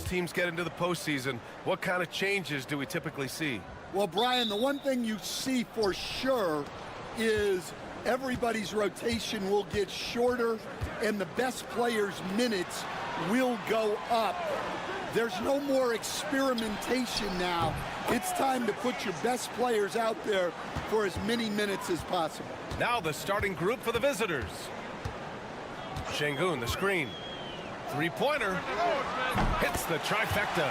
Teams get into the postseason, what kind of changes do we typically see? Well, Brian, the one thing you see for sure is everybody's rotation will get shorter and the best players' minutes will go up. There's no more experimentation now. It's time to put your best players out there for as many minutes as possible. Now the starting group for the visitors. Şengün, the screen. Three-pointer. Hits the trifecta.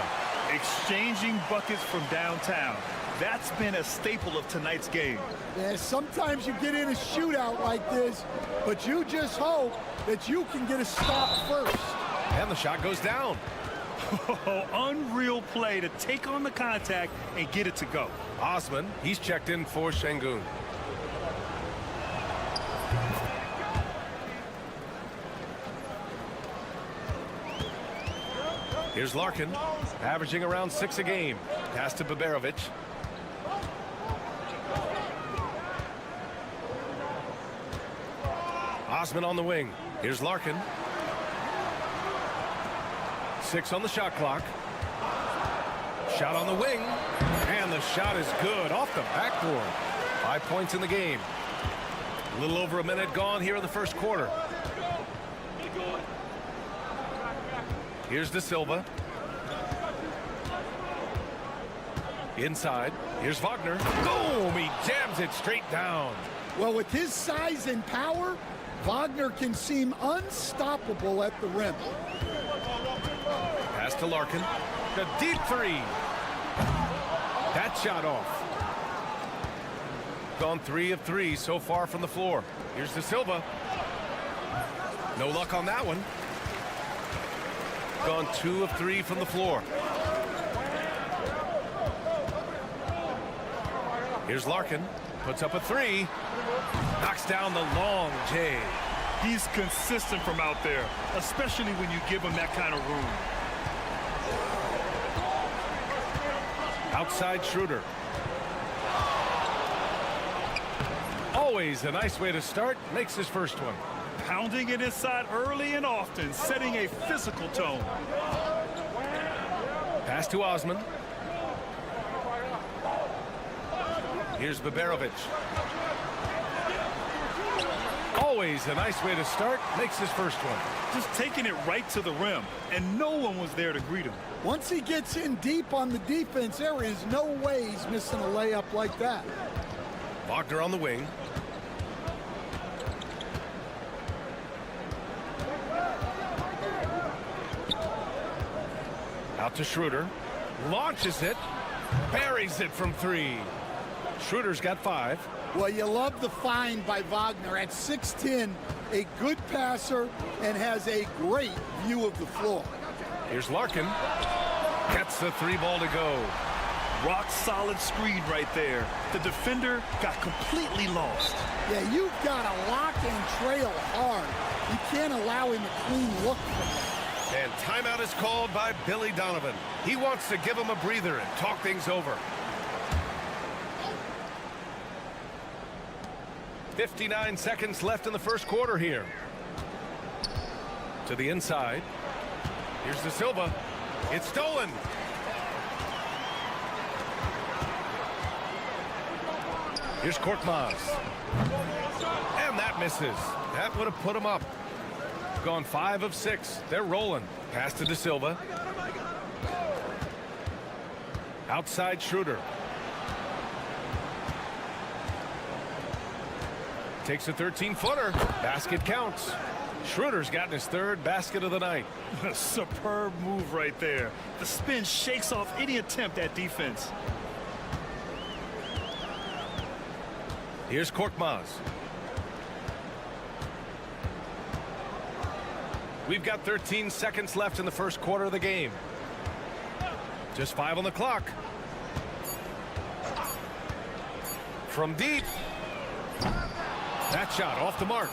Exchanging buckets from downtown. That's been a staple of tonight's game. Yeah, sometimes you get in a shootout like this, but you just hope that you can get a stop first. And the shot goes down. Unreal play to take on the contact and get it to go. Osman, he's checked in for Şengün. Here's Larkin, averaging around 6 a game. Pass to Baberovic. Osman on the wing. Here's Larkin. 6 on the shot clock. Shot on the wing. And the shot is good off the backboard. 5 points in the game. A little over a minute gone here in the first quarter. Here's De Silva. Inside. Here's Wagner. Boom! He jams it straight down. Well, with his size and power, Wagner can seem unstoppable at the rim. Pass to Larkin. The deep three. That shot off. Gone 3 of 3 so far from the floor. Here's De Silva. No luck on that one. Gone 2 of 3 from the floor. Here's Larkin. Puts up a 3. Knocks down the long J. He's consistent from out there, especially when you give him that kind of room. Outside Schroeder. Always a nice way to start. Makes his first one. Pounding it inside early and often, setting a physical tone. Pass to Osman. Here's Baberovic. Always a nice way to start. Makes his first one. Just taking it right to the rim, and no one was there to greet him. Once he gets in deep on the defense, there is no way he's missing a layup like that. Wagner on the wing. Out to Schroeder. Launches it. Buries it from 3. Schroeder's got 5. Well, you love the find by Wagner at 6'10", a good passer and has a great view of the floor. Here's Larkin. Gets the 3 ball to go. Rock solid screen right there. The defender got completely lost. Yeah, you've got to lock and trail hard. You can't allow him a clean look from that. And timeout is called by Billy Donovan. He wants to give him a breather and talk things over. 59 seconds left in the first quarter here. To the inside. Here's De Silva. It's stolen. Here's Korkmaz. And that misses. That would have put him up. Gone 5 of 6. They're rolling. Pass to De Silva. Outside Schroeder. Takes a 13-footer. Basket counts. Schroeder's gotten his 3rd basket of the night. A superb move right there. The spin shakes off any attempt at defense. Here's Korkmaz. We've got 13 seconds left in the first quarter of the game. Just 5 on the clock. From deep. That shot off the mark.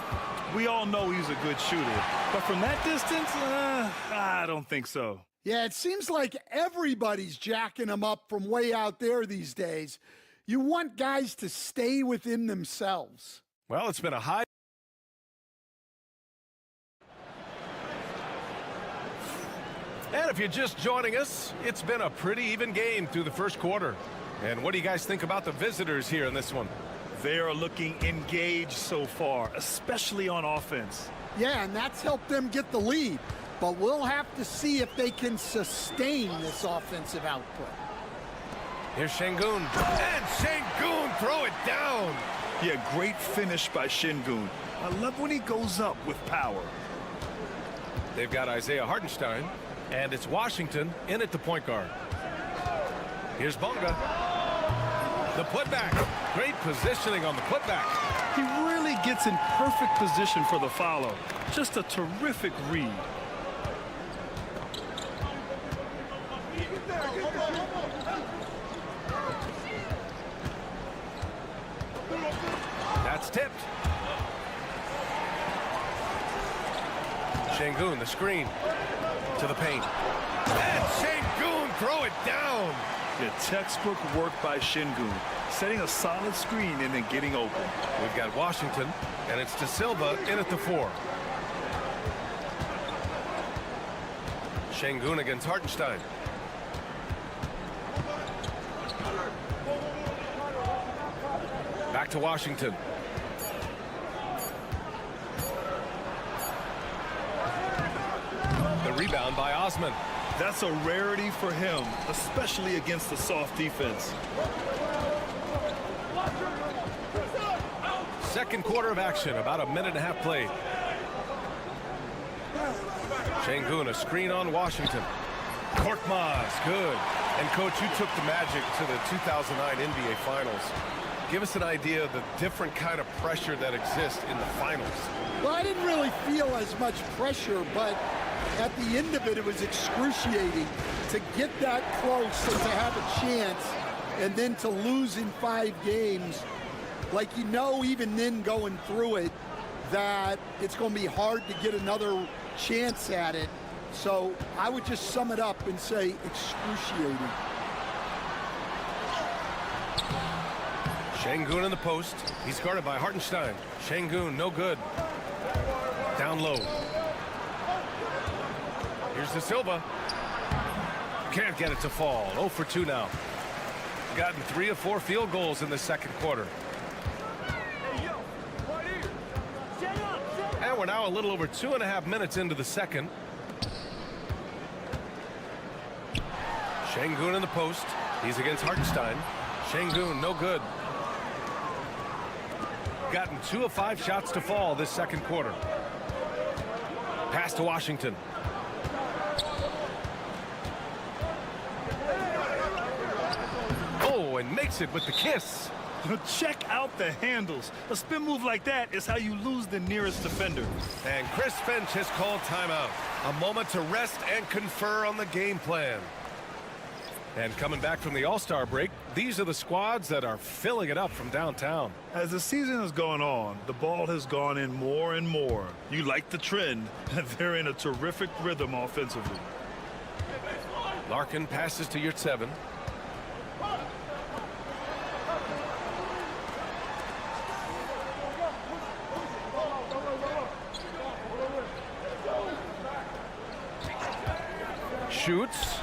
We all know he's a good shooter, but from that distance, I don't think so. Yeah, it seems like everybody's jacking him up from way out there these days. You want guys to stay within themselves. Well, it's been a high. And if you're just joining us, it's been a pretty even game through the first quarter. And what do you guys think about the visitors here in this one? They are looking engaged so far, especially on offense. Yeah, and that's helped them get the lead. But we'll have to see if they can sustain this offensive output. Here's Şengün. And Şengün throw it down. Yeah, great finish by Şengün. I love when he goes up with power. They've got Isaiah Hartenstein, and it's Washington in at the point guard. Here's Bonga. The putback. Great positioning on the putback. He really gets in perfect position for the follow. Just a terrific read. That's tipped. Şengün, the screen to the paint. And Şengün throw it down. The textbook work by Şengün, setting a solid screen and then getting open. We've got Washington, and it's De Silva in at the 4. Şengün against Hartenstein. Back to Washington. The rebound by Osman. That's a rarity for him, especially against the soft defense. Second quarter of action, about a minute and a half played. Şengün, a screen on Washington. Korkmaz, good. And coach, you took the Magic to the 2009 NBA Finals. Give us an idea of the different kind of pressure that exists in the finals. Well, I didn't really feel as much pressure, but at the end of it, it was excruciating to get that close and to have a chance and then to lose in 5 games. Like, you know, even then going through it, that it's going to be hard to get another chance at it. So I would just sum it up and say excruciating. Şengün in the post. He's guarded by Hartenstein. Şengün, no good. Down low. Here's De Silva. Can't get it to fall. 0 for 2 now. Gotten 3 of 4 field goals in the second quarter. And we're now a little over 2.5 minutes into the second. Şengün in the post. He's against Hartenstein. Şengün, no good. Gotten 2 of 5 shots to fall this second quarter. Pass to Washington. Oh, and makes it with the kiss. Check out the handles. A spin move like that is how you lose the nearest defender. And Chris Finch has called timeout. A moment to rest and confer on the game plan. And coming back from the All-Star break, these are the squads that are filling it up from downtown. As the season has gone on, the ball has gone in more and more. You like the trend. They're in a terrific rhythm offensively. Larkin passes to Yurtseven. Shoots.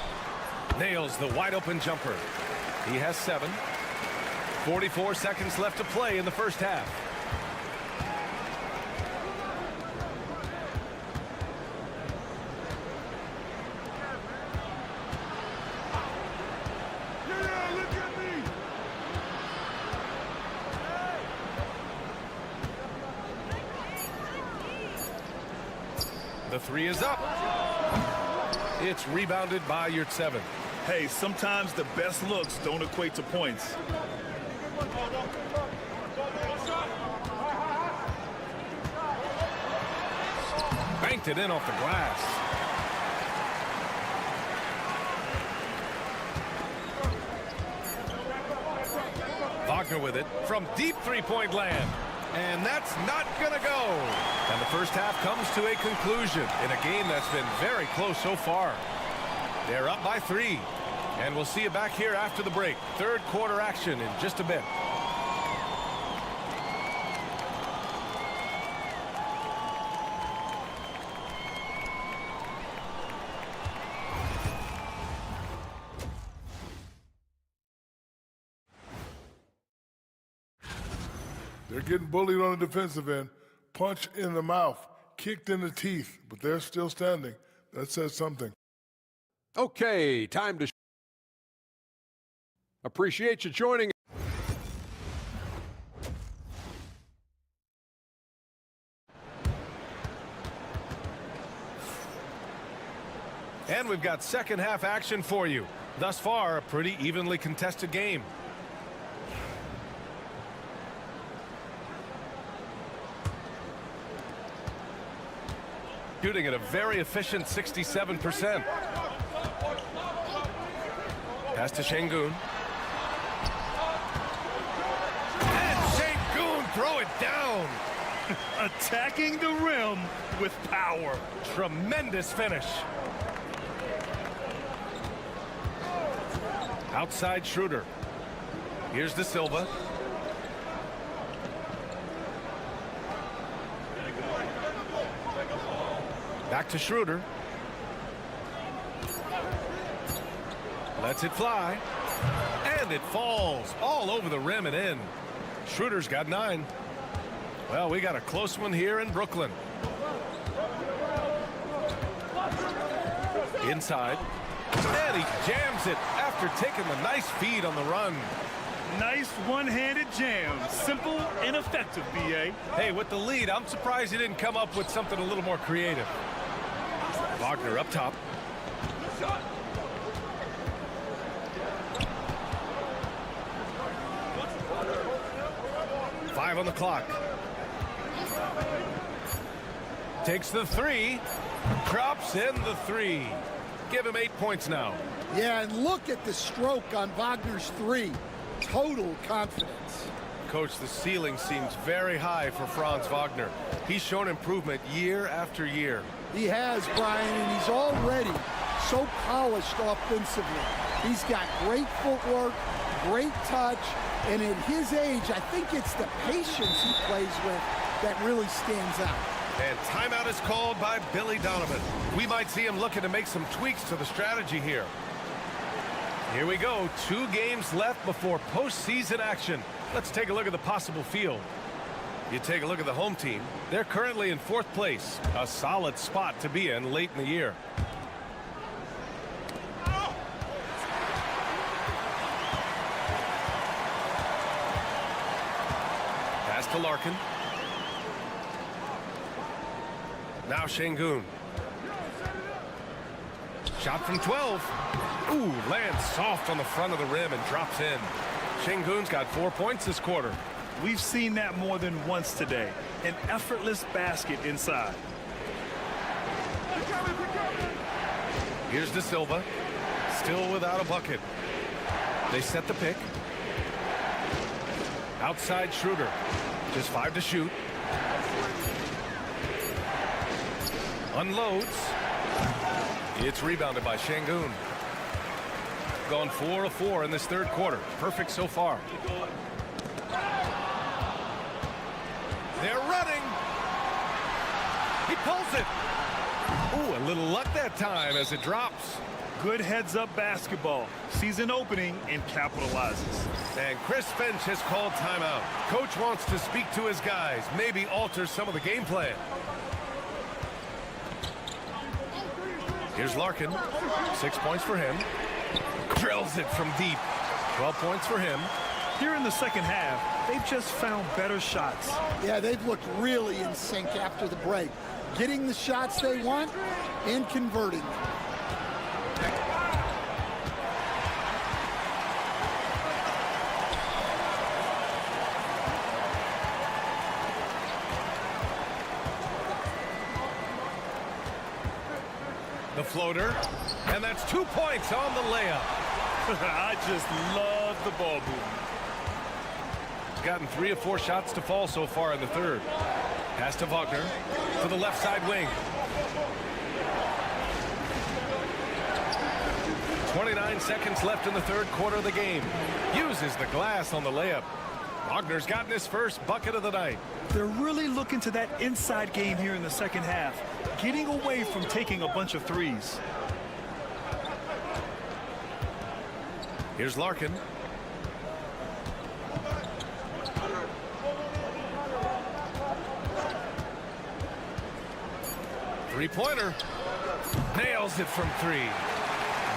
Nails the wide open jumper. He has 7. 44 seconds left to play in the first half. The 3 is up. It's rebounded by Yurtseven. Hey, sometimes the best looks don't equate to points. banked it in off the glass. Wagner with it from deep three-point land. And that's not going to go. And the first half comes to a conclusion in a game that's been very close so far. They're up by 3. And we'll see you back here after the break. Third quarter action in just a bit. They're getting bullied on the defensive end, punched in the mouth, kicked in the teeth, but they're still standing. That says something. Okay, time to appreciate you joining. And we've got second half action for you. Thus far, a pretty evenly contested game. Shooting at a very efficient 67%. Pass to Şengün. And Şengün throw it down. Attacking the rim with power. Tremendous finish. Outside Schroeder. Here's De Silva. Back to Schroeder. Lets it fly. And it falls all over the rim and in. Schroeder's got 9. Well, we got a close one here in Brooklyn. Inside. And he jams it after taking the nice feed on the run. Nice one-handed jam. Simple and effective, B.A. Hey, with the lead, I'm surprised he didn't come up with something a little more creative. Wagner up top. Five on the clock. Takes the 3. Drops in the 3. Give him 8 points now. Yeah, and look at the stroke on Wagner's 3. Total confidence. Coach, the ceiling seems very high for Franz Wagner. He's shown improvement year after year. He has, Brian, and he's already so polished offensively. He's got great footwork, great touch, and at his age, I think it's the patience he plays with that really stands out. And timeout is called by Billy Donovan. We might see him looking to make some tweaks to the strategy here. Here we go. 2 games left before postseason action. Let's take a look at the possible field. You take a look at the home team. They're currently in 4th place. A solid spot to be in late in the year. Pass to Larkin. Now Şengün. Shot from 12. Ooh, lands soft on the front of the rim and drops in. Şengün's got 4 points this quarter. We've seen that more than once today. An effortless basket inside. Here's De Silva. Still without a bucket. They set the pick. Outside Schroeder. Just 5 to shoot. Unloads. It's rebounded by Şengün. Gone 4 of 4 in this third quarter. Perfect so far. They're running. He pulls it. Ooh, a little luck that time as it drops. Good heads-up basketball. Season opening and capitalizes. And Chris Finch has called timeout. Coach wants to speak to his guys, maybe alter some of the game plan. Here's Larkin. 6 points for him. Drills it from deep. 12 points for him. Here in the second half, they've just found better shots. Yeah, they've looked really in sync after the break. Getting the shots they want and converting them. The floater, and that's 2 points on the layup. I just love the ball movement. He's gotten 3 of 4 shots to fall so far in the third. Pass to Wagner to the left side wing. 29 seconds left in the third quarter of the game. Uses the glass on the layup. Wagner's gotten his first bucket of the night. They're really looking to that inside game here in the second half, getting away from taking a bunch of threes. Here's Larkin. Three-pointer. Nails it from 3.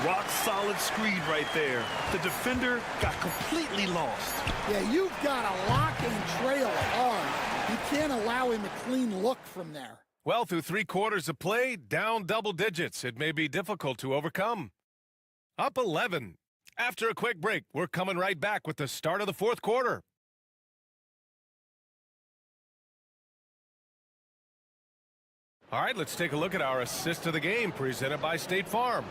Rock solid screen right there. The defender got completely lost. Yeah, you've got to lock and trail hard. You can't allow him a clean look from there. Well, through 3 quarters of play, down double digits. It may be difficult to overcome. Up 11. After a quick break, we're coming right back with the start of the fourth quarter. All right, let's take a look at our assist of the game presented by State Farm.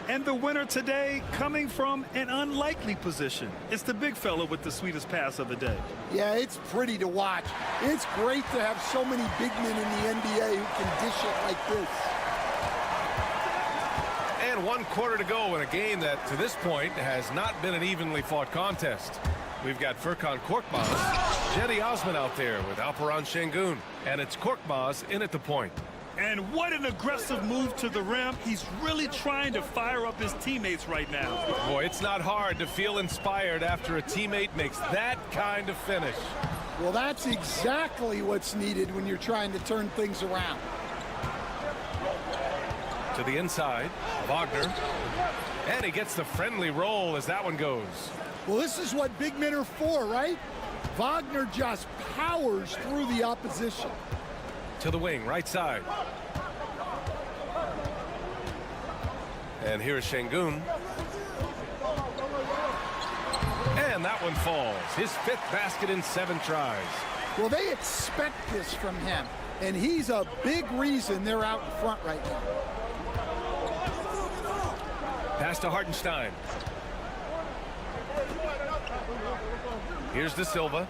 And the winner today coming from an unlikely position. It's the big fella with the sweetest pass of the day. Yeah, it's pretty to watch. It's great to have so many big men in the NBA who can dish it like this. And 1 quarter to go in a game that, to this point, has not been an evenly fought contest. We've got Furkan Korkmaz, Cedi Osman out there with Alperen Şengün, and it's Korkmaz in at the point. And what an aggressive move to the rim. He's really trying to fire up his teammates right now. Boy, it's not hard to feel inspired after a teammate makes that kind of finish. Well, that's exactly what's needed when you're trying to turn things around. To the inside, Wagner. And he gets the friendly roll as that one goes. Well, this is what big men are for, right? Wagner just powers through the opposition. To the wing, right side. And here's Şengün. And that one falls. His 5th basket in 7 tries. Well, they expect this from him, and he's a big reason they're out in front right now. Pass to Hartenstein. Here's De Silva.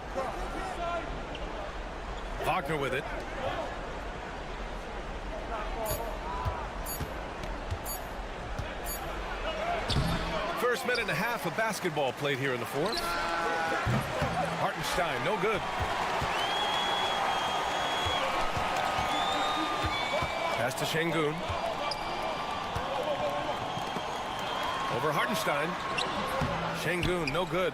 Wagner with it. First minute and a half of basketball played here in the fourth. Hartenstein, no good. Pass to Şengün. Over Hartenstein. Şengün, no good.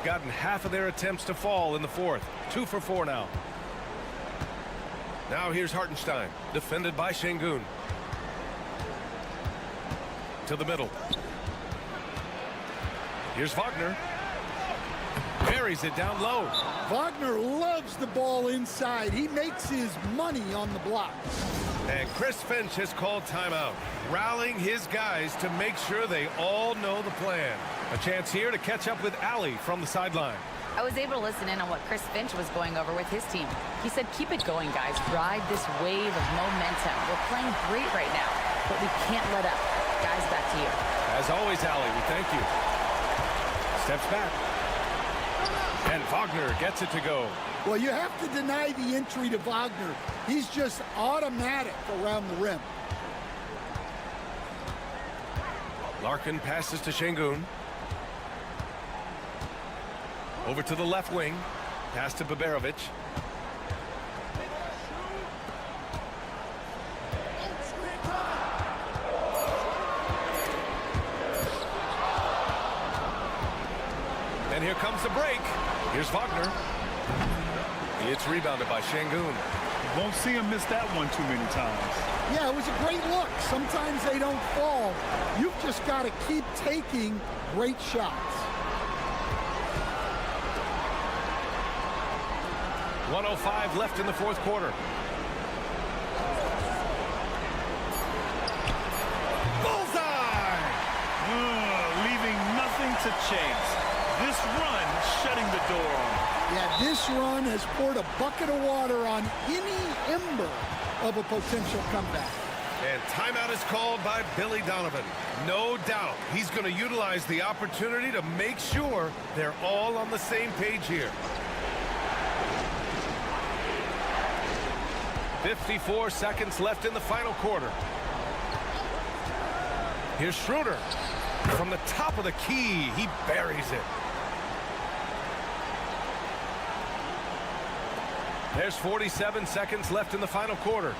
Gotten half of their attempts to fall in the fourth. 2 for 4 now. Now here's Hartenstein, defended by Şengün. To the middle. Here's Wagner. Buries it down low. Wagner loves the ball inside. He makes his money on the block. And Chris Finch has called timeout, rallying his guys to make sure they all know the plan. A chance here to catch up with Allie from the sideline. I was able to listen in on what Chris Finch was going over with his team. He said, keep it going, guys. Ride this wave of momentum. We're playing great right now, but we can't let up. Guys, back to you. As always, Allie, we thank you. Steps back. And Wagner gets it to go. Well, you have to deny the entry to Wagner. He's just automatic around the rim. Larkin passes to Şengün. Over to the left wing. Pass to Baberovic. And here comes the break. Here's Wagner. It's rebounded by Şengün. Won't see him miss that one too many times. Yeah, it was a great look. Sometimes they don't fall. You've just got to keep taking great shots. 1:05 left in the fourth quarter. Bullseye! Leaving nothing to chase. This run shutting the door on him. Yeah, this run has poured a bucket of water on any ember of a potential comeback. And Timeout is called by Billy Donovan. No doubt he's going to utilize the opportunity to make sure they're all on the same page here. 54 seconds left in the final quarter. Here's Schroeder. From the top of the key, he buries it. There's 47 seconds left in the final quarter.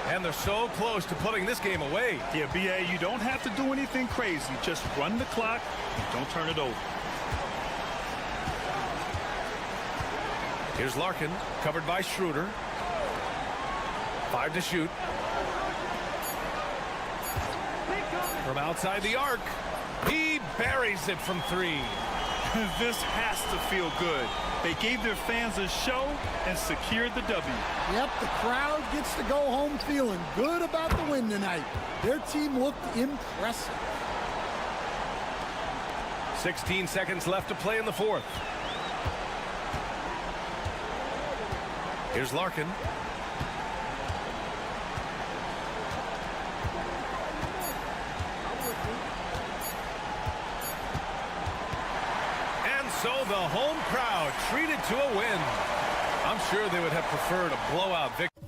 And they're so close to putting this game away. Yeah, B.A., you don't have to do anything crazy. Just run the clock and don't turn it over. Here's Larkin, covered by Schroeder. 5 to shoot. From outside the arc, he buries it from 3. This has to feel good. They gave their fans a show and secured the W. Yep, the crowd gets to go home feeling good about the win tonight. Their team looked impressive. 16 seconds left to play in the fourth. Here's Larkin. So the home crowd treated to a win. I'm sure they would have preferred a blowout victory.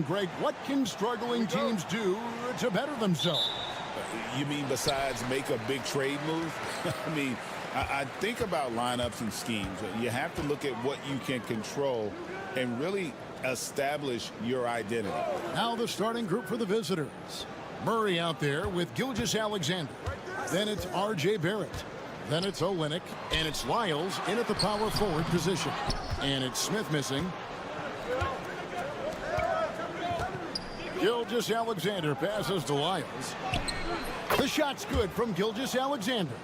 Greg, what can struggling teams do to better themselves? You mean besides make a big trade move? I mean, I think about lineups and schemes. You have to look at what you can control and really establish your identity. Now the starting group for the visitors. Murray out there with Gilgeous-Alexander. Then it's R.J. Barrett. Then it's Olynyk. And it's Lyles in at the power forward position. And it's Smith missing. Gilgeous-Alexander passes to Lyles. The shot's good from Gilgeous-Alexander.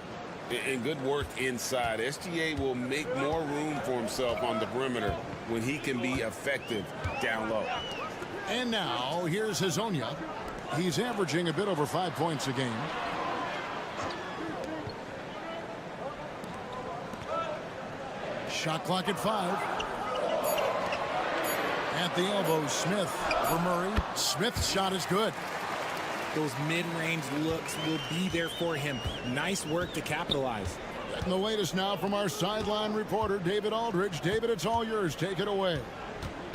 And good work inside. SGA will make more room for himself on the perimeter when he can be effective down low. And now here's Hazonia. He's averaging a bit over 5 points a game. Shot clock at 5. At the elbow, Smith for Murray. Smith's shot is good. Those mid-range looks will be there for him. Nice work to capitalize. And the latest now from our sideline reporter, David Aldridge. David, it's all yours. Take it away.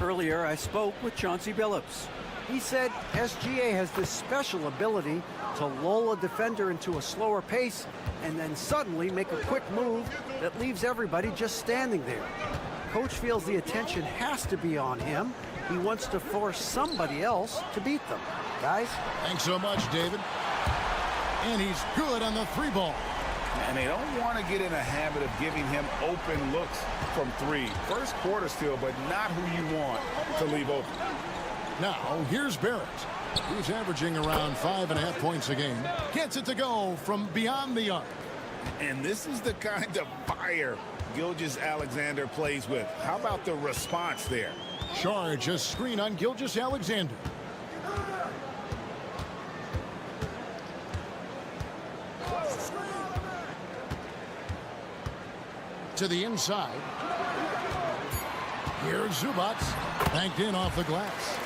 Earlier, I spoke with Chauncey Billups. He said SGA has this special ability to lull a defender into a slower pace and then suddenly make a quick move that leaves everybody just standing there. Coach feels the attention has to be on him. He wants to force somebody else to beat them. Guys? Thanks so much, David. And he's good on the 3-ball. And they don't want to get in a habit of giving him open looks from 3. First quarter still, but not who you want to leave open. Now, here's Barrett. He's averaging around 5.5 points a game. Gets it to go from beyond the arc. And this is the kind of fire Gilgeous-Alexander plays with. How about the response there? Charge a screen on Gilgeous-Alexander. To the inside. Here's Zubac. Banked in off the glass.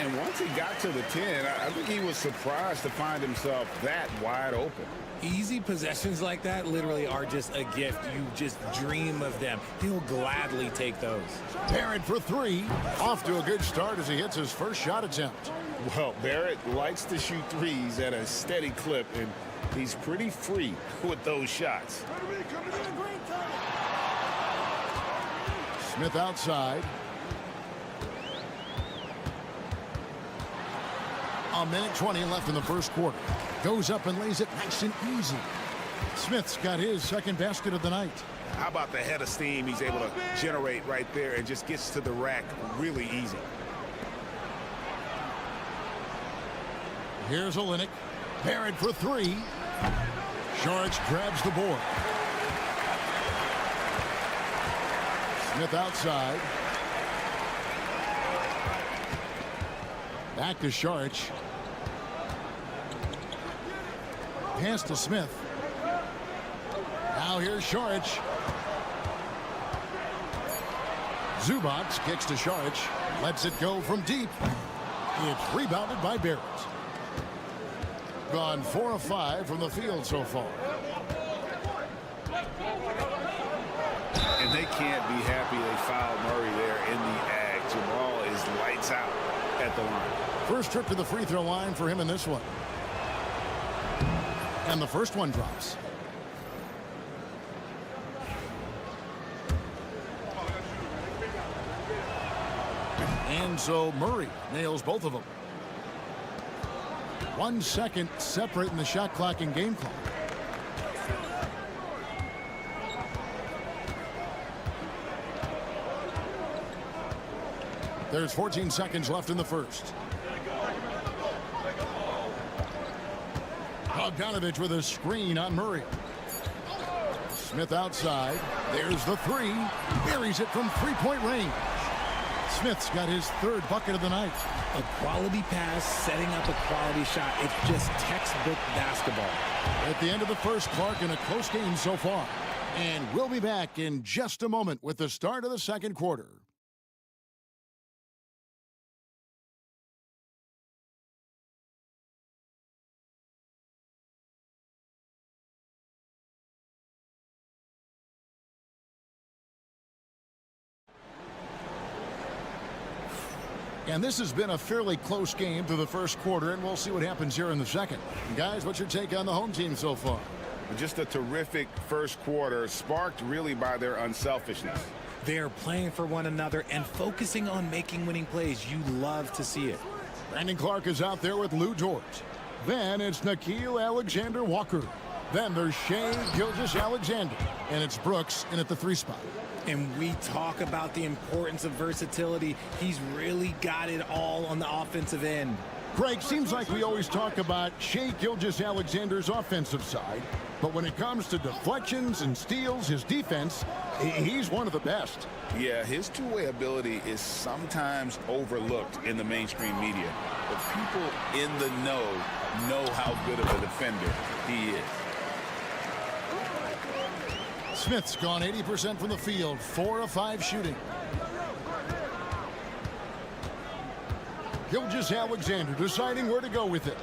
And once he got to the 10, I think he was surprised to find himself that wide open. Easy possessions like that literally are just a gift. You just dream of them. He'll gladly take those. Barrett for 3. Off to a good start as he hits his first shot attempt. Well, Barrett likes to shoot threes at a steady clip, and he's pretty free with those shots. Smith outside. A minute 20 left in the first quarter. Goes up and lays it nice and easy. Smith's got his second basket of the night. How about the head of steam he's able to generate right there and just gets to the rack really easy. Here's Olynyk. Barrett for 3. Saric grabs the board. Smith outside. Back to Saric. Pass to Smith. Now here's Saric. Zubac kicks to Saric. Lets it go from deep. It's rebounded by Barrett. Gone 4 of 5 from the field so far. And they can't be happy they fouled Murray there in the ag. Jamal is lights out. at the line. First trip to the free throw line for him in this one. And the first one drops. And so Murray nails both of them. 1 second separating the shot clock and game clock. There's 14 seconds left in the first. Bogdanovich with a screen on Murray. Smith outside. There's the three. Buries it from three-point range. Smith's got his third bucket of the night. A quality pass, setting up a quality shot. It's just textbook basketball. At the end of the first, Clark, in a close game so far. And we'll be back in just a moment with the start of the second quarter. And this has been a fairly close game through the first quarter, and we'll see what happens here in the second. And guys, what's your take on the home team so far? Just a terrific first quarter, sparked really by their unselfishness. They're playing for one another and focusing on making winning plays. You love to see it. Brandon Clark is out there with Lou Dort. Then it's Nickeil Alexander-Walker. Then there's Shai Gilgeous-Alexander. And it's Brooks in at the 3 spot. And we talk about the importance of versatility. He's really got it all on the offensive end. Greg, seems like we always talk about Shai Gilgeous-Alexander's offensive side, but when it comes to deflections and steals, his defense, he's one of the best. Yeah, his two-way ability is sometimes overlooked in the mainstream media, but people in the know how good of a defender he is. Smith's gone 80% from the field, 4 of 5 shooting. Gilgeous-Alexander deciding where to go with it.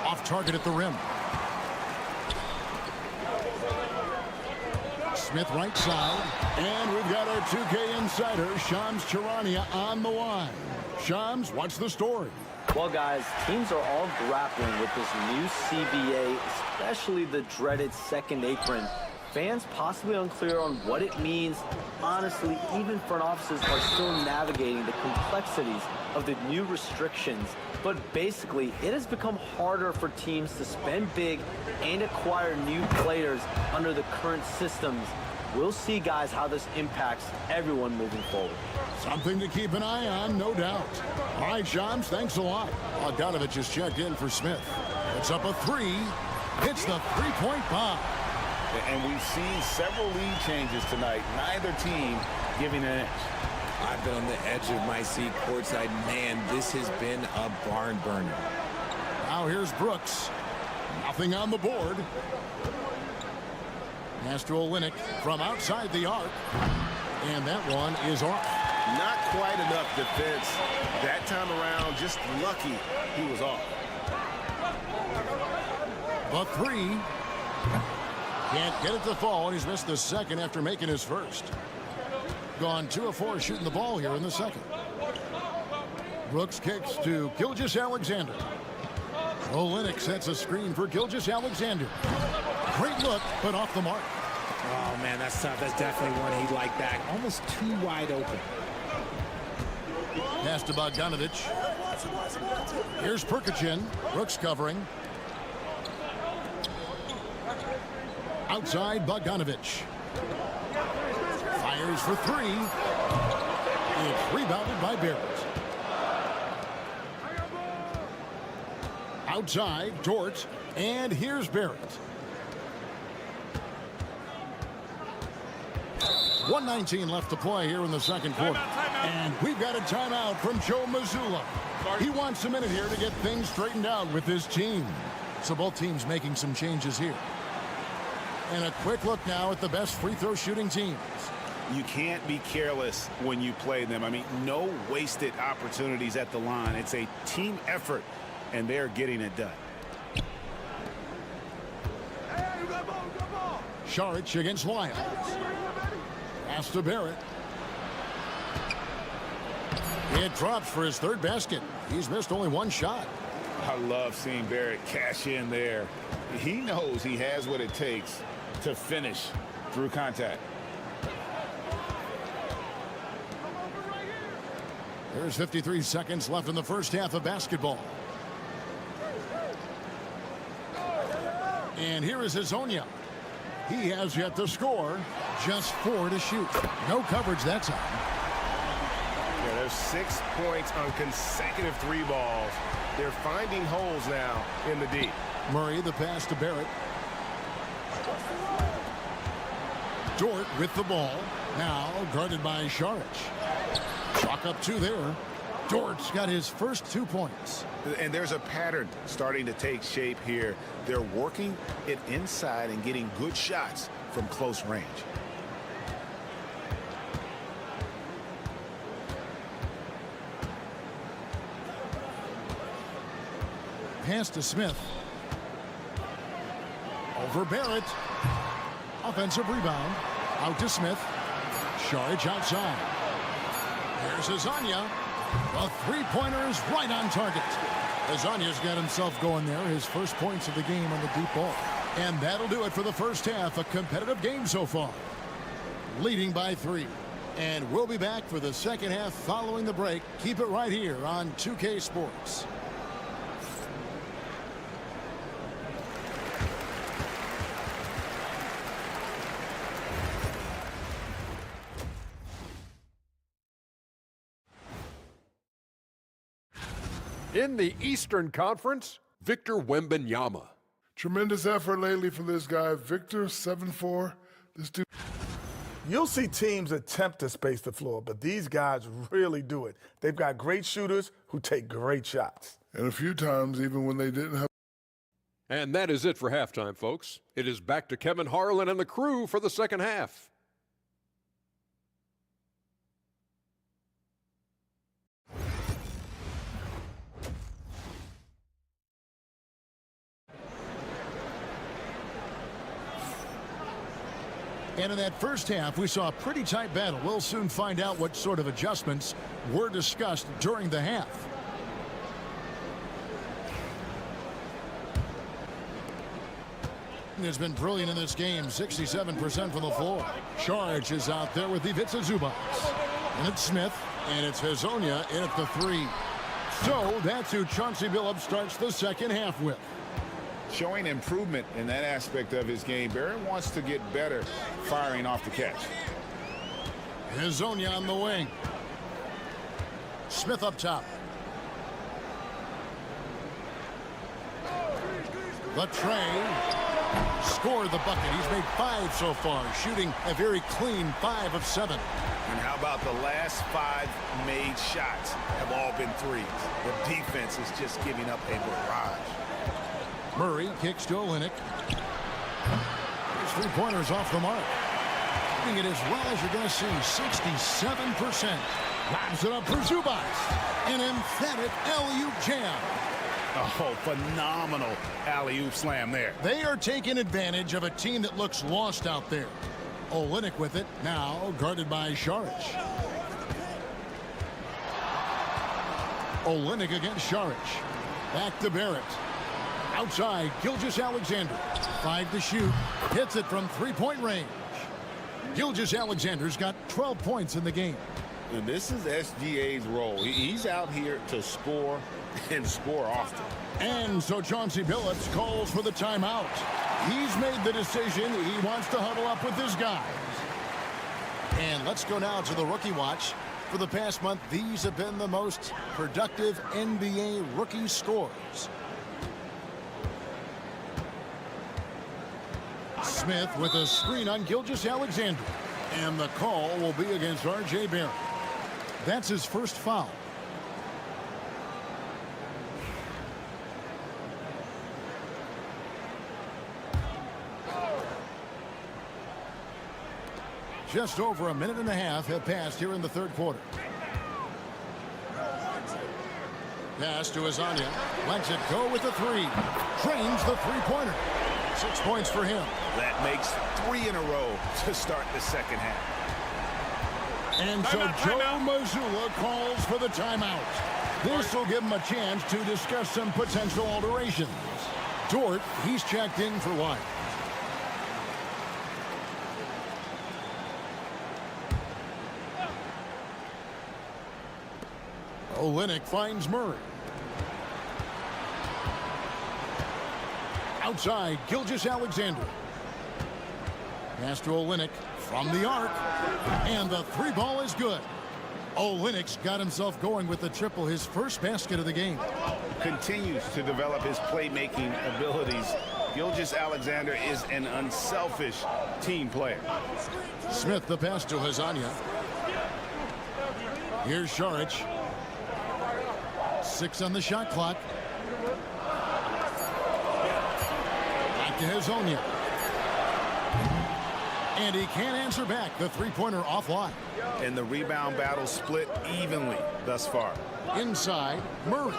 Off target at the rim. Smith right side. And we've got our 2K insider, Shams Charania, on the line. Shams, what's the story? Well, guys, teams are all grappling with this new CBA, especially the dreaded second apron. Fans possibly unclear on what it means. Honestly, even front offices are still navigating the complexities of the new restrictions. But basically, it has become harder for teams to spend big and acquire new players under the current systems. We'll see, guys, how this impacts everyone moving forward. Something to keep an eye on, no doubt. All right, Shams, thanks a lot. Bogdanovich has checked in for Smith. It's up a 3. Hits the three-point bomb. And we've seen several lead changes tonight. Neither team giving an edge. I've been on the edge of my seat courtside. Man, this has been a barn burner. Now here's Brooks. Nothing on the board. Pass to Olynyk from outside the arc. And that one is off. Not quite enough defense that time around. Just lucky he was off. The 3. Can't get it to fall, and he's missed the second after making his first. Gone 2 of 4 shooting the ball here in the second. Brooks kicks to Gilgeous-Alexander. Olynyk sets a screen for Gilgeous-Alexander. Great look, but off the mark. Oh, man, that's tough. That's definitely one he'd like back. Almost too wide open. Pass to Bogdanovich. Here's Perkachin. Brooks covering. Outside Bogdanovich. Fires for 3. It's rebounded by Barrett. Outside, Dort. And here's Barrett. 1:19 left to play here in the second quarter. And we've got a timeout from Joe Mazzulla. He wants a minute here to get things straightened out with his team. So both teams making some changes here. And a quick look now at the best free throw shooting teams. You can't be careless when you play them. I mean, no wasted opportunities at the line. It's a team effort, and they're getting it done. Saric against Lyles. Pass to Barrett. It drops for his third basket. He's missed only one shot. I love seeing Barrett cash in there. He knows he has what it takes to finish through contact. There's 53 seconds left in the first half of basketball. And here is Hezonja. He has yet to score. Just 4 to shoot. No coverage that time. Yeah, there's 6 points on consecutive 3 balls. They're finding holes now in the D. Murray, the pass to Barrett. Dort with the ball. Now guarded by Šarić. Chalk up 2 there. Dort's got his first 2 points. And there's a pattern starting to take shape here. They're working it inside and getting good shots from close range. Pass to Smith. Over Barrett. Offensive rebound. Out to Smith. Šarić outside. Here's Hezonja. The three-pointer is right on target. Hezonja's got himself going there. His first points of the game on the deep ball. And that'll do it for the first half. A competitive game so far. Leading by 3. And we'll be back for the second half following the break. Keep it right here on 2K Sports. In the Eastern Conference, Victor Wembanyama. Tremendous effort lately from this guy, Victor, 7'4". This dude. You'll see teams attempt to space the floor, but these guys really do it. They've got great shooters who take great shots. And a few times, even when they didn't have. And that is it for halftime, folks. It is back to Kevin Harlan and the crew for the second half. And in that first half, we saw a pretty tight battle. We'll soon find out what sort of adjustments were discussed during the half. Has been brilliant in this game, 67% from the floor. Šarić is out there with Ivica Zubac. And it's Smith, and it's Hezonja in at the 3. So that's who Chauncey Billups starts the second half with. Showing improvement in that aspect of his game. Barrett wants to get better firing off the catch. Hezonja on the wing. Smith up top. The tray. Scored the bucket. He's made 5 so far, shooting a very clean 5 of 7. And how about the last 5 made shots have all been threes? The defense is just giving up a barrage. Murray kicks to Olynyk. His three-pointers off the mark. Hitting it as well as you're going to see, 67%. Lobs it up for Zubac. An emphatic alley-oop jam. Oh, phenomenal alley-oop slam there. They are taking advantage of a team that looks lost out there. Olynyk with it, now guarded by Šarić. Olynyk against Šarić. Back to Barrett. Outside, Gilgeous-Alexander. 5 to shoot. Hits it from three-point range. Gilgeous-Alexander's got 12 points in the game. And this is SGA's role. He's out here to score and score often. And so Chauncey Billups calls for the timeout. He's made the decision. He wants to huddle up with his guys. And let's go now to the rookie watch. For the past month, these have been the most productive NBA rookie scores. Smith with a screen on Gilgeous-Alexander. And the call will be against R.J. Barrett. That's his first foul. Just over a minute and a half have passed here in the third quarter. Pass to Hezonja. Lets it go with the 3. Drains the three-pointer. 6 points for him. That makes 3 in a row to start the second half. And so Joe Mazzulla calls for the timeout. This will give him a chance to discuss some potential alterations. Dort, he's checked in for White. Olynyk finds Murray. Outside, Gilgeous-Alexander. Pass to Olynyk from the arc. And the three ball is good. Olynyk's got himself going with the triple, his first basket of the game. Continues to develop his playmaking abilities. Gilgeous-Alexander is an unselfish team player. Smith the pass to Hazania. Here's Šarić. 6 on the shot clock. Back to Hazania. And he can't answer back. The three-pointer offline. And the rebound battle split evenly thus far. Inside, Murray.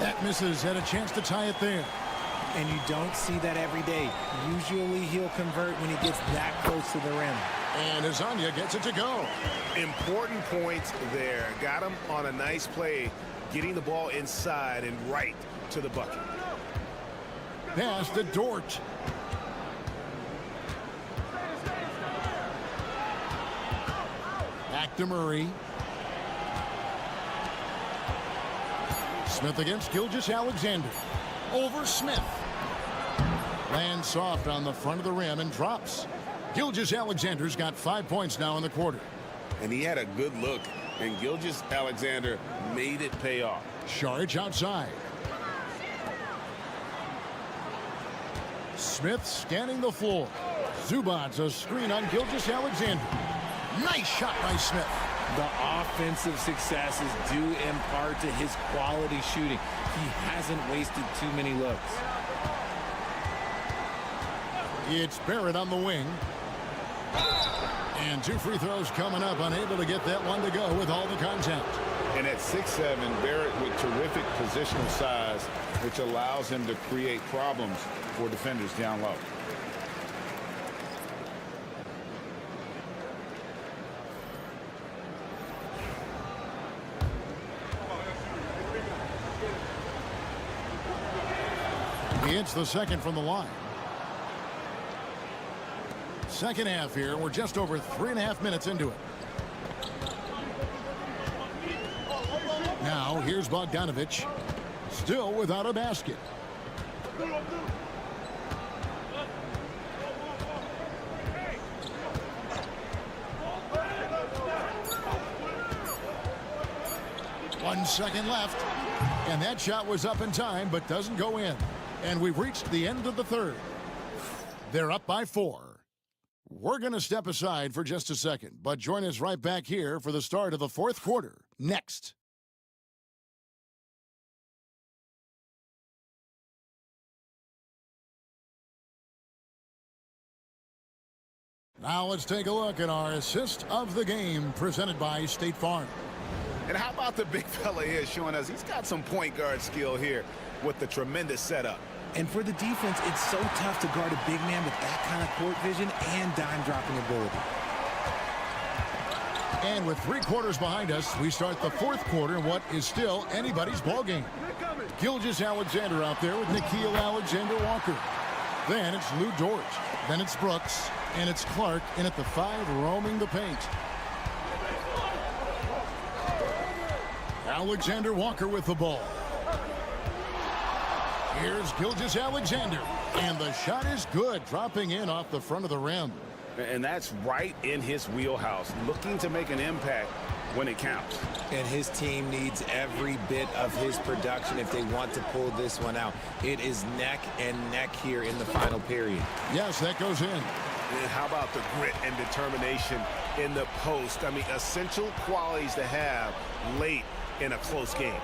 That misses. Had a chance to tie it there. And you don't see that every day. Usually he'll convert when he gets that close to the rim. And Hazania gets it to go. Important points there. Got him on a nice play, getting the ball inside and right to the bucket. Pass to Dort. Back to Murray. Smith against Gilgeous-Alexander. Over Smith. Lands soft on the front of the rim and drops. Gilgeous-Alexander's got 5 points now in the quarter. And he had a good look, and Gilgeous-Alexander made it pay off. Šarić outside. Smith scanning the floor. Zubac's a screen on Gilgeous-Alexander. Nice shot by Smith. The offensive success is due in part to his quality shooting. He hasn't wasted too many looks. It's Barrett on the wing. And 2 free throws coming up, unable to get that one to go with all the contact. And at 6'7", Barrett with terrific positional size, which allows him to create problems for defenders down low. He hits the second from the line. Second half here. We're just over 3.5 minutes into it. Now here's Bogdanović. Still without a basket. One second left. And that shot was up in time, but doesn't go in. And we've reached the end of the third. They're up by 4. We're going to step aside for just a second, but join us right back here for the start of the fourth quarter next. Now let's take a look at our assist of the game presented by State Farm. And how about the big fella here showing us he's got some point guard skill here with the tremendous setup. And for the defense, it's so tough to guard a big man with that kind of court vision and dime-dropping ability. And with 3 quarters behind us, we start the fourth quarter in what is still anybody's ballgame. Gilgeous-Alexander out there with Nickeil Alexander-Walker. Then it's Lou Dort. Then it's Brooks. And it's Clark in at the 5, roaming the paint. Alexander-Walker with the ball. Here's Gilgeous-Alexander, and the shot is good, dropping in off the front of the rim. And that's right in his wheelhouse, looking to make an impact when it counts. And his team needs every bit of his production if they want to pull this one out. It is neck and neck here in the final period. Yes, that goes in. And how about the grit and determination in the post? I mean, essential qualities to have late in a close game.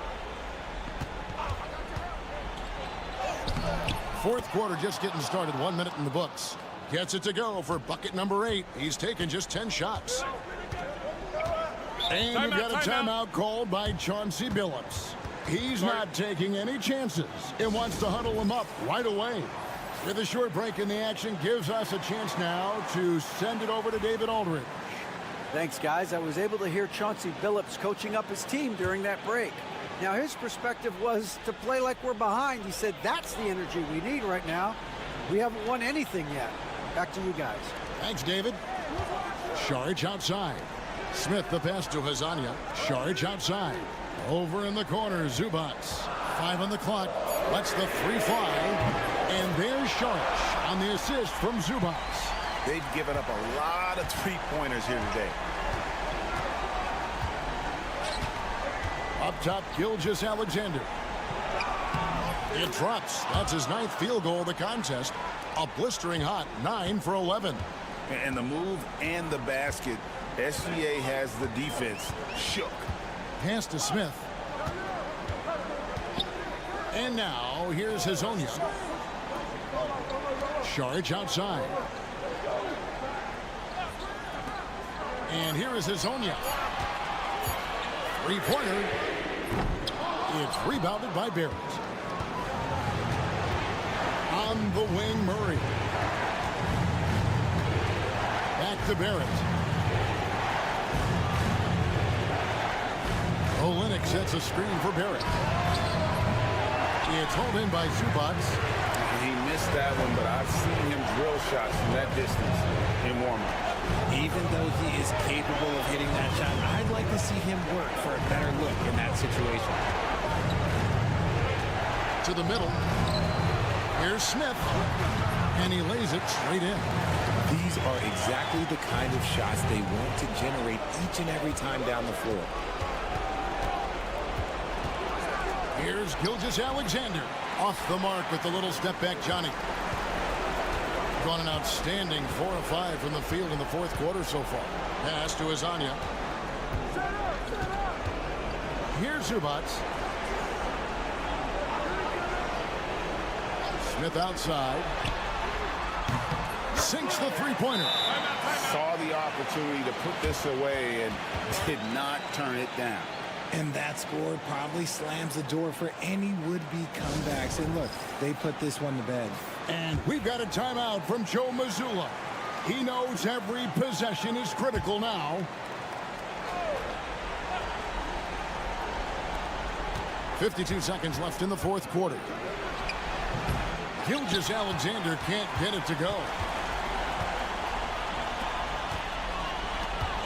Fourth quarter just getting started, 1 minute in the books. Gets it to go for bucket number 8. He's taken just 10 shots. And we've got a timeout called by Chauncey Billups. He's not taking any chances. It wants to huddle him up right away. With a short break in the action, gives us a chance now to send it over to David Aldridge. Thanks, guys. I was able to hear Chauncey Billups coaching up his team during that break. Now, his perspective was to play like we're behind. He said that's the energy we need right now. We haven't won anything yet. Back to you guys. Thanks, David. Saric outside. Smith the pass to Hazania. Saric outside. Over in the corner, Zubats. 5 on the clock. Lets the 3 fly. And there's Saric on the assist from Zubats. They've given up a lot of three-pointers here today. Up top, Gilgeous Alexander. It drops. That's his 9th field goal of the contest. A blistering hot 9 for 11. And the move and the basket, SGA has the defense shook. Pass to Smith. And now, here's Hazonia. Saric outside. And here is Hazonia. Three-pointer. It's rebounded by Barrett. On the wing, Murray. Back to Barrett. Olynyk sets a screen for Barrett. It's held in by Zubats. He missed that one, but I've seen him drill shots from that distance in warm-up. Even though he is capable of hitting that shot, I'd like to see him work for a better look in that situation. To the middle. Here's Smith. And he lays it straight in. These are exactly the kind of shots they want to generate each and every time down the floor. Here's Gilgeous Alexander. Off the mark with the little step back, Johnny. Gone an outstanding 4 of 5 from the field in the 4th quarter so far. Pass to Hazonia. Here's Zubats. Smith outside. Sinks the three-pointer. Saw the opportunity to put this away and did not turn it down. And that score probably slams the door for any would-be comebacks. And look, they put this one to bed. And we've got a timeout from Joe Mazzulla. He knows every possession is critical now. 52 seconds left in the 4th quarter. Gilgeous Alexander can't get it to go.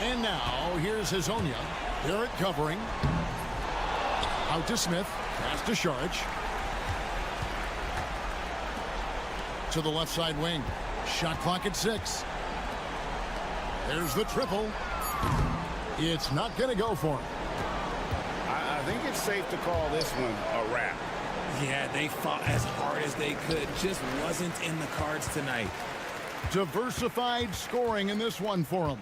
And now, here's Hazonia. Barrett covering. Out to Smith. Pass to Saric. To the left side wing. Shot clock at 6. There's the triple. It's not going to go for him. I think it's safe to call this one a wrap. Yeah, they fought as hard as they could. Just wasn't in the cards tonight. Diversified scoring in this one for him.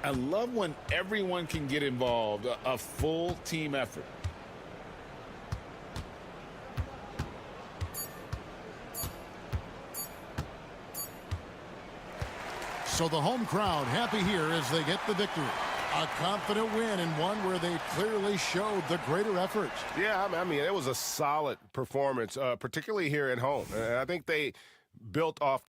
I love when everyone can get involved, a full team effort. So the home crowd happy here as they get the victory. A confident win and one where they clearly showed the greater effort. Yeah, I mean, it was a solid performance, particularly here at home. And I think they built off.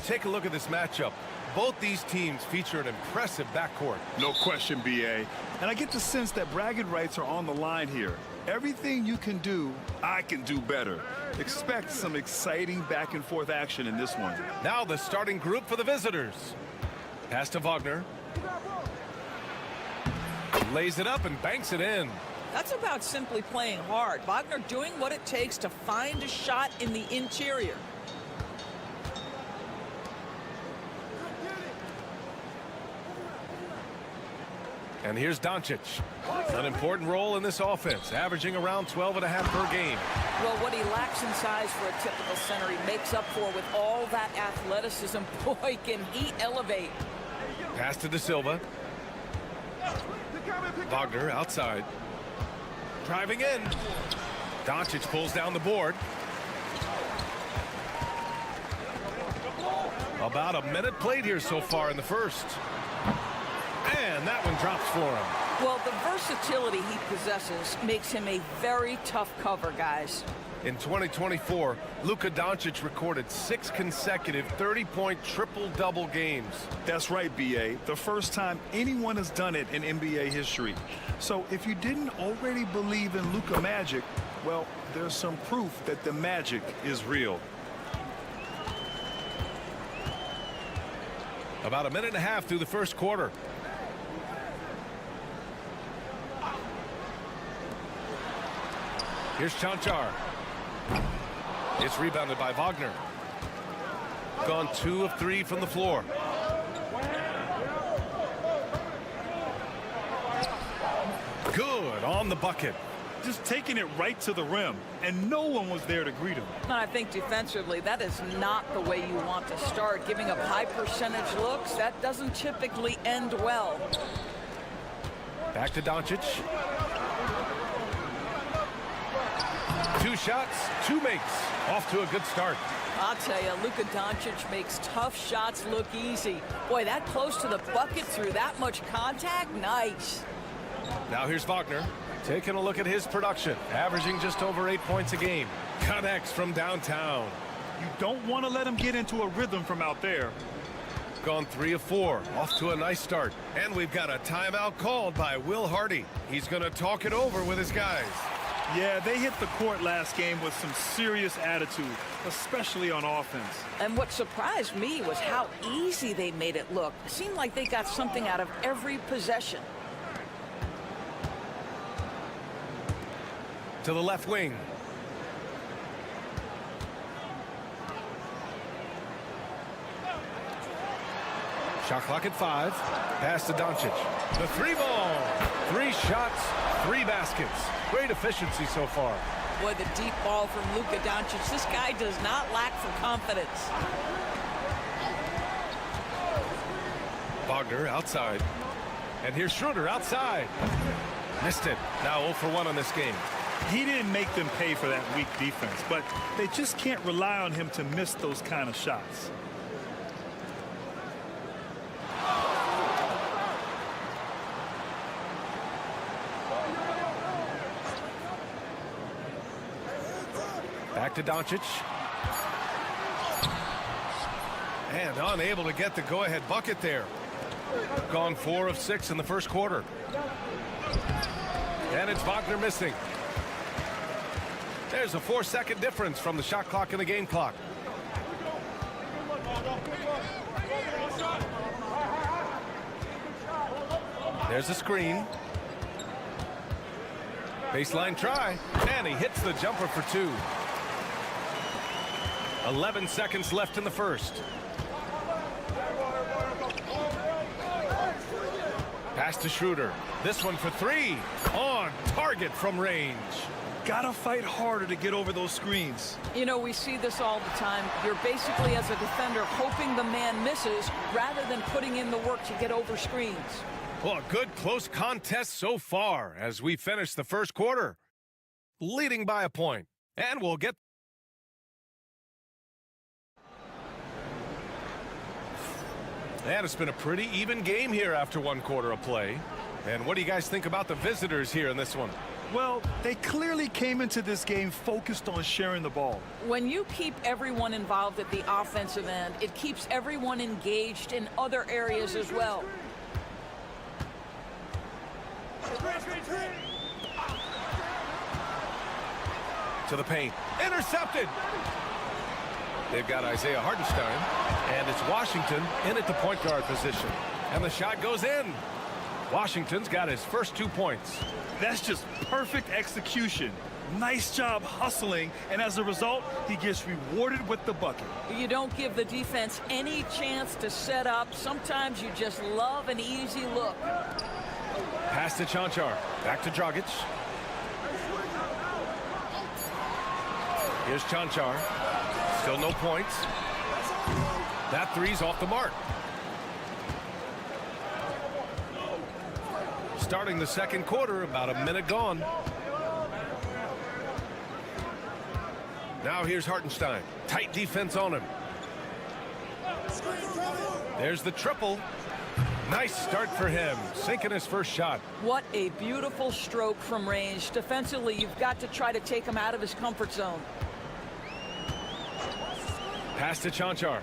take a look at this matchup. Both these teams feature an impressive backcourt. No question, B.A. And I get the sense that bragging rights are on the line here. Everything you can do, I can do better. Expect some exciting back-and-forth action in this one. Now the starting group for the visitors. Pass to Wagner. Lays it up and banks it in. That's about simply playing hard. Wagner doing what it takes to find a shot in the interior. And here's Doncic. An important role in this offense, averaging around 12.5 per game. Well, what he lacks in size for a typical center, he makes up for with all that athleticism. Boy, can he elevate. Pass to De Silva. Wagner outside. Driving in. Doncic pulls down the board. About a minute played here so far in the first. And that one drops for him. Well, the versatility he possesses makes him a very tough cover, guys. In 2024, Luka Doncic recorded 6 consecutive 30-point triple-double games. That's right, B.A. The first time anyone has done it in NBA history. So if you didn't already believe in Luka magic, well, there's some proof that the magic is real. About a minute and a half through the first quarter. Here's Chanchar. It's rebounded by Wagner. Gone 2 of 3 from the floor. Good on the bucket. Just taking it right to the rim, and no one was there to greet him. I think defensively, that is not the way you want to start. Giving up high percentage looks, that doesn't typically end well. Back to Doncic. 2 shots, 2 makes. Off to a good start. I'll tell you, Luka Doncic makes tough shots look easy. Boy, that close to the bucket through that much contact, nice. Now here's Wagner. Taking a look at his production, averaging just over 8 points a game. Connects from downtown. You don't want to let him get into a rhythm from out there. Gone 3 of 4. Off to a nice start. And we've got a timeout called by Will Hardy. He's going to talk it over with his guys. Yeah, they hit the court last game with some serious attitude, especially on offense. And what surprised me was how easy they made it look. It seemed like they got something out of every possession. To the left wing. Shot clock at 5. Pass to Doncic. The 3-ball. 3 shots, 3 baskets. Great efficiency so far. Boy, the deep ball from Luka Doncic. This guy does not lack for confidence. Wagner outside. And here's Schroeder outside. Missed it. Now 0 for 1 on this game. He didn't make them pay for that weak defense, but they just can't rely on him to miss those kind of shots. Back to Doncic. And unable to get the go-ahead bucket there. Gone 4 of 6 in the first quarter. And it's Wagner missing. There's a 4-second difference from the shot clock and the game clock. There's a screen. Baseline try. And he hits the jumper for 2. 11 seconds left in the first. Pass to Schroeder. This one for 3. On target from range. Gotta fight harder to get over those screens. You know, we see this all the time. You're basically, as a defender, hoping the man misses rather than putting in the work to get over screens. Well, a good close contest so far as we finish the first quarter. Leading by a point. And we'll get... And it's been a pretty even game here after 1 quarter of play. And what do you guys think about the visitors here in this one? Well, they clearly came into this game focused on sharing the ball. When you keep everyone involved at the offensive end, it keeps everyone engaged in other areas as well. To the paint. Intercepted. They've got Isaiah Hartenstein, and it's Washington in at the point guard position. And the shot goes in. Washington's got his first 2 points. That's just perfect execution. Nice job hustling, and as a result, he gets rewarded with the bucket. You don't give the defense any chance to set up. Sometimes you just love an easy look. Pass to Chanchar. Back to Dragic. Here's Chanchar. Still no points. That three's off the mark. Starting the second quarter, about a minute gone. Now here's Hartenstein. Tight defense on him. There's the triple. Nice start for him, sinking his first shot. What a beautiful stroke from range. Defensively, you've got to try to take him out of his comfort zone. Pass to Chanchar.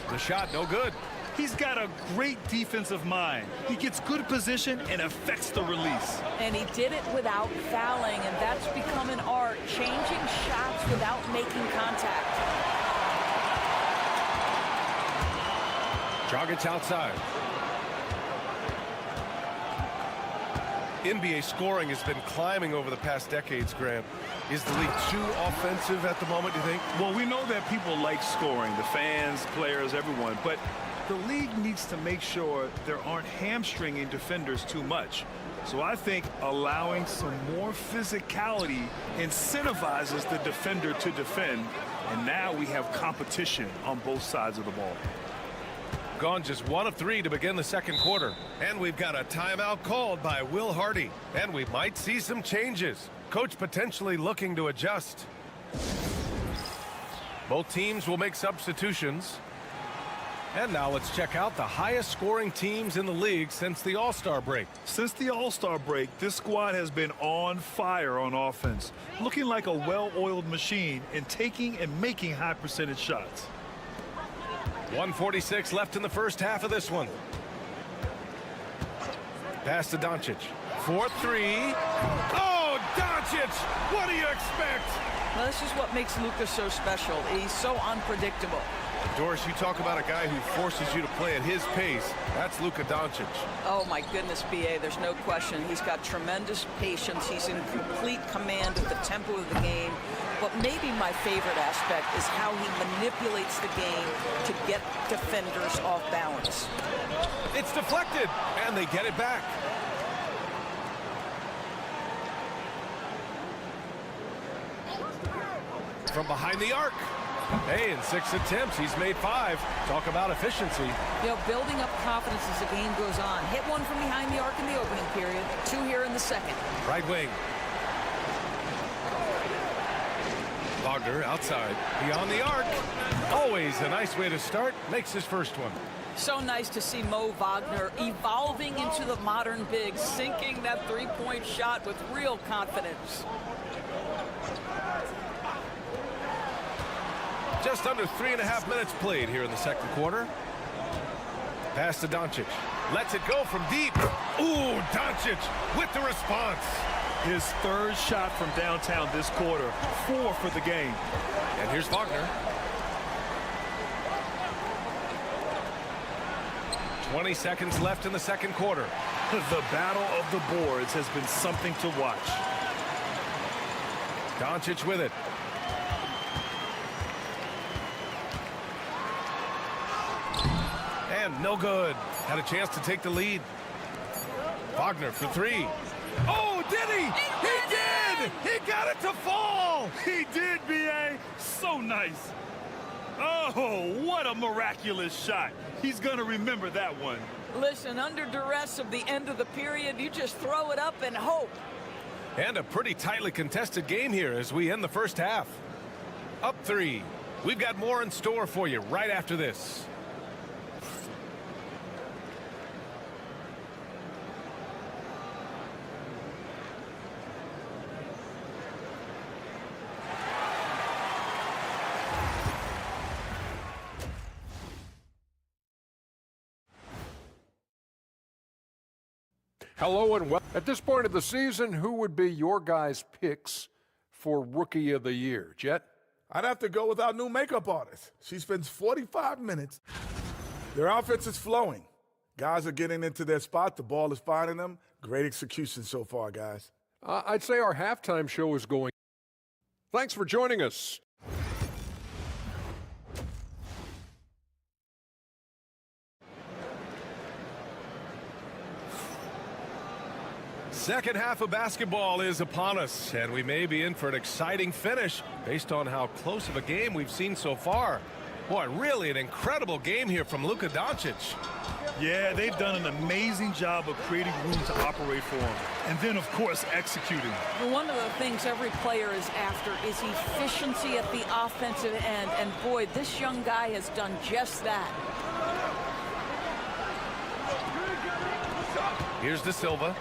The shot, no good. He's got a great defensive mind. He gets good position and affects the release. And he did it without fouling, and that's become an art, changing shots without making contact. Dragic outside. NBA scoring has been climbing over the past decades, Graham. Is the league too offensive at the moment, do you think? Well, we know that people like scoring, the fans, players, everyone, but the league needs to make sure there aren't hamstringing defenders too much. So I think allowing some more physicality incentivizes the defender to defend, and now we have competition on both sides of the ball. Gone just 1 of 3 to begin the second quarter. And we've got a timeout called by Will Hardy. And we might see some changes. Coach potentially looking to adjust. Both teams will make substitutions. And now let's check out the highest scoring teams in the league since the All-Star break. Since the All-Star break, this squad has been on fire on offense, looking like a well-oiled machine and taking and making high percentage shots. 1:46 left in the first half of this one. Pass to Doncic. 4-3. Oh, Doncic! What do you expect? Well, this is what makes Luka so special. He's so unpredictable. Doris, you talk about a guy who forces you to play at his pace. That's Luka Doncic. Oh, my goodness, B.A., there's no question. He's got tremendous patience. He's in complete command of the tempo of the game. But maybe my favorite aspect is how he manipulates the game to get defenders off balance. It's deflected, and they get it back. From behind the arc. Hey, in 6 attempts, he's made 5. Talk about efficiency. You know, building up confidence as the game goes on. Hit one from behind the arc in the opening period, 2 here in the second. Right wing. Wagner outside. Beyond the arc. Always a nice way to start. Makes his first one. So nice to see Mo Wagner evolving into the modern big, sinking that three-point shot with real confidence. Just under 3.5 minutes played here in the second quarter. Pass to Doncic. Lets it go from deep. Ooh, Doncic with the response. His third shot from downtown this quarter. 4 for the game. And here's Wagner. 20 seconds left in the second quarter. The battle of the boards has been something to watch. Doncic with it. And no good. Had a chance to take the lead. Wagner for 3. Oh, did he? He did! He got it to fall! He did, B.A. So nice. Oh, what a miraculous shot. He's going to remember that one. Listen, under duress of the end of the period, you just throw it up and hope. And a pretty tightly contested game here as we end the first half. Up 3. We've got more in store for you right after this. Hello and welcome. At this point of the season, who would be your guys' picks for Rookie of the Year? Jet? I'd have to go with our new makeup artist. She spends 45 minutes. Their offense is flowing. Guys are getting into their spot. The ball is finding them. Great execution so far, guys. I'd say our halftime show is going. Thanks for joining us. Second half of basketball is upon us, and we may be in for an exciting finish based on how close of a game we've seen so far. Boy, really an incredible game here from Luka Doncic. Yeah, they've done an amazing job of creating room to operate for him. And then, of course, executing. One of the things every player is after is efficiency at the offensive end. And boy, this young guy has done just that. Here's De Silva.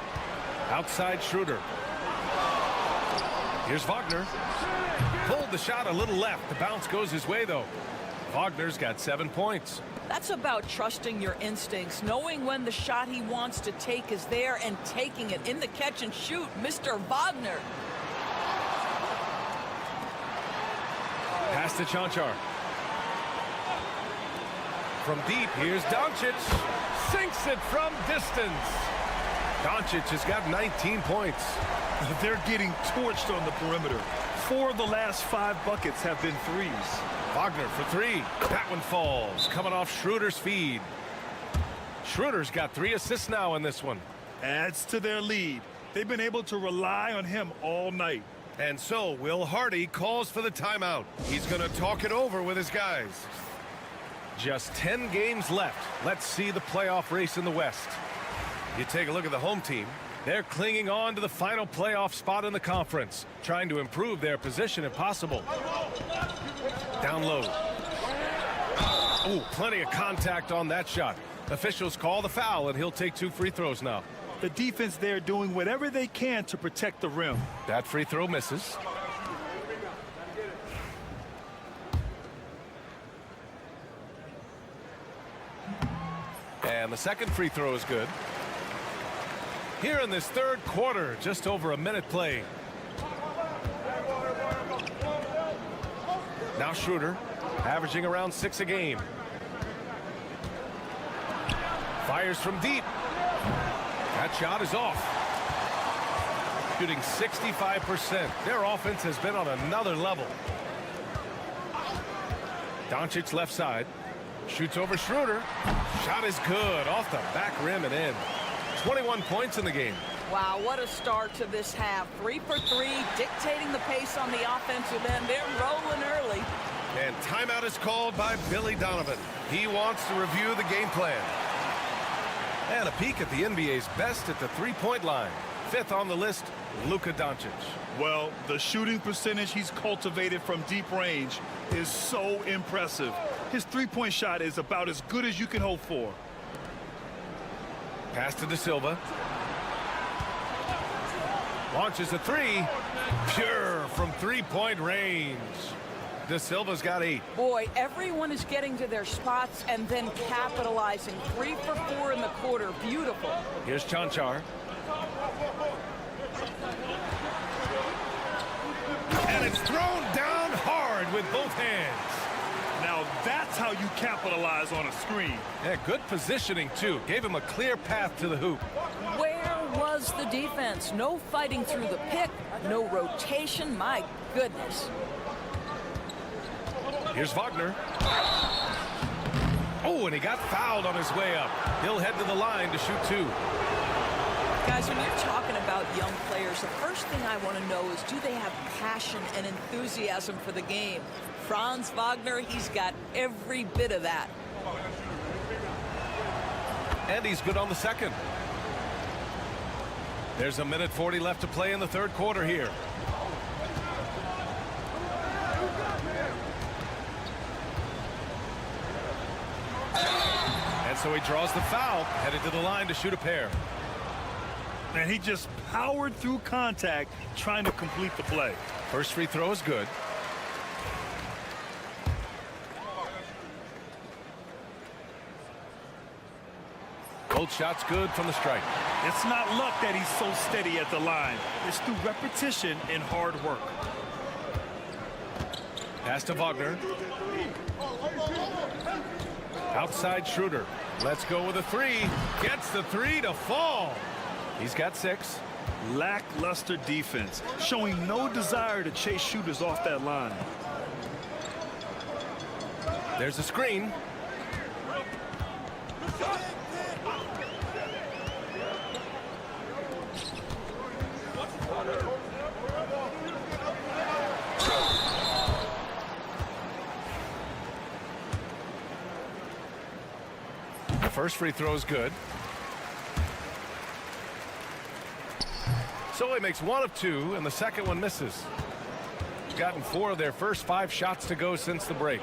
Outside Schroeder. Here's Wagner. Pulled the shot a little left. The bounce goes his way, though. Wagner's got 7 points. That's about trusting your instincts, knowing when the shot he wants to take is there and taking it in the catch and shoot. Mr. Wagner. Pass to Chanchar. From deep, here's Doncic. Sinks it from distance. Doncic has got 19 points. They're getting torched on the perimeter. 4 of the last 5 buckets have been threes. Wagner for 3. That one falls. Coming off Schroeder's feed. Schroeder's got 3 assists now in this one. Adds to their lead. They've been able to rely on him all night. And so Will Hardy calls for the timeout. He's going to talk it over with his guys. Just 10 games left. Let's see the playoff race in the West. You take a look at the home team. They're clinging on to the final playoff spot in the conference, trying to improve their position if possible. Down low. Oh, plenty of contact on that shot. Officials call the foul, and he'll take 2 free throws now. The defense there doing whatever they can to protect the rim. That free throw misses. And the second free throw is good. Here in this third quarter, just over a minute played. Now Schroeder, averaging around 6 a game. Fires from deep. That shot is off. Shooting 65%. Their offense has been on another level. Doncic left side. Shoots over Schroeder. Shot is good. Off the back rim and in. 21 points in the game. Wow, what a start to this half. 3 for 3, dictating the pace on the offensive end. They're rolling early. And timeout is called by Billy Donovan. He wants to review the game plan. And a peek at the NBA's best at the three-point line. 5th on the list, Luka Doncic. Well, the shooting percentage he's cultivated from deep range is so impressive. His three-point shot is about as good as you can hope for. Pass to De Silva. Launches a 3. Pure from 3-point range. De Silva's got 8. Boy, everyone is getting to their spots and then capitalizing. 3 for 4 in the quarter. Beautiful. Here's Chanchar. And it's thrown down hard with both hands. Now that's how you capitalize on a screen. Yeah, good positioning, too. Gave him a clear path to the hoop. Where was the defense? No fighting through the pick. No rotation. My goodness. Here's Wagner. Oh, and he got fouled on his way up. He'll head to the line to shoot 2. Guys, when you're talking about young players, the first thing I want to know is, do they have passion and enthusiasm for the game? Franz Wagner, he's got every bit of that. And he's good on the second. There's a minute 40 left to play in the third quarter here. And so he draws the foul, headed to the line to shoot a pair. And he just powered through contact, trying to complete the play. First free throw is good. Both shots good from the strike. It's not luck that he's so steady at the line. It's through repetition and hard work. Pass to Wagner. Outside Schroeder. Let's go with a three. Gets the three to fall. He's got 6. Lackluster defense, showing no desire to chase shooters off that line. There's a screen. The first free throw is good. So he makes 1 of 2, and the second one misses. He's gotten 4 of their first 5 shots to go since the break.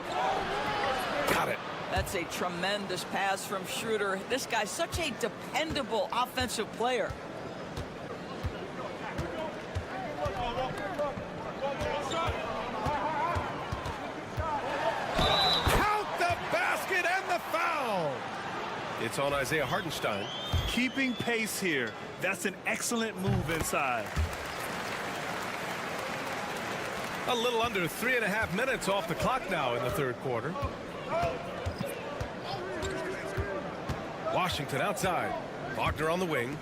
Got it. That's a tremendous pass from Schroeder. This guy's such a dependable offensive player. Count the basket and the foul. It's on Isaiah Hartenstein. Keeping pace here. That's an excellent move inside. A little under 3.5 minutes off the clock now in the third quarter. Washington outside. Wagner on the wing.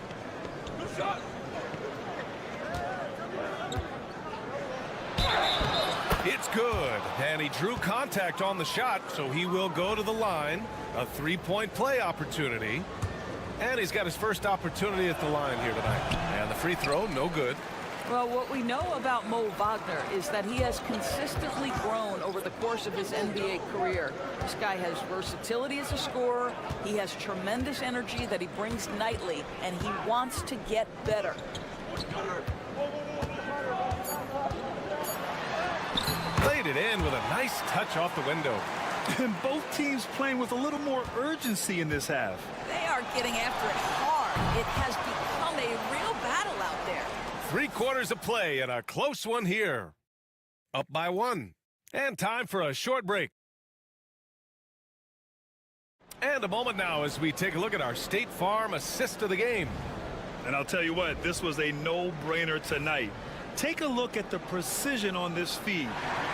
It's good. And he drew contact on the shot, so he will go to the line. A 3-point play opportunity. And he's got his first opportunity at the line here tonight. And the free throw, no good. Well, what we know about Mo Wagner is that he has consistently grown over the course of his NBA career. This guy has versatility as a scorer. He has tremendous energy that he brings nightly, and he wants to get better. Played it in with a nice touch off the window. And both teams playing with a little more urgency in this half. They are getting after it hard. It has become a real battle out there. 3 quarters of play and a close one here. Up by 1. And time for a short break. And a moment now as we take a look at our State Farm assist of the game. And I'll tell you what, this was a no-brainer tonight. Take a look at the precision on this feed.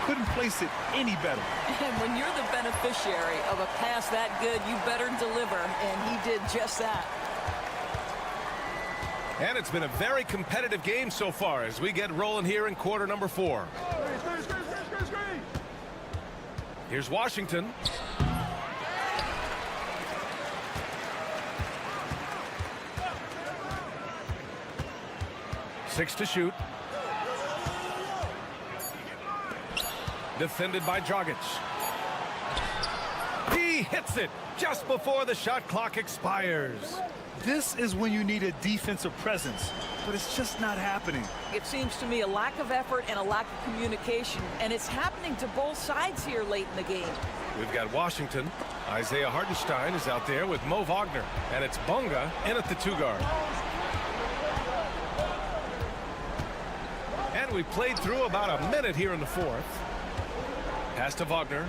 Couldn't place it any better. And when you're the beneficiary of a pass that good, you better deliver, and he did just that. And it's been a very competitive game so far as we get rolling here in quarter number 4. Here's Washington. Six to shoot. Defended by Dragic. He hits it just before the shot clock expires. This is when you need a defensive presence, but it's just not happening. It seems to me a lack of effort and a lack of communication, and it's happening to both sides here late in the game. We've got Washington. Isaiah Hartenstein is out there with Mo Wagner, and it's Bunga in at the 2 guard. And we played through about a minute here in the 4th. Pass to Wagner.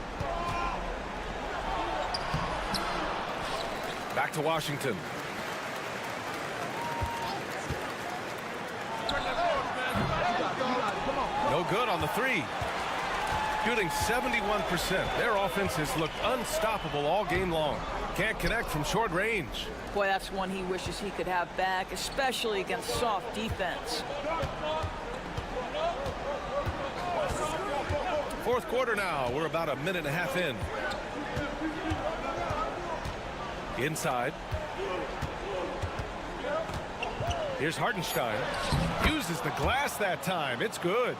Back to Washington. No good on the 3. Shooting 71%. Their offense has looked unstoppable all game long. Can't connect from short range. Boy, that's one he wishes he could have back, especially against soft defense. 4th quarter now. We're about a minute and a half in. Inside. Here's Hartenstein. Uses the glass that time. It's good.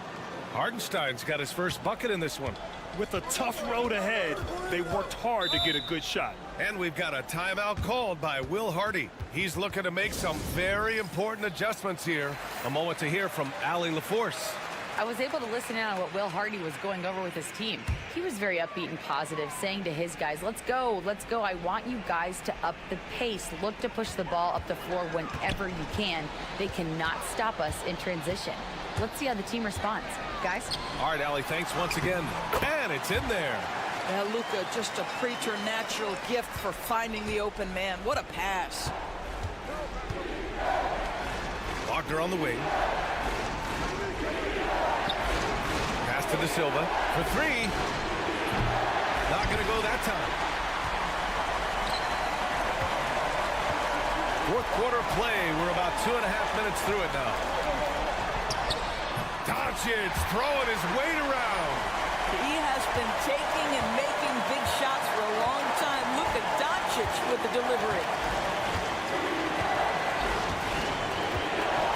Hartenstein's got his first bucket in this one. With a tough road ahead, they worked hard to get a good shot. And we've got a timeout called by Will Hardy. He's looking to make some very important adjustments here. A moment to hear from Allie LaForce. I was able to listen in on what Will Hardy was going over with his team. He was very upbeat and positive, saying to his guys, let's go, let's go. I want you guys to up the pace. Look to push the ball up the floor whenever you can. They cannot stop us in transition. Let's see how the team responds. Guys? All right, Allie, thanks once again. And it's in there. Yeah, Luka, just a preternatural gift for finding the open man. What a pass. Wagner on the wing. Pass to De Silva for three. Not going to go that time. Fourth quarter play. We're about 2.5 minutes through it now. Doncic throwing his weight around. He has been taking and making big shots for a long time. Look at Doncic with the delivery.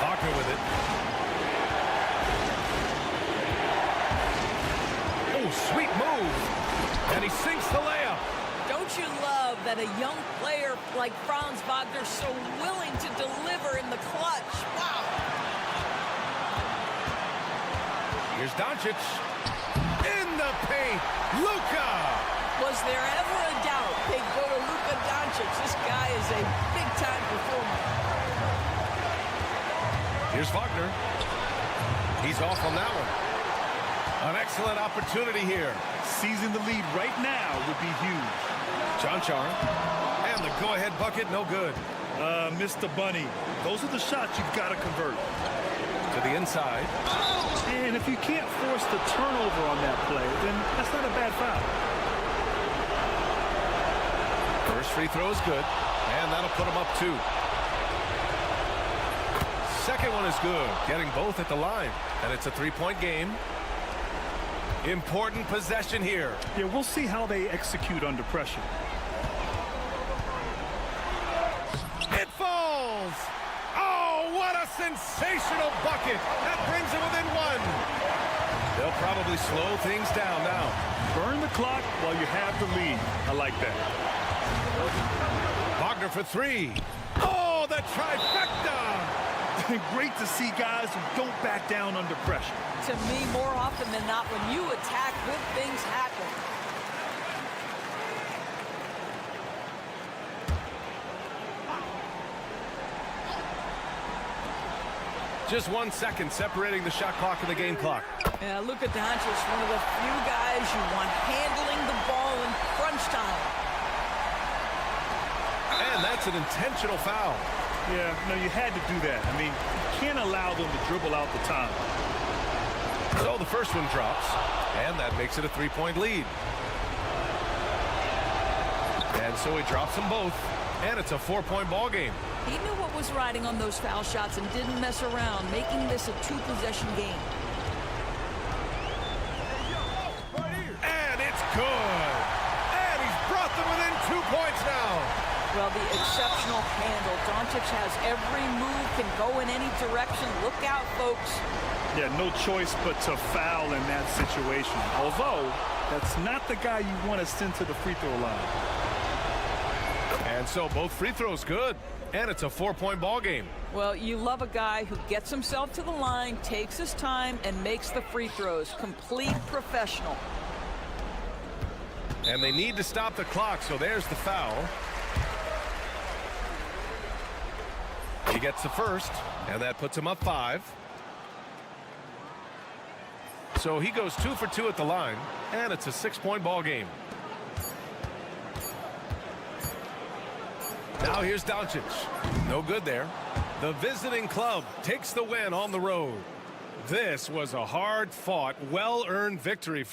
Wagner with it. Oh, sweet move. And he sinks the layup. Don't you love that a young player like Franz Wagner so willing to deliver in the clutch? Wow. Here's Doncic. In the paint. Luka. Was there ever a doubt they'd go to Luka Doncic? This guy is a big-time performer. Here's Wagner. He's off on that one. An excellent opportunity here. Seizing the lead right now would be huge. Jonchar. And the go-ahead bucket, no good. Missed the bunny. Those are the shots you've got to convert. To the inside. And if you can't force the turnover on that play, then that's not a bad foul. First free throw is good. And that'll put him up 2. Second one is good. Getting both at the line. And it's a 3-point game. Important possession here. Yeah, we'll see how they execute under pressure. It falls! Oh, what a sensational bucket! That brings it within 1. They'll probably slow things down now. Burn the clock while you have the lead. I like that. Wagner for 3. Oh, the trifecta! Great to see guys who don't back down under pressure. To me, more often than not, when you attack, good things happen. Just 1 second separating the shot clock and the game clock. Yeah, Luka Doncic, one of the few guys you want handling the ball in crunch time. And that's an intentional foul. Yeah, no, you had to do that. I mean, you can't allow them to dribble out the time. So the first one drops, and that makes it a 3-point lead. And so he drops them both, and it's a 4-point ball game. He knew what was riding on those foul shots and didn't mess around, making this a 2-possession game. And it's good. And he's brought them within 2 points now. Well, the exceptional handle. Doncic has every move, can go in any direction. Look out, folks. Yeah, no choice but to foul in that situation. Although, that's not the guy you want to send to the free throw line. And so both free throws good. And it's a 4-point ball game. Well, you love a guy who gets himself to the line, takes his time, and makes the free throws. Complete professional. And they need to stop the clock, so there's the foul. He gets the first, and that puts him up 5. So he goes 2 for 2 at the line, and it's a 6-point ball game. Now here's Doncic. No good there. The visiting club takes the win on the road. This was a hard-fought, well-earned victory.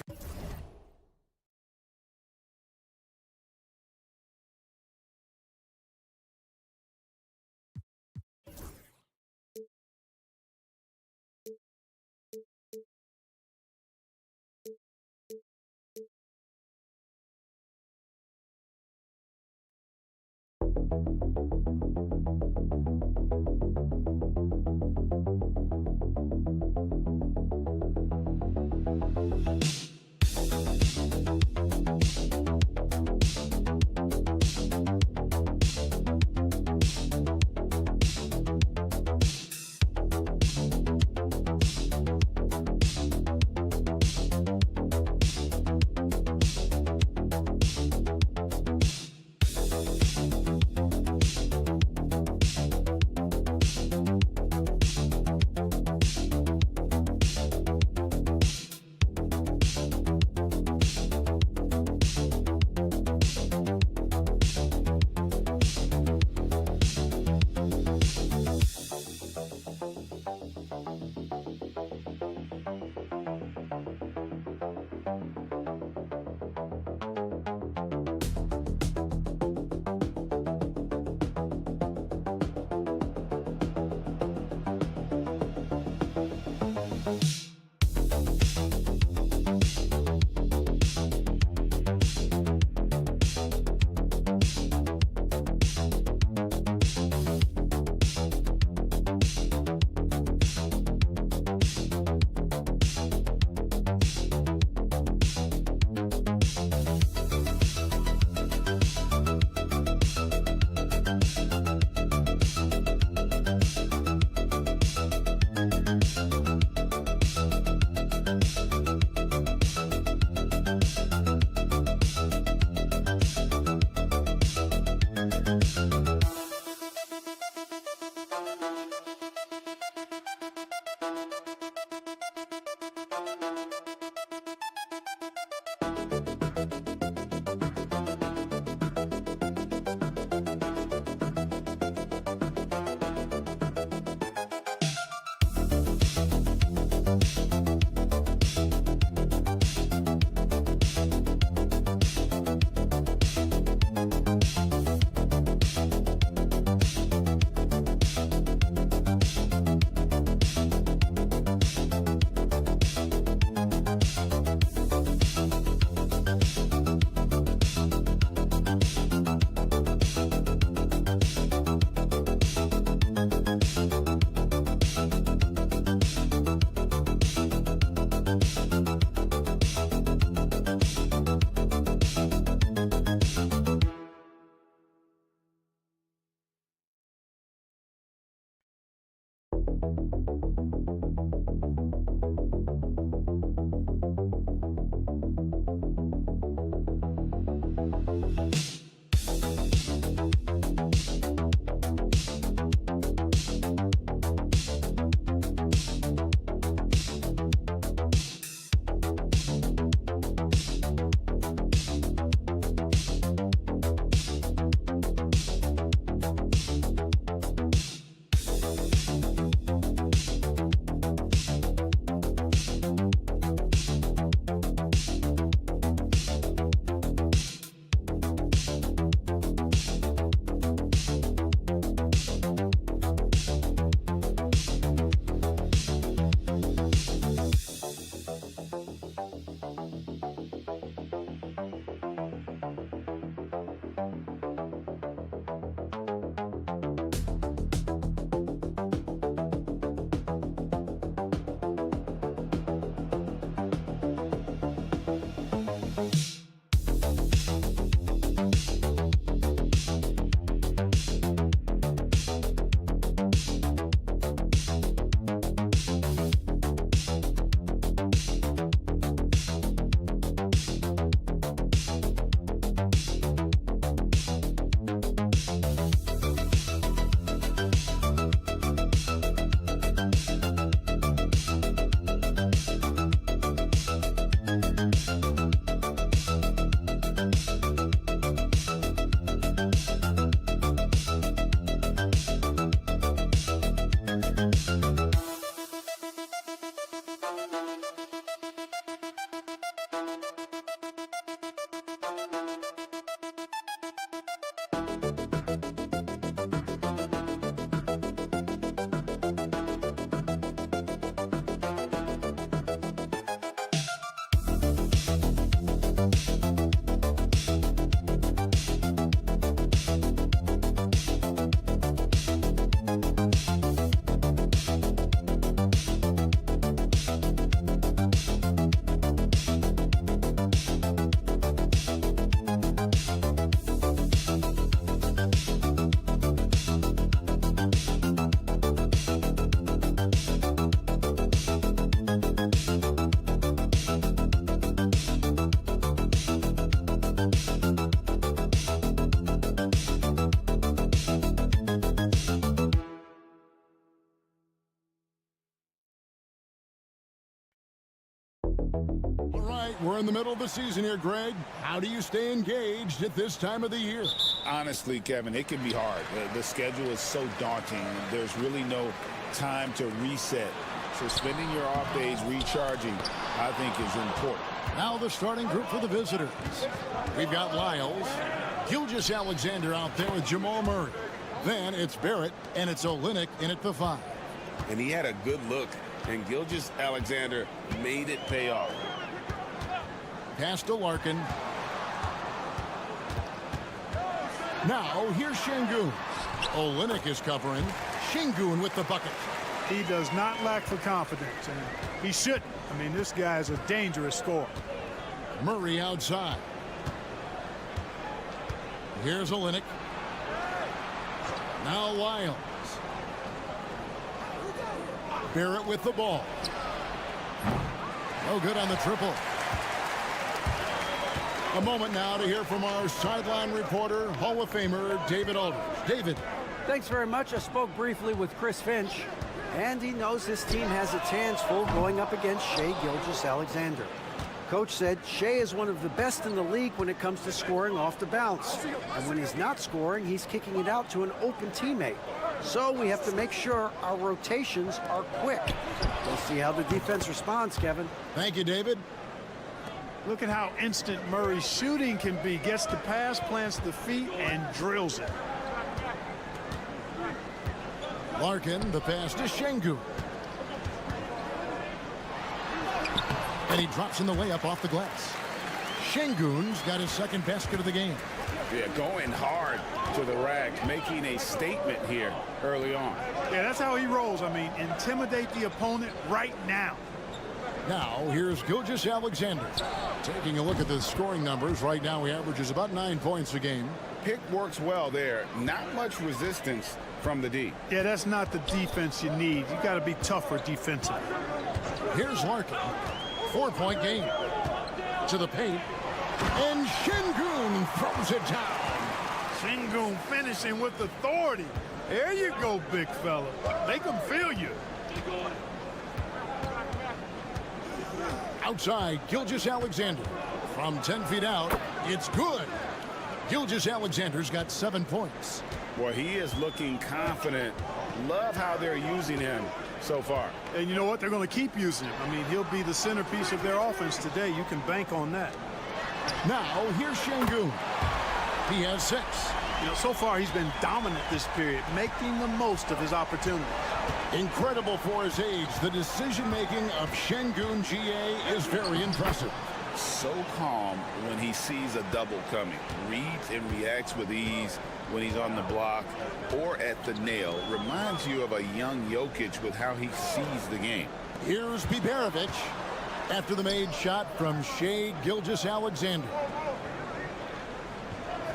We're in the middle of the season here, Greg. How do you stay engaged at this time of the year? Honestly, Kevin, it can be hard. The schedule is so daunting. There's really no time to reset. So spending your off days recharging, I think, is important. Now the starting group for the visitors. We've got Lyles, Gilgeous-Alexander out there with Jamal Murray. Then it's Barrett, and it's Olynyk in at the 5. And he had a good look, and Gilgeous-Alexander made it pay off. Pass to Larkin. Now here's Şengün. Olynyk is covering. Şengün with the bucket. He does not lack for confidence, and he shouldn't. I mean, this guy is a dangerous scorer. Murray outside. Here's Olynyk. Now Lyles. Barrett with the ball. No good on the triple. A moment now to hear from our sideline reporter, Hall of Famer David Aldridge. David. Thanks very much. I spoke briefly with Chris Finch, and he knows his team has its hands full going up against Shai Gilgeous-Alexander. Coach said Shai is one of the best in the league when it comes to scoring off the bounce. And when he's not scoring, he's kicking it out to an open teammate. So we have to make sure our rotations are quick. We'll see how the defense responds, Kevin. Thank you, David. Look at how instant Murray's shooting can be. Gets the pass, plants the feet, and drills it. Larkin, the pass to Şengün. And he drops in the layup off the glass. Şengün's got his second basket of the game. Yeah, going hard to the rack, making a statement here early on. Yeah, that's how he rolls. I mean, intimidate the opponent right now. Now, here's Gilgeous-Alexander. Taking a look at the scoring numbers, right now he averages about 9 points a game. Pick works well there. Not much resistance from the D. Yeah, that's not the defense you need. You got to be tougher defensively. Here's Larkin. 4-point game. To the paint. And Şengün throws it down. Şengün finishing with authority. There you go, big fella. Make them feel you. Outside, Gilgeous-Alexander. From 10 feet out, it's good. Gilgeous-Alexander's got 7 points. Well, he is looking confident. Love how they're using him so far. And you know what? They're going to keep using him. I mean, he'll be the centerpiece of their offense today. You can bank on that. Now, here's Şengün. He has 6. You know, so far he's been dominant this period, making the most of his opportunity. Incredible for his age. The decision-making of Şengün GA is very impressive. So calm when he sees a double coming. Reads and reacts with ease when he's on the block or at the nail. Reminds you of a young Jokic with how he sees the game. Here's Biberovic after the made shot from Shai Gilgeous-Alexander.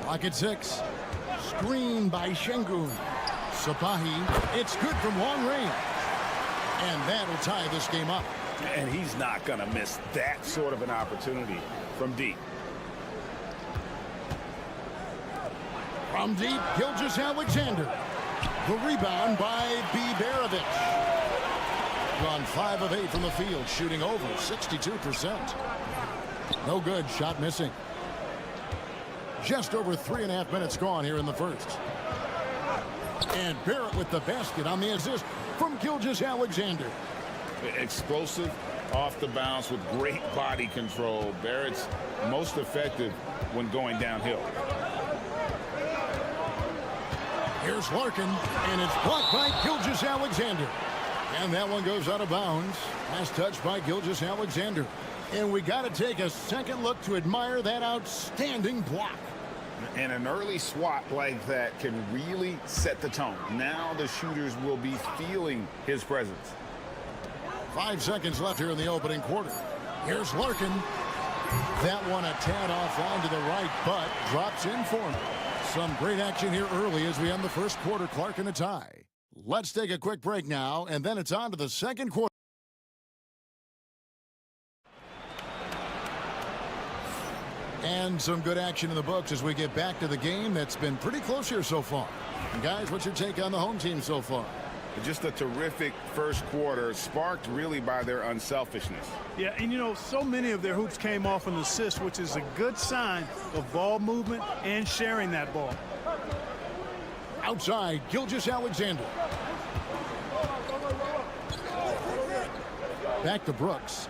Clock at 6. Screen by Şengün. Sapahi, it's good from long range. And that'll tie this game up. And he's not going to miss that sort of an opportunity from deep. From deep, Gilgeous-Alexander. The rebound by Biberovic. Gone 5 of 8 from the field, shooting over 62%. No good, shot missing. Just over 3.5 minutes gone here in the first. And Barrett with the basket on the assist from Gilgeous-Alexander. Explosive off the bounce with great body control. Barrett's most effective when going downhill. Here's Larkin, and it's blocked by Gilgeous-Alexander. And that one goes out of bounds. Last touch by Gilgeous-Alexander. And we got to take a second look to admire that outstanding block. And an early swat like that can really set the tone. Now the shooters will be feeling his presence. 5 seconds left here in the opening quarter. Here's Larkin. That one a tad offline to the right, but drops in for him. Some great action here early as we end the first quarter. Clark in a tie. Let's take a quick break now, and then it's on to the second quarter. And some good action in the books as we get back to the game that's been pretty close here so far. And guys, what's your take on the home team so far? Just a terrific first quarter, sparked really by their unselfishness. Yeah, and you know, so many of their hoops came off an assist, which is a good sign of ball movement and sharing that ball. Outside, Gilgeous-Alexander. Back to Brooks.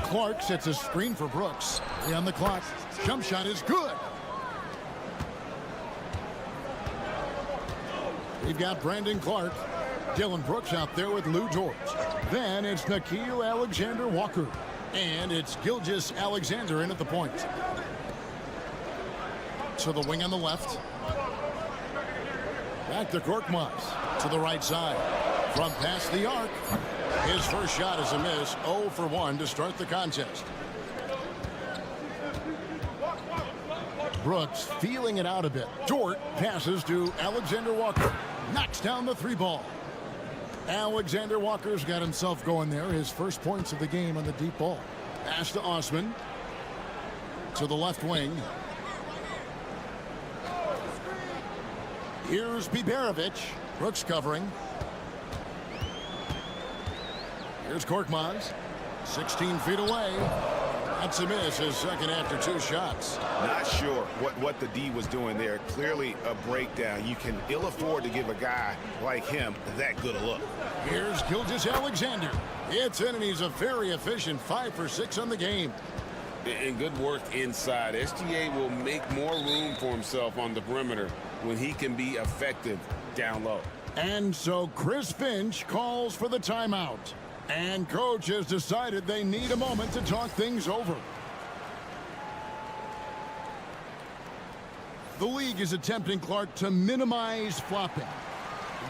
Clark sets a screen for Brooks. 3 on the clock. Jump shot is good. We've got Brandon Clark. Dylan Brooks out there with Lou George. Then it's Nickeil Alexander-Walker. And it's Gilgeous-Alexander in at the point. To the wing on the left. Back to Korkmaz. To the right side. From past the arc. His first shot is a miss. 0 for 1 to start the contest. Brooks feeling it out a bit. Dort passes to Alexander-Walker. Knocks down the 3 ball. Alexander-Walker's got himself going there. His first points of the game on the deep ball. Pass to Osman. To the left wing. Here's Biberovic. Brooks covering. Here's Korkmaz. 16 feet away. That's a miss, his second after 2 shots. Not sure what the D was doing there. Clearly a breakdown. You can ill afford to give a guy like him that good a look. Here's Gilgeous-Alexander. It's in, and he's a very efficient 5 for 6 on the game. And good work inside. SGA will make more room for himself on the perimeter when he can be effective down low. And so Chris Finch calls for the timeout. And coach has decided they need a moment to talk things over. The league is attempting, Clark, to minimize flopping.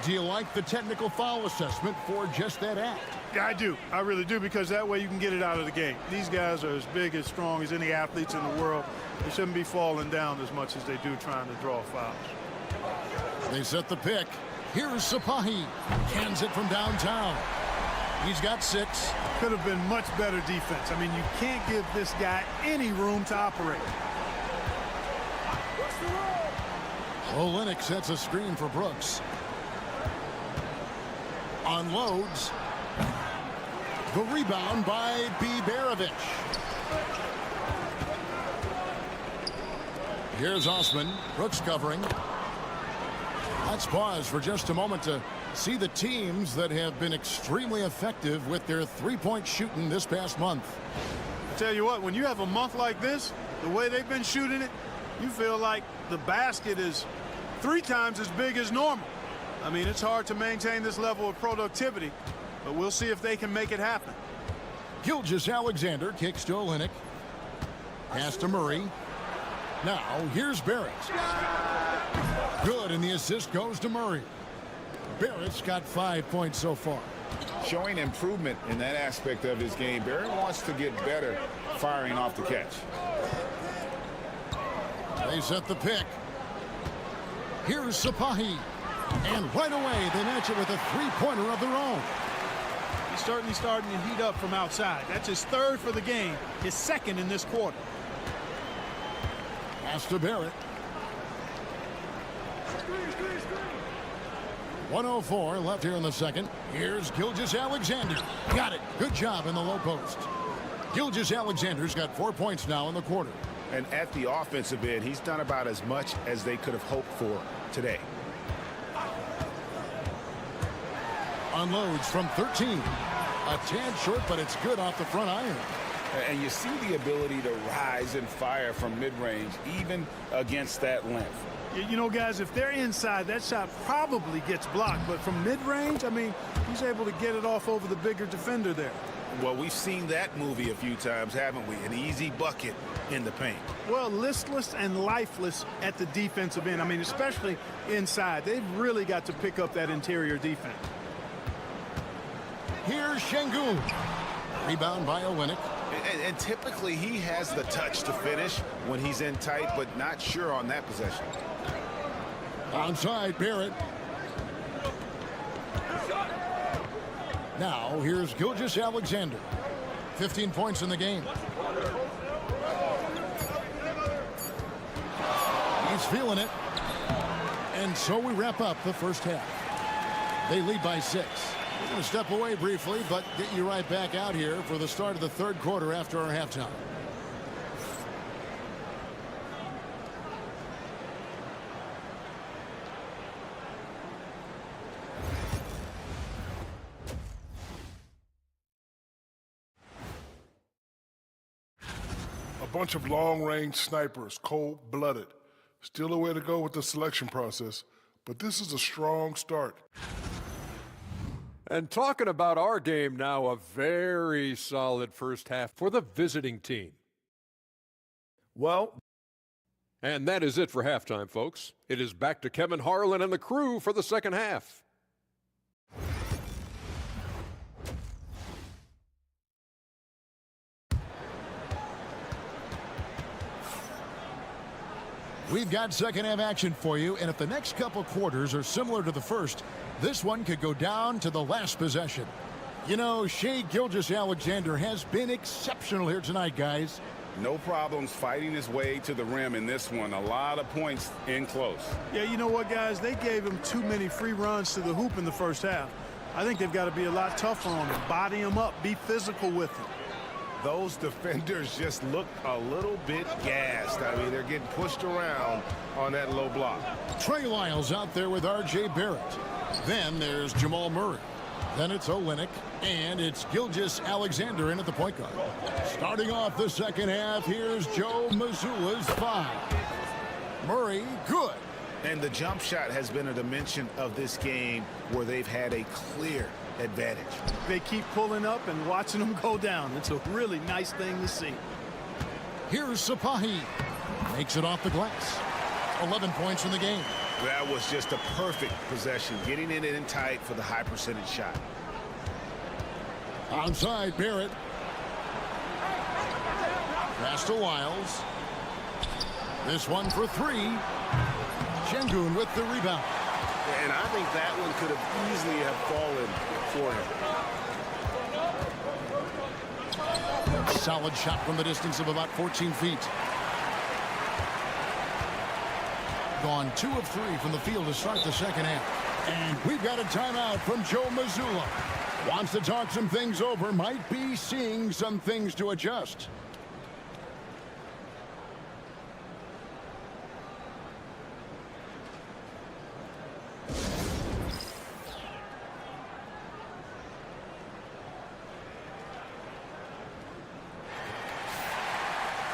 Do you like the technical foul assessment for just that act? I do. I really do, because that way you can get it out of the game. These guys are as big, as strong as any athletes in the world. They shouldn't be falling down as much as they do trying to draw fouls. They set the pick. Here's Sapahi. Cans it from downtown. He's got 6. Could have been much better defense. I mean, you can't give this guy any room to operate. Olynyk sets a screen for Brooks. Unloads. The rebound by Biberovic. Here's Osman. Brooks covering. Let's pause for just a moment to see the teams that have been extremely effective with their three-point shooting this past month. I tell you what, when you have a month like this, the way they've been shooting it, you feel like the basket is 3 times as big as normal. I mean, it's hard to maintain this level of productivity, but we'll see if they can make it happen. Gilgeous-Alexander kicks to Olynyk. Pass to Murray. Now, here's Barrett. Good, and the assist goes to Murray. Barrett's got 5 points so far. Showing improvement in that aspect of his game. Barrett wants to get better firing off the catch. They set the pick. Here's Sapahi. And right away, they match it with a 3-pointer of their own. He's certainly starting to heat up from outside. That's his 3rd for the game, his 2nd in this quarter. Pass to Barrett. 1:04 left here in the second. Here's Gilgeous-Alexander. Got it. Good job in the low post. Gilgeous-Alexander's got 4 points now in the quarter. And at the offensive end, he's done about as much as they could have hoped for today. Unloads from 13. A tad short, but it's good off the front iron. And you see the ability to rise and fire from mid-range, even against that length. You know, guys, if they're inside, that shot probably gets blocked. But from mid-range, I mean, he's able to get it off over the bigger defender there. Well, we've seen that movie a few times, haven't we? An easy bucket in the paint. Well, listless and lifeless at the defensive end. I mean, especially inside. They've really got to pick up that interior defense. Here's Şengün. Rebound by Olynyk. And typically he has the touch to finish when he's in tight, but not sure on that possession. Onside, Barrett. Now, here's Gilgeous-Alexander. 15 points in the game. He's feeling it. And so we wrap up the first half. They lead by 6. We're going to step away briefly, but get you right back out here for the start of the third quarter after our halftime. A bunch of long-range snipers, cold-blooded. Still a way to go with the selection process, but this is a strong start. And talking about our game now, a very solid first half for the visiting team. Well, and that is it for halftime, folks. It is back to Kevin Harlan and the crew for the second half. We've got second half action for you, and if the next couple quarters are similar to the first, this one could go down to the last possession. You know, Shai Gilgeous-Alexander has been exceptional here tonight, guys. No problems fighting his way to the rim in this one. A lot of points in close. Yeah, you know what, guys? They gave him too many free runs to the hoop in the first half. I think they've got to be a lot tougher on him, body him up, be physical with him. those defenders just look a little bit gassed. I mean, they're getting pushed around on that low block. Trey Lyles out there with R.J. Barrett. Then there's Jamal Murray. Then it's Olynyk, and it's Gilgeous Alexander in at the point guard. Starting off the second half, here's Joe Mazzulla's 5. Murray, good. And the jump shot has been a dimension of this game where they've had a clear advantage. They keep pulling up and watching them go down. It's a really nice thing to see. Here's Sapahi. Makes it off the glass. 11 points in the game. That was just a perfect possession, getting it in tight for the high percentage shot. Outside, Barrett. Pass to Lyles. This one for 3. Şengün with the rebound. And I think that one could have easily have fallen for him. Solid shot from the distance of about 14 feet. Gone 2 of 3 from the field to start the second half. And we've got a timeout from Joe Mazzulla. Wants to talk some things over. Might be seeing some things to adjust.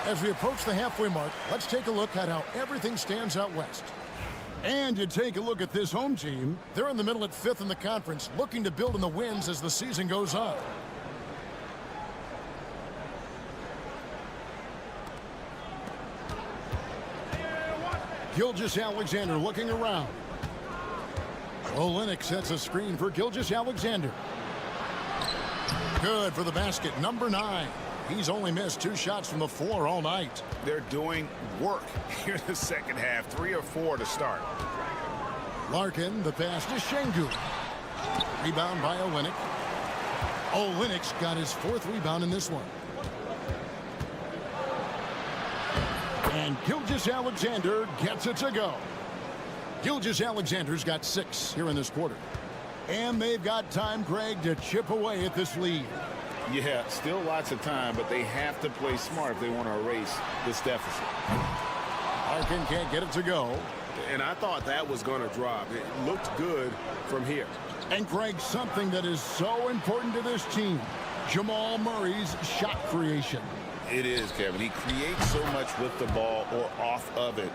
As we approach the halfway mark, let's take a look at how everything stands out west. And you take a look at this home team. They're in the middle at 5th in the conference, looking to build in the wins as the season goes on. Gilgeous Alexander looking around. Olynyk sets a screen for Gilgeous Alexander. Good for the basket, number 9. He's only missed 2 shots from the floor all night. They're doing work here in the second half. 3 or 4 to start. Larkin, the pass to Şengün. Rebound by Olynyk. Olynyk's got his 4th rebound in this one. And Gilgeous Alexander gets it to go. Gilgeous Alexander's got 6 here in this quarter. And they've got time, Greg, to chip away at this lead. Yeah, still lots of time, but they have to play smart if they want to erase this deficit. Larkin can't get it to go. And I thought that was going to drop. It looked good from here. And Greg, something that is so important to this team, Jamal Murray's shot creation. It is, Kevin. He creates so much with the ball or off of it.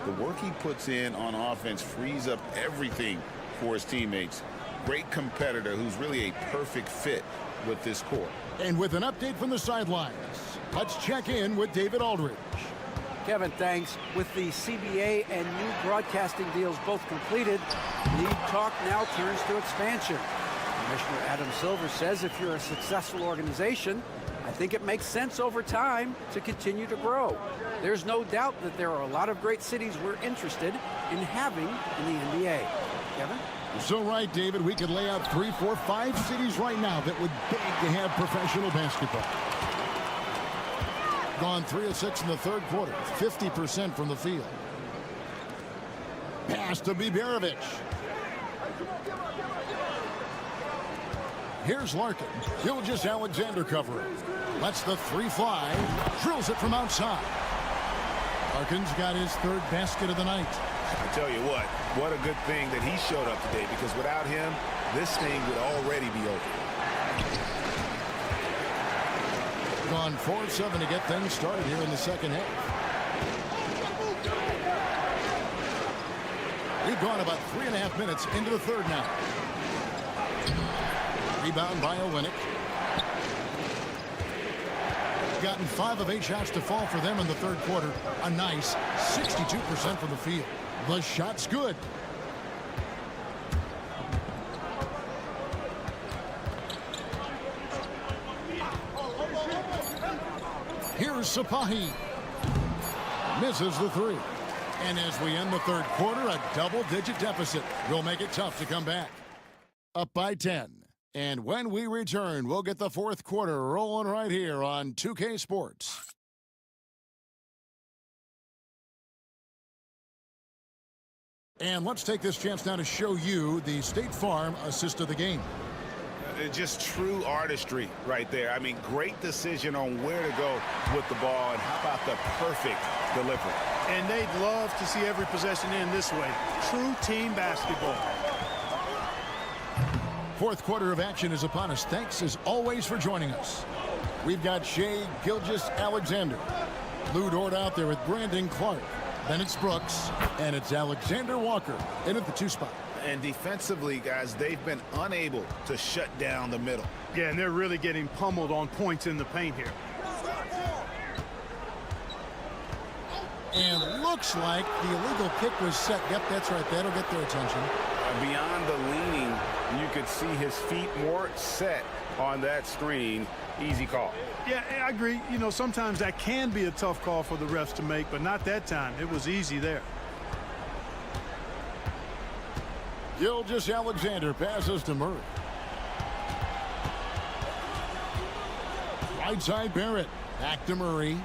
The work he puts in on offense frees up everything for his teammates. Great competitor who's really a perfect fit with this core. And with an update from the sidelines, let's check in with David Aldridge. Kevin, thanks. With the CBA and new broadcasting deals both completed, league talk now turns to expansion. Commissioner Adam Silver says if you're a successful organization, I think it makes sense over time to continue to grow. There's no doubt that there are a lot of great cities we're interested in having in the NBA. Kevin? So right, David, we could lay out 3, 4, 5 cities right now that would beg to have professional basketball. Gone 3 of 6 in the third quarter, 50% from the field. Pass to Biberovic. Here's Larkin. Gilgeous Alexander covering. Lets the 3 fly. Drills it from outside. Larkin's got his 3rd basket of the night. I tell you what a good thing that he showed up today, because without him, this thing would already be over. Gone 4 of 7 to get things started here in the second half. We've gone about 3.5 minutes into the third now. Rebound by Olynyk. Gotten 5 of 8 shots to fall for them in the third quarter. A nice 62% from the field. The shot's good. Here's Sapahi. Misses the 3. And as we end the third quarter, a double-digit deficit will make it tough to come back. Up by 10. And when we return, we'll get the fourth quarter rolling right here on 2K Sports. And let's take this chance now to show you the State Farm assist of the game. just true artistry right there. I mean, great decision on where to go with the ball, and how about the perfect delivery. And they'd love to see every possession end this way. True team basketball. Fourth quarter of action is upon us. Thanks, as always, for joining us. We've got Shea Gilgeous-Alexander. Lou Dort out there with Brandon Clark. Then it's Brooks, and it's Alexander Walker in at the 2 spot. And defensively, guys, they've been unable to shut down the middle. Yeah, and they're really getting pummeled on points in the paint here. And looks like the illegal kick was set. Yep, that's right. That'll get their attention. Beyond the leaning, you could see his feet more set on that screen. Easy call. Yeah, I agree. You know, sometimes that can be a tough call for the refs to make, but not that time. It was easy there. Gilgeous-Alexander passes to Murray. Right side Barrett. Back to Murray.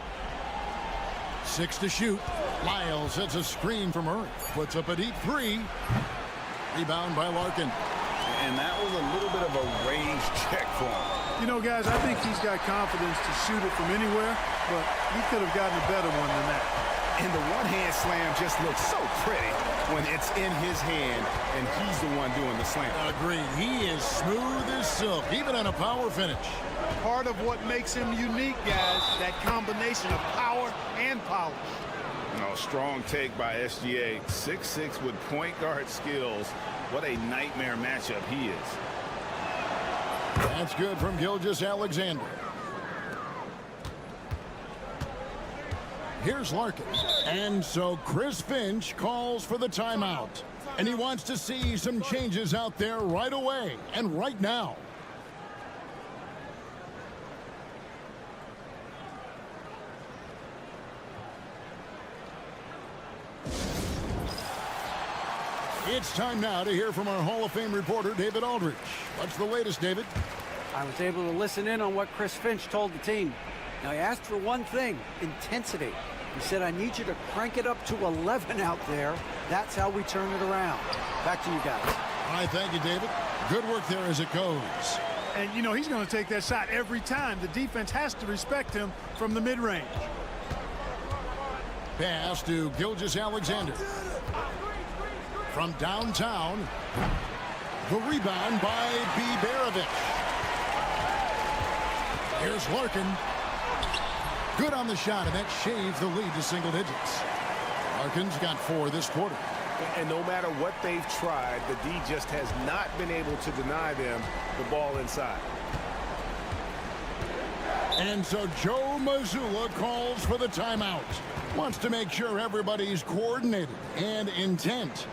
6 to shoot. Lyles sets a screen for Murray. Puts up a deep 3. Rebound by Larkin. And that was a little bit of a range check for him. You know, guys, I think he's got confidence to shoot it from anywhere, but he could have gotten a better one than that. And the one-hand slam just looks so pretty when it's in his hand and he's the one doing the slam. Agreed. He is smooth as silk, even on a power finish. Part of what makes him unique, guys, that combination of power and polish. Strong take by SGA. 6'6" with point guard skills. What a nightmare matchup he is. That's good from Gilgeous-Alexander. Here's Larkin. And so Chris Finch calls for the timeout. And he wants to see some changes out there right away and right now. It's time now to hear from our Hall of Fame reporter, David Aldridge. What's the latest, David? I was able to listen in on what Chris Finch told the team. Now, he asked for one thing, intensity. He said, I need you to crank it up to 11 out there. That's how we turn it around. Back to you guys. All right, thank you, David. Good work there as it goes. And, you know, he's going to take that shot every time. The defense has to respect him from the mid-range. Pass to Gilgeous-Alexander. From downtown, the rebound by Beberovic. Here's Larkin. Good on the shot, and that shaves the lead to single digits. Larkin's got 4 this quarter. And no matter what they've tried, the D just has not been able to deny them the ball inside. And so Joe Mazzulla calls for the timeout. Wants to make sure everybody's coordinated and intent.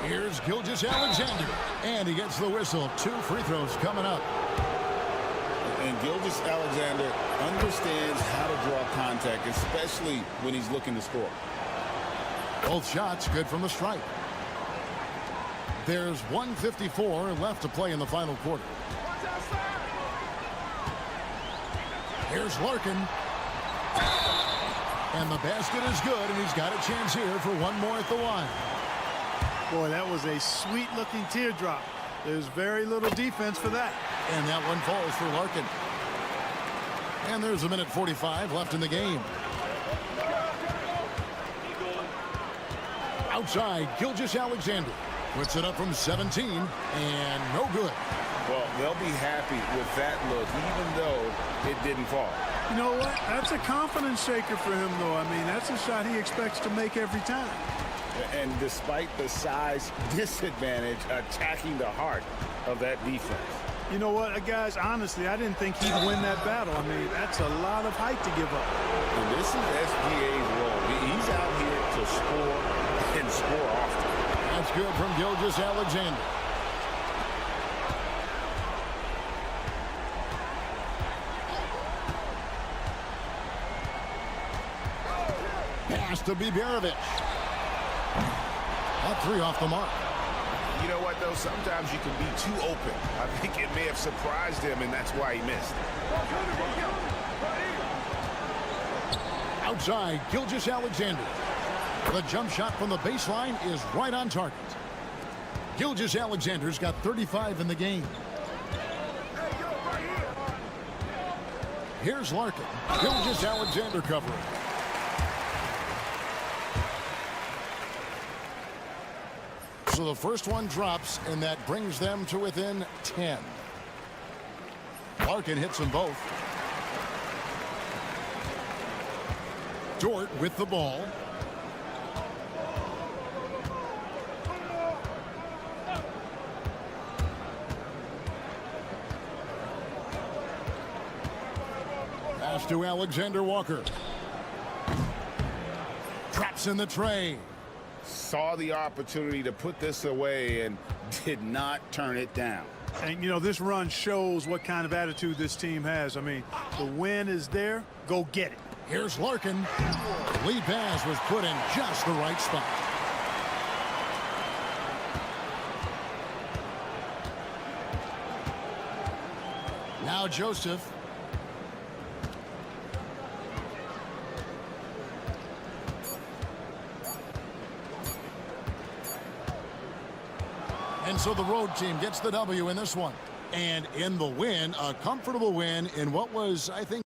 Here's Gilgeous-Alexander, and he gets the whistle. 2 free throws coming up. And Gilgeous-Alexander understands how to draw contact, especially when he's looking to score. Both shots good from the stripe. There's 1:54 left to play in the final quarter. Here's Larkin. And the basket is good, and he's got a chance here for one more at the line. Boy, that was a sweet-looking teardrop. There's very little defense for that. And that one falls for Larkin. And there's 1:45 left in the game. Outside, Gilgeous-Alexander puts it up from 17, and no good. Well, they'll be happy with that look, even though it didn't fall. You know what? That's a confidence shaker for him, though. I mean, that's a shot he expects to make every time. And despite the size disadvantage, attacking the heart of that defense. You know what, guys, honestly, I didn't think he'd win that battle. I mean, that's a lot of height to give up. And this is SGA's role. He's out here to score and score often. That's good from Gilgeous-Alexander. Pass to Beberovic. That 3 off the mark. You know what, though? Sometimes you can be too open. I think it may have surprised him, and that's why he missed. Outside, Gilgeous-Alexander. The jump shot from the baseline is right on target. Gilgeous-Alexander's got 35 in the game. Here's Larkin. Gilgeous-Alexander covering. So the first one drops, and that brings them to within 10. Larkin hits them both. Dort with the ball. Pass to Alexander Walker. Traps in the tray. Saw the opportunity to put this away and did not turn it down. And, you know, this run shows what kind of attitude this team has. I mean, the win is there. Go get it. Here's Larkin. The lead pass was put in just the right spot. Now Joseph. And so the road team gets the W in this one. And in the win, a comfortable win in what was, I think,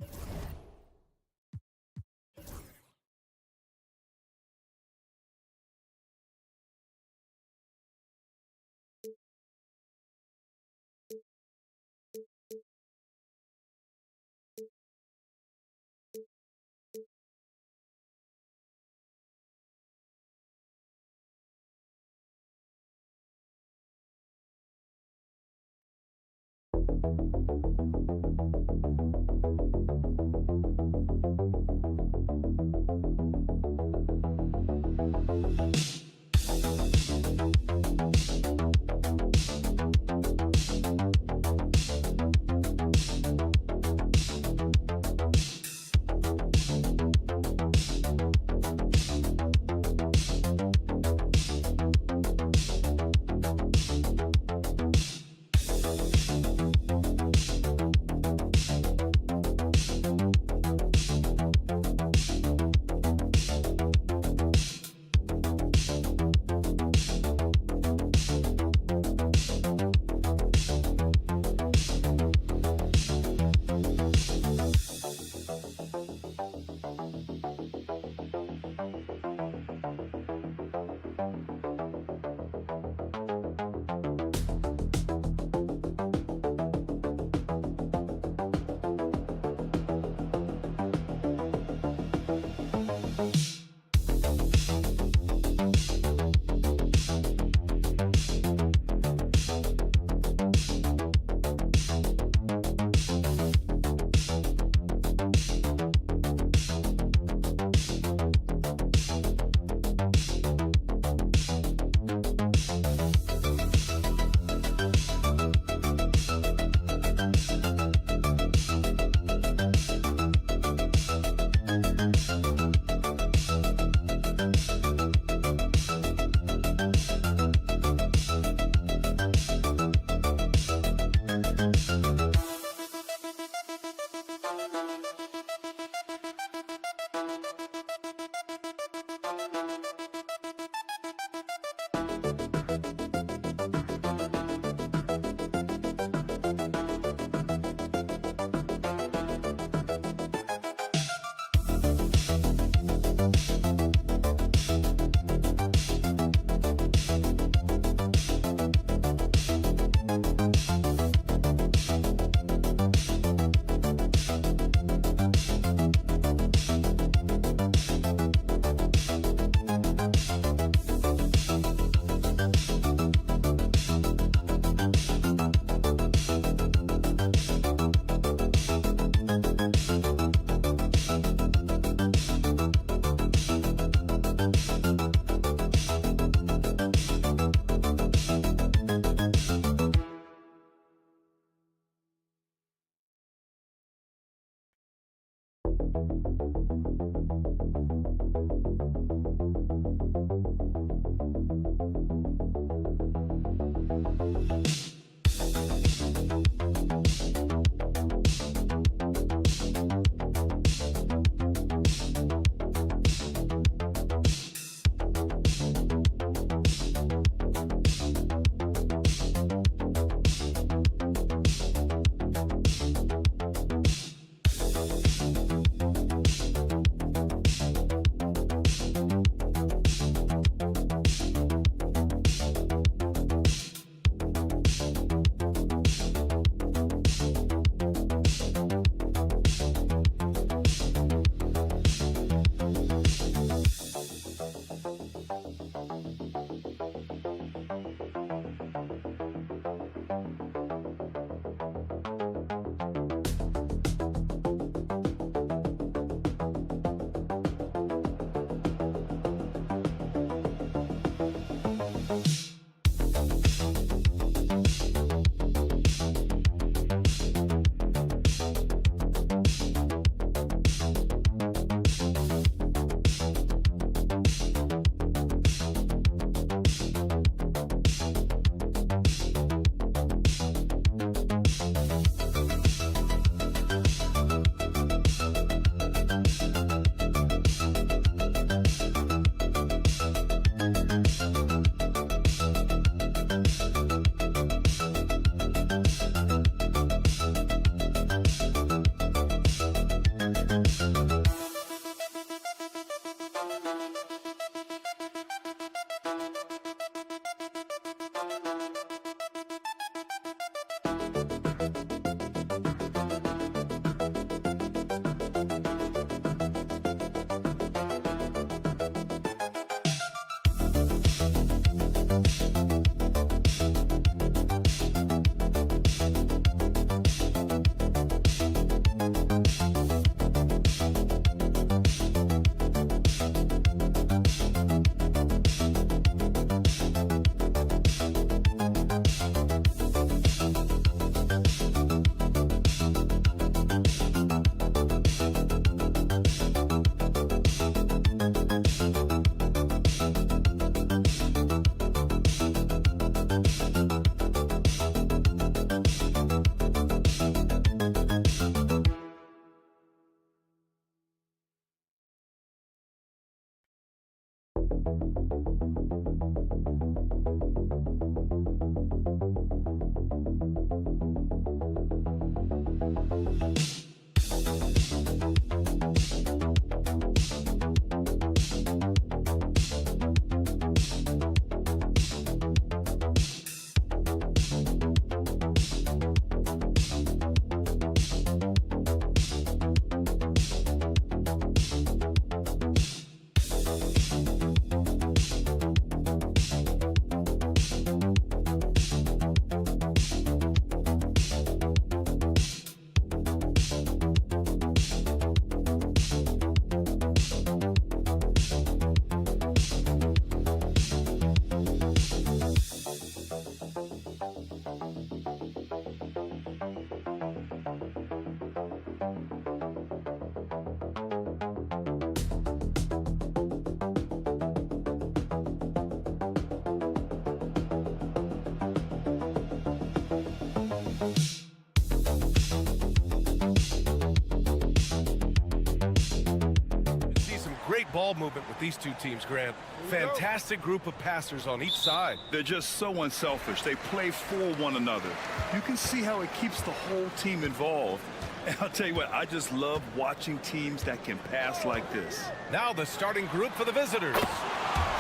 Great ball movement with these two teams, Grant. Fantastic group of passers on each side. They're just so unselfish. They play for one another. You can see how it keeps the whole team involved. And I'll tell you what, I just love watching teams that can pass like this. Now the starting group for the visitors.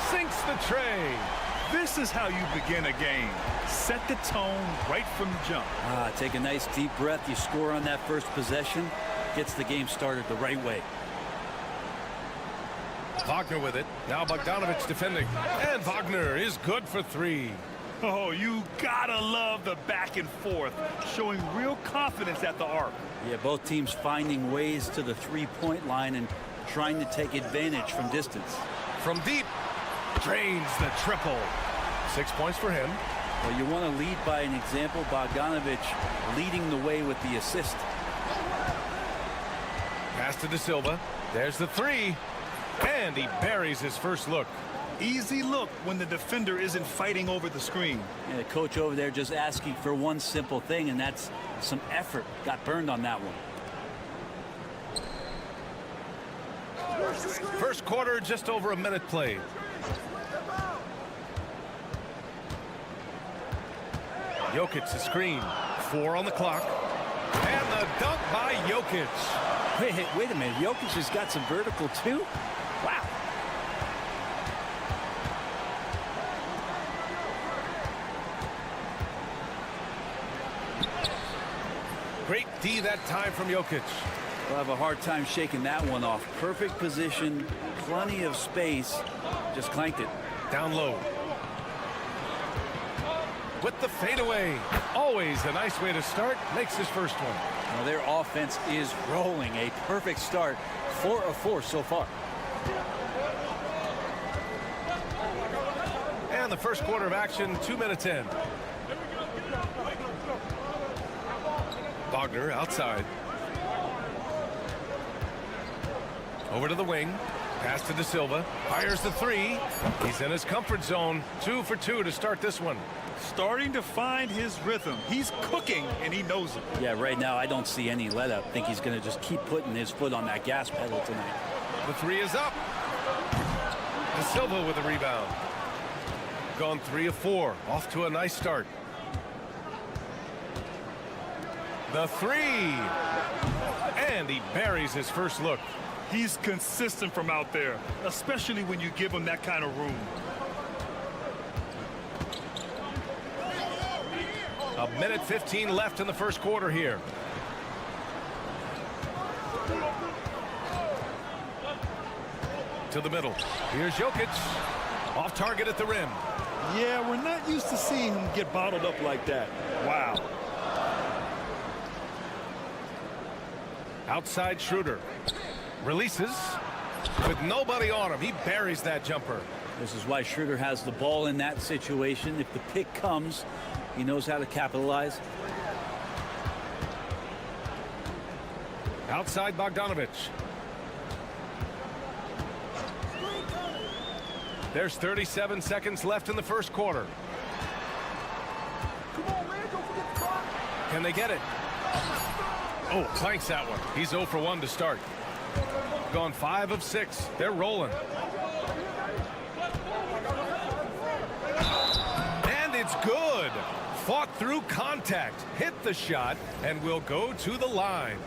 Sinks the tray. This is how you begin a game. Set the tone right from the jump. Take a nice deep breath. You score on that first possession. Gets the game started the right way. Wagner with it. Now Bogdanovic defending. And Wagner is good for three. Oh, you gotta love the back and forth, showing real confidence at the arc. Yeah, both teams finding ways to the three-point line and trying to take advantage from distance. From deep, drains the triple. 6 points for him. Well, you want to lead by an example. Bogdanovic leading the way with the assist. Pass to De Silva. There's the three. And he buries his first look. Easy look when the defender isn't fighting over the screen. Yeah, the coach over there just asking for one simple thing, and that's some effort. Got burned on that one. First quarter, just over a minute played. Jokic the screen. 4 on the clock. And the dunk by Jokic. Wait a minute. Jokic has got some vertical too? Wow. Great D that time from Jokic. We'll have a hard time shaking that one off. Perfect position, plenty of space. Just clanked it. Down low. With the fadeaway. Always a nice way to start. Makes his first one. Well, their offense is rolling. A perfect start. 4 of 4 so far. And the first quarter of action, 2 minutes in. Wagner outside. Over to the wing. Pass to De Silva. Fires the three. He's in his comfort zone. 2 for 2 to start this one. Starting to find his rhythm. He's cooking, and he knows it. Yeah, right now I don't see any let up. I think he's going to just keep putting his foot on that gas pedal tonight. The three is up. De Silva with a rebound. Gone 3 of 4. Off to a nice start. The three. And he buries his first look. He's consistent from out there, especially when you give him that kind of room. A minute 15 left in the first quarter here. To the middle. Here's Jokic. Off target at the rim. Yeah, we're not used to seeing him get bottled up like that. Wow. Outside Schroeder. Releases. With nobody on him. He buries that jumper. This is why Schroeder has the ball in that situation. If the pick comes, he knows how to capitalize. Outside Bogdanovic. There's 37 seconds left in the first quarter. Can they get it? Oh, clanks that one. He's 0 for 1 to start. Gone 5 of 6. They're rolling. It's good. Fought through contact, hit the shot, and will go to the line.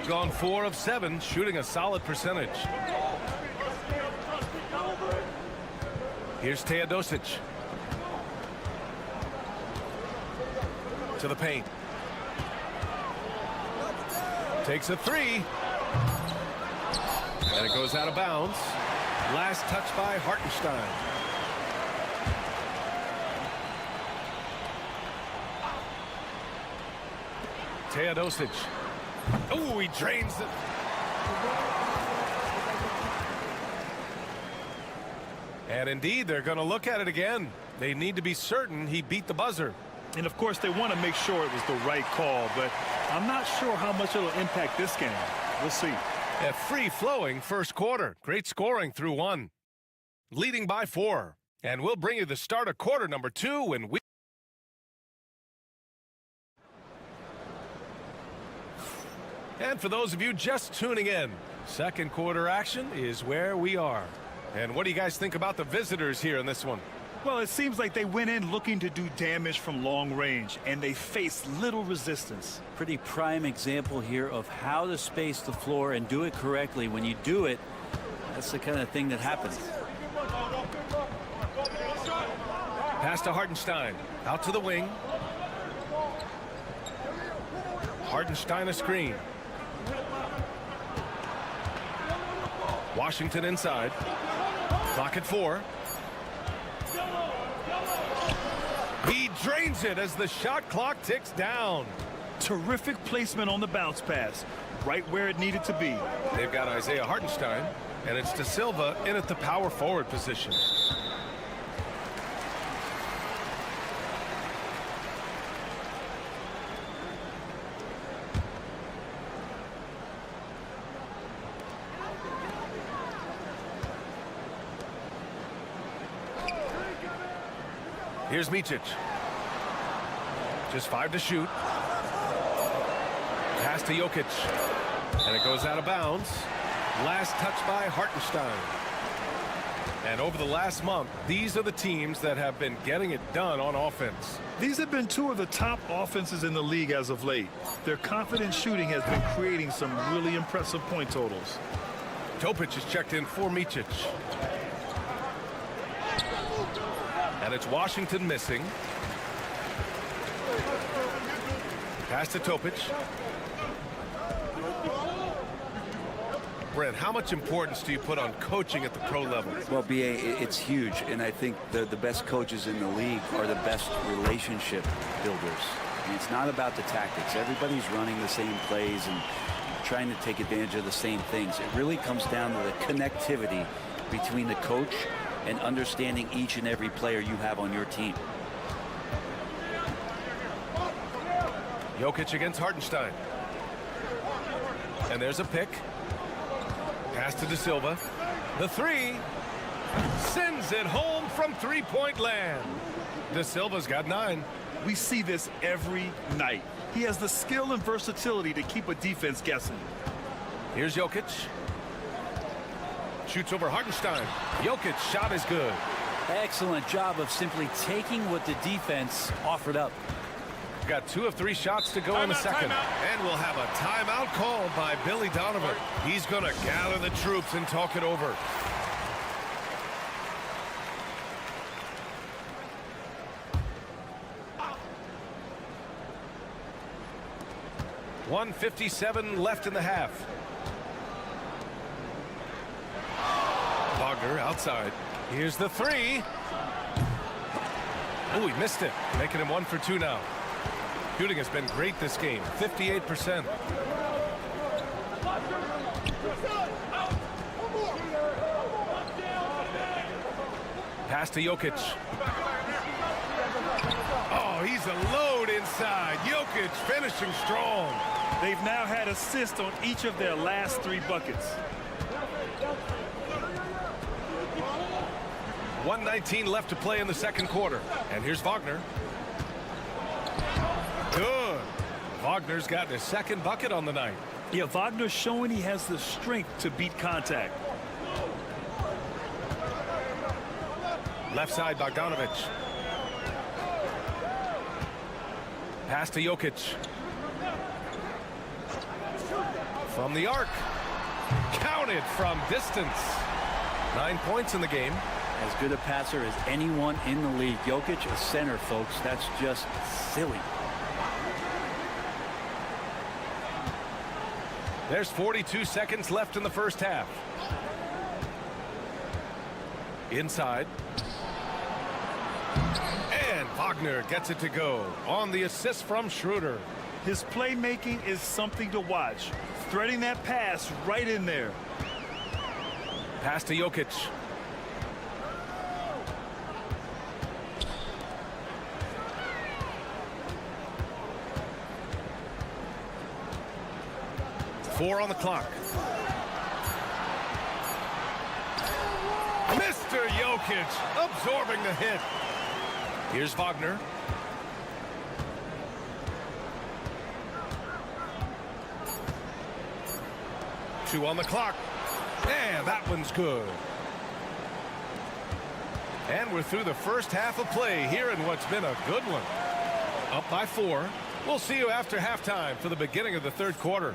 Gone 4 of 7, shooting a solid percentage. Here's Teodosic. To the paint. Takes a 3. And it goes out of bounds. Last touch by Hartenstein. Teodosic. Oh, he drains it. And indeed, they're going to look at it again. They need to be certain he beat the buzzer. And of course, they want to make sure it was the right call, but I'm not sure how much it'll impact this game. We'll see. A free-flowing first quarter. Great scoring through 1. Leading by 4. And we'll bring you the start of quarter number 2 when we... And for those of you just tuning in, second quarter action is where we are. And what do you guys think about the visitors here in this one? Well, it seems like they went in looking to do damage from long range, and they faced little resistance. Pretty prime example here of how to space the floor and do it correctly. When you do it, that's the kind of thing that happens. Pass to Hartenstein. Out to the wing. Hartenstein a screen. Washington inside. Clock at 4. He drains it as the shot clock ticks down. Terrific placement on the bounce pass. Right where it needed to be. They've got Isaiah Hartenstein, and it's De Silva in at the power forward position. Here's Micic. Just 5 to shoot. Pass to Jokic. And it goes out of bounds. Last touch by Hartenstein. And over the last month, these are the teams that have been getting it done on offense. These have been 2 of the top offenses in the league as of late. Their confident shooting has been creating some really impressive point totals. Topic is checked in for Micic. And it's Washington missing. Pass to Topic. Brent, how much importance do you put on coaching at the pro level? Well, B.A., it's huge, and I think the best coaches in the league are the best relationship builders. And it's not about the tactics. Everybody's running the same plays and trying to take advantage of the same things. It really comes down to the connectivity between the coach and understanding each and every player you have on your team. Jokic against Hartenstein. And there's a pick. Pass to De Silva. The 3. Sends it home from three-point land. De Silva's got 9. We see this every night. He has the skill and versatility to keep a defense guessing. Here's Jokic. Shoots over Hartenstein. Jokic shot is good. Excellent job of simply taking what the defense offered up. Got 2 of 3 shots to go in the second. And we'll have a timeout called by Billy Donovan. He's going to gather the troops and talk it over. .157 left in the half. Wagner outside. Here's the 3. Oh, he missed it. Making him 1 for 2 now. Shooting has been great this game. 58%. Pass to Jokic. Oh, he's a load inside. Jokic finishing strong. They've now had assists on each of their last 3 buckets. 1:19 left to play in the second quarter. And here's Wagner. Good. Wagner's got his second bucket on the night. Yeah, Wagner's showing he has the strength to beat contact. Left side, Bogdanovic. Pass to Jokic. From the arc. Counted from distance. 9 points in the game. As good a passer as anyone in the league. Jokic, a center, folks. That's just silly. There's 42 seconds left in the first half. Inside. And Wagner gets it to go on the assist from Schroeder. His playmaking is something to watch. Threading that pass right in there. Pass to Jokic. Four on the clock. Mr. Jokic absorbing the hit. Here's Wagner. Two on the clock. And that one's good. And we're through the first half of play here in what's been a good one. Up by 4. We'll see you after halftime for the beginning of the third quarter.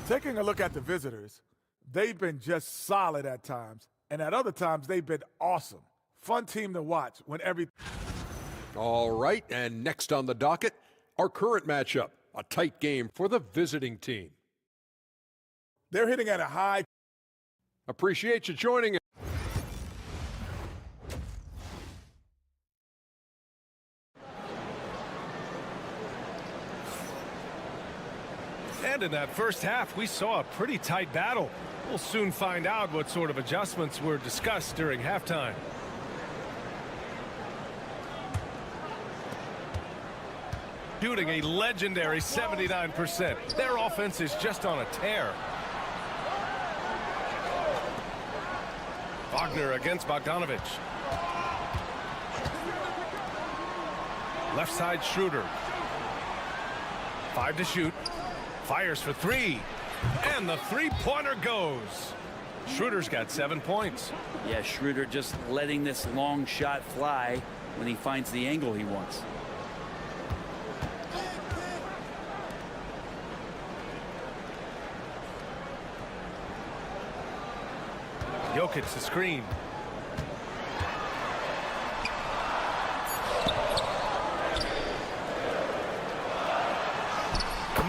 Taking a look at the visitors, they've been just solid at times, and at other times they've been awesome. Fun team to watch when everything. All right, and next on the docket, our current matchup, a tight game for the visiting team. They're hitting at a high. Appreciate you joining us. And in that first half, we saw a pretty tight battle. We'll soon find out what sort of adjustments were discussed during halftime. Shooting a legendary 79%. Their offense is just on a tear. Wagner against Bogdanovic. Left side, Schroeder. 5 to shoot. Fires for 3. And the three-pointer goes. Schroeder's got 7 points. Yeah, Schroeder just letting this long shot fly when he finds the angle he wants. Jokic the screen.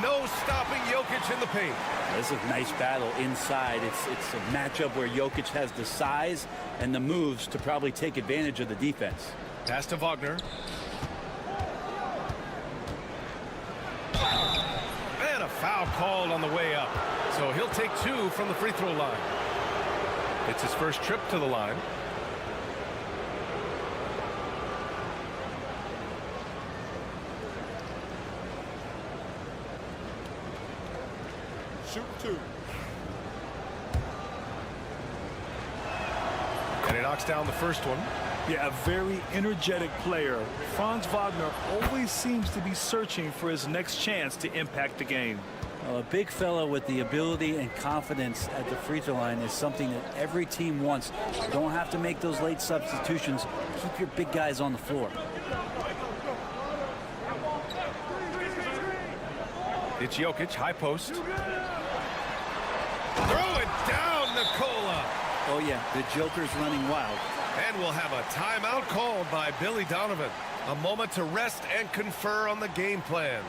No stopping Jokic in the paint. This is a nice battle inside. It's a matchup where Jokic has the size and the moves to probably take advantage of the defense. Pass to Wagner. And a foul called on the way up. So he'll take 2 from the free throw line. It's his first trip to the line. Shoot 2. And he knocks down the first one. Yeah, a very energetic player. Franz Wagner always seems to be searching for his next chance to impact the game. Well, a big fella with the ability and confidence at the free throw line is something that every team wants. You don't have to make those late substitutions. Keep your big guys on the floor. It's Jokic, high post. Throw it down, Nikola. Oh, yeah, the Joker's running wild. And we'll have a timeout called by Billy Donovan. A moment to rest and confer on the game plan.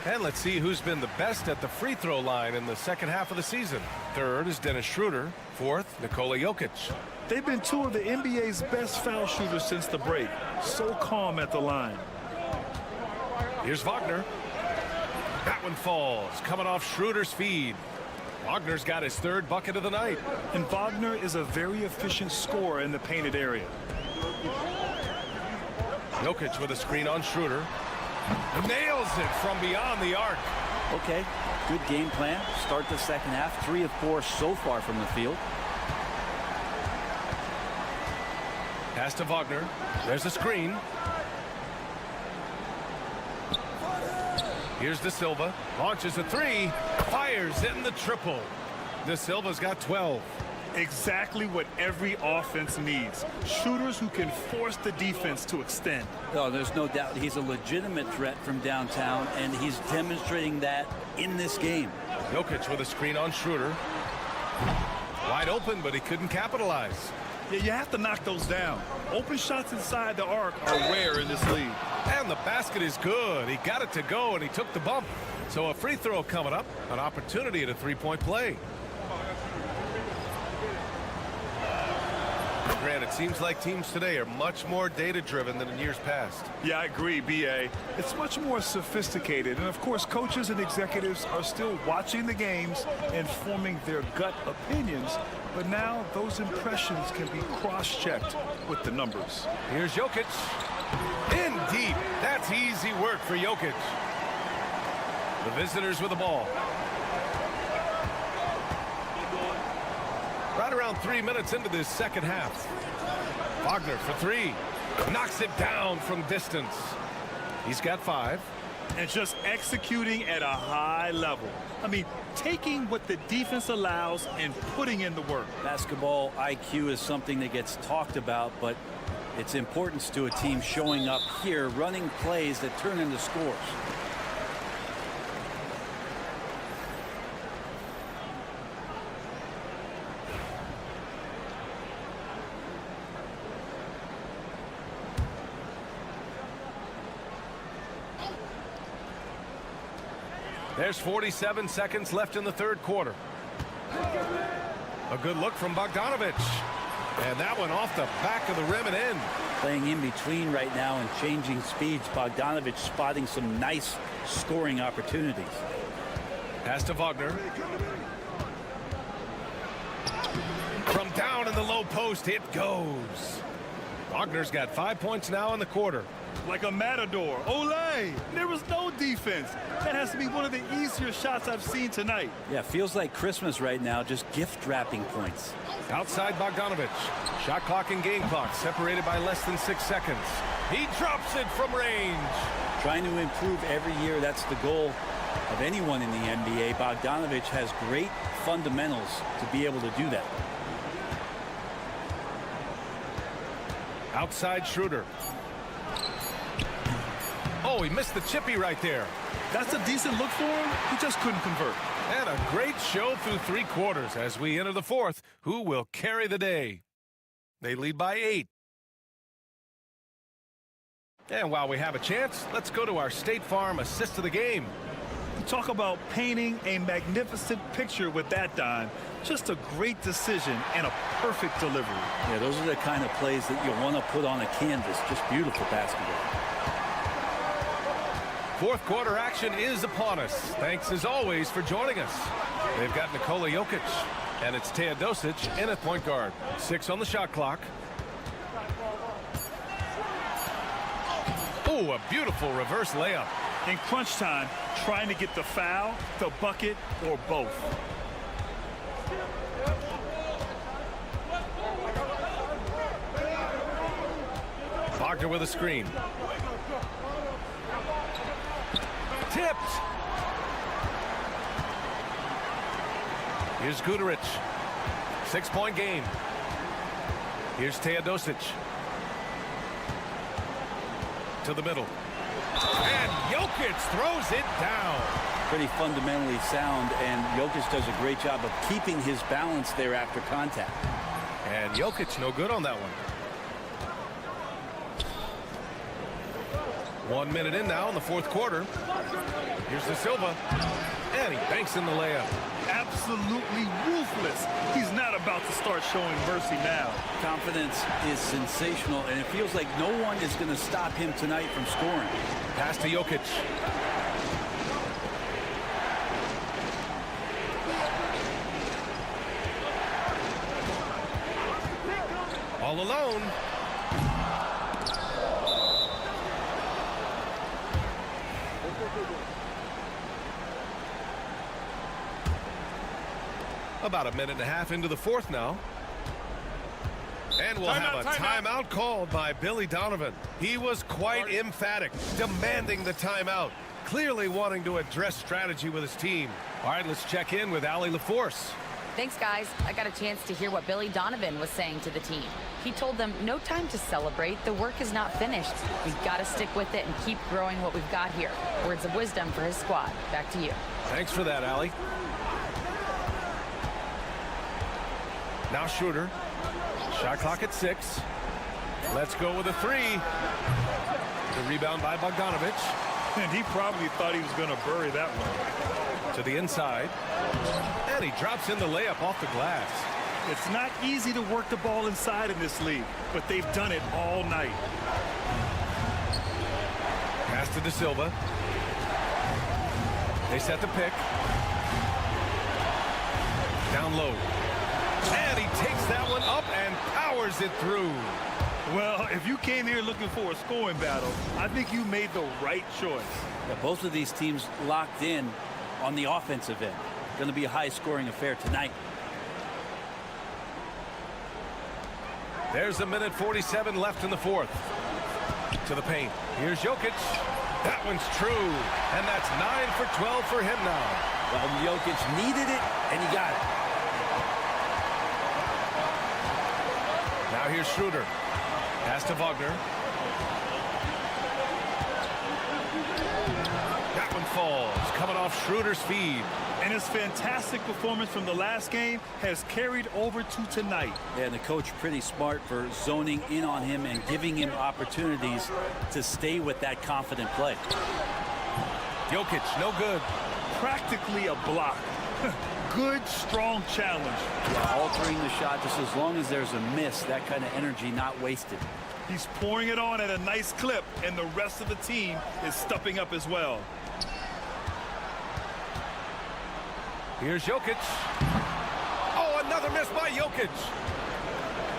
And let's see who's been the best at the free throw line in the second half of the season. Third is Dennis Schroeder. Fourth, Nikola Jokic. They've been two of the NBA's best foul shooters since the break. So calm at the line. Here's Wagner. That one falls, coming off Schroeder's feed. Wagner's got his third bucket of the night. And Wagner is a very efficient scorer in the painted area. Jokic with a screen on Schroeder. Nails it from beyond the arc. Okay, good game plan. Start the second half. 3 of 4 so far from the field. Pass to Wagner. There's a screen. Here's De Silva. Launches a 3. Fires in the triple. De Silva's got 12. Exactly what every offense needs. Shooters who can force the defense to extend. Oh, there's no doubt he's a legitimate threat from downtown, and he's demonstrating that in this game. Jokic with a screen on Schroeder. Wide open, but he couldn't capitalize. Yeah, you have to knock those down. Open shots inside the arc are rare in this league. And the basket is good. He got it to go, and he took the bump. So a free throw coming up, an opportunity at a three-point play. Grant, it seems like teams today are much more data-driven than in years past. Yeah, I agree, B.A. It's much more sophisticated. And, of course, coaches and executives are still watching the games and forming their gut opinions. But now those impressions can be cross-checked with the numbers. Here's Jokic. In deep. That's easy work for Jokic. The visitors with the ball. Right around 3 minutes into this second half. Wagner for 3. Knocks it down from distance. He's got 5. And just executing at a high level. I mean, taking what the defense allows and putting in the work. Basketball IQ is something that gets talked about, but its importance to a team showing up here, running plays that turn into scores. There's 47 seconds left in the third quarter. A good look from Bogdanovic. And that one off the back of the rim and in. Playing in between right now and changing speeds. Bogdanovic spotting some nice scoring opportunities. Pass to Wagner. From down in the low post, it goes. Wagner's got 5 points now in the quarter. Like a matador. Olay! There was no defense. That has to be one of the easier shots I've seen tonight. Yeah, feels like Christmas right now, just gift wrapping points. Outside Bogdanovic. Shot clock and game clock separated by less than 6 seconds. He drops it from range. Trying to improve every year, that's the goal of anyone in the NBA. Bogdanovic has great fundamentals to be able to do that. Outside Schroeder. Oh, he missed the chippy right there. That's a decent look for him. He just couldn't convert. And a great show through 3 quarters as we enter the fourth. Who will carry the day? They lead by 8. And while we have a chance, let's go to our State Farm assist of the game. You talk about painting a magnificent picture with that, Don. Just a great decision and a perfect delivery. Yeah, those are the kind of plays that you want to put on a canvas. Just beautiful basketball. Fourth quarter action is upon us. Thanks as always for joining us. They've got Nikola Jokic, and it's Teodosic in at point guard. 6 on the shot clock. Oh, a beautiful reverse layup. In crunch time, trying to get the foul, the bucket, or both. Wagner with a screen. Tipped. Here's Guduric. 6-point game. Here's Teodosic. To the middle. And Jokic throws it down. Pretty fundamentally sound, and Jokic does a great job of keeping his balance there after contact. And Jokic no good on that one. 1 minute in now in the fourth quarter. Here's De Silva. And he banks in the layup. absolutely ruthless. He's not about to start showing mercy now. Confidence is sensational, and it feels like no one is going to stop him tonight from scoring. Pass to Jokic. All alone. About a minute and a half into the fourth now. And we'll have a timeout called by Billy Donovan. He was quite emphatic, demanding the timeout, clearly wanting to address strategy with his team. All right, let's check in with Allie LaForce. Thanks, guys. I got a chance to hear what Billy Donovan was saying to the team. He told them, no time to celebrate. The work is not finished. We've got to stick with it and keep growing what we've got here. Words of wisdom for his squad. Back to you. Thanks for that, Allie. Now Schroeder. Shot clock at 6. Let's go with a 3. The rebound by Bogdanovic. And he probably thought he was going to bury that one. To the inside. And he drops in the layup off the glass. It's not easy to work the ball inside in this league, but they've done it all night. Pass to De Silva. They set the pick. Down low. And he takes that one up and powers it through. Well, if you came here looking for a scoring battle, I think you made the right choice. Yeah, both of these teams locked in on the offensive end. Going to be a high-scoring affair tonight. There's a minute 47 left in the fourth. To the paint. Here's Jokic. That one's true. And that's 9 for 12 for him now. Well, Jokic needed it, and he got it. Now here's Schroeder. Pass to Wagner. That one falls. Coming off Schroeder's feed. And his fantastic performance from the last game has carried over to tonight. Yeah, and the coach pretty smart for zoning in on him and giving him opportunities to stay with that confident play. Jokic, no good. Practically a block. Good, strong challenge. Yeah, altering the shot just as long as there's a miss, that kind of energy not wasted. He's pouring it on at a nice clip, and the rest of the team is stepping up as well. Here's Jokic. Oh, another miss by Jokic.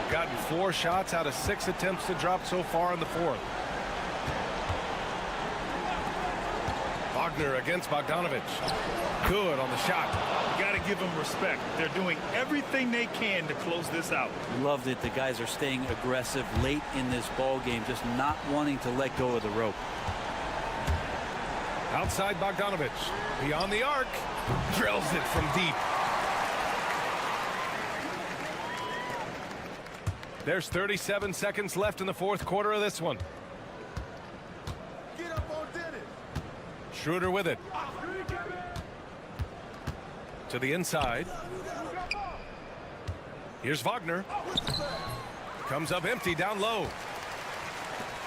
Gotten 4 shots out of 6 attempts to drop so far in the fourth. Wagner against Bogdanovic. Good on the shot. You got to give them respect. They're doing everything they can to close this out. Loved it. The guys are staying aggressive late in this ball game, just not wanting to let go of the rope. Outside Bogdanovic. Beyond the arc. Drills it from deep. There's 37 seconds left in the fourth quarter of this one. Get up on Dennis. Schroeder with it. To the inside. Here's Wagner. Comes up empty down low.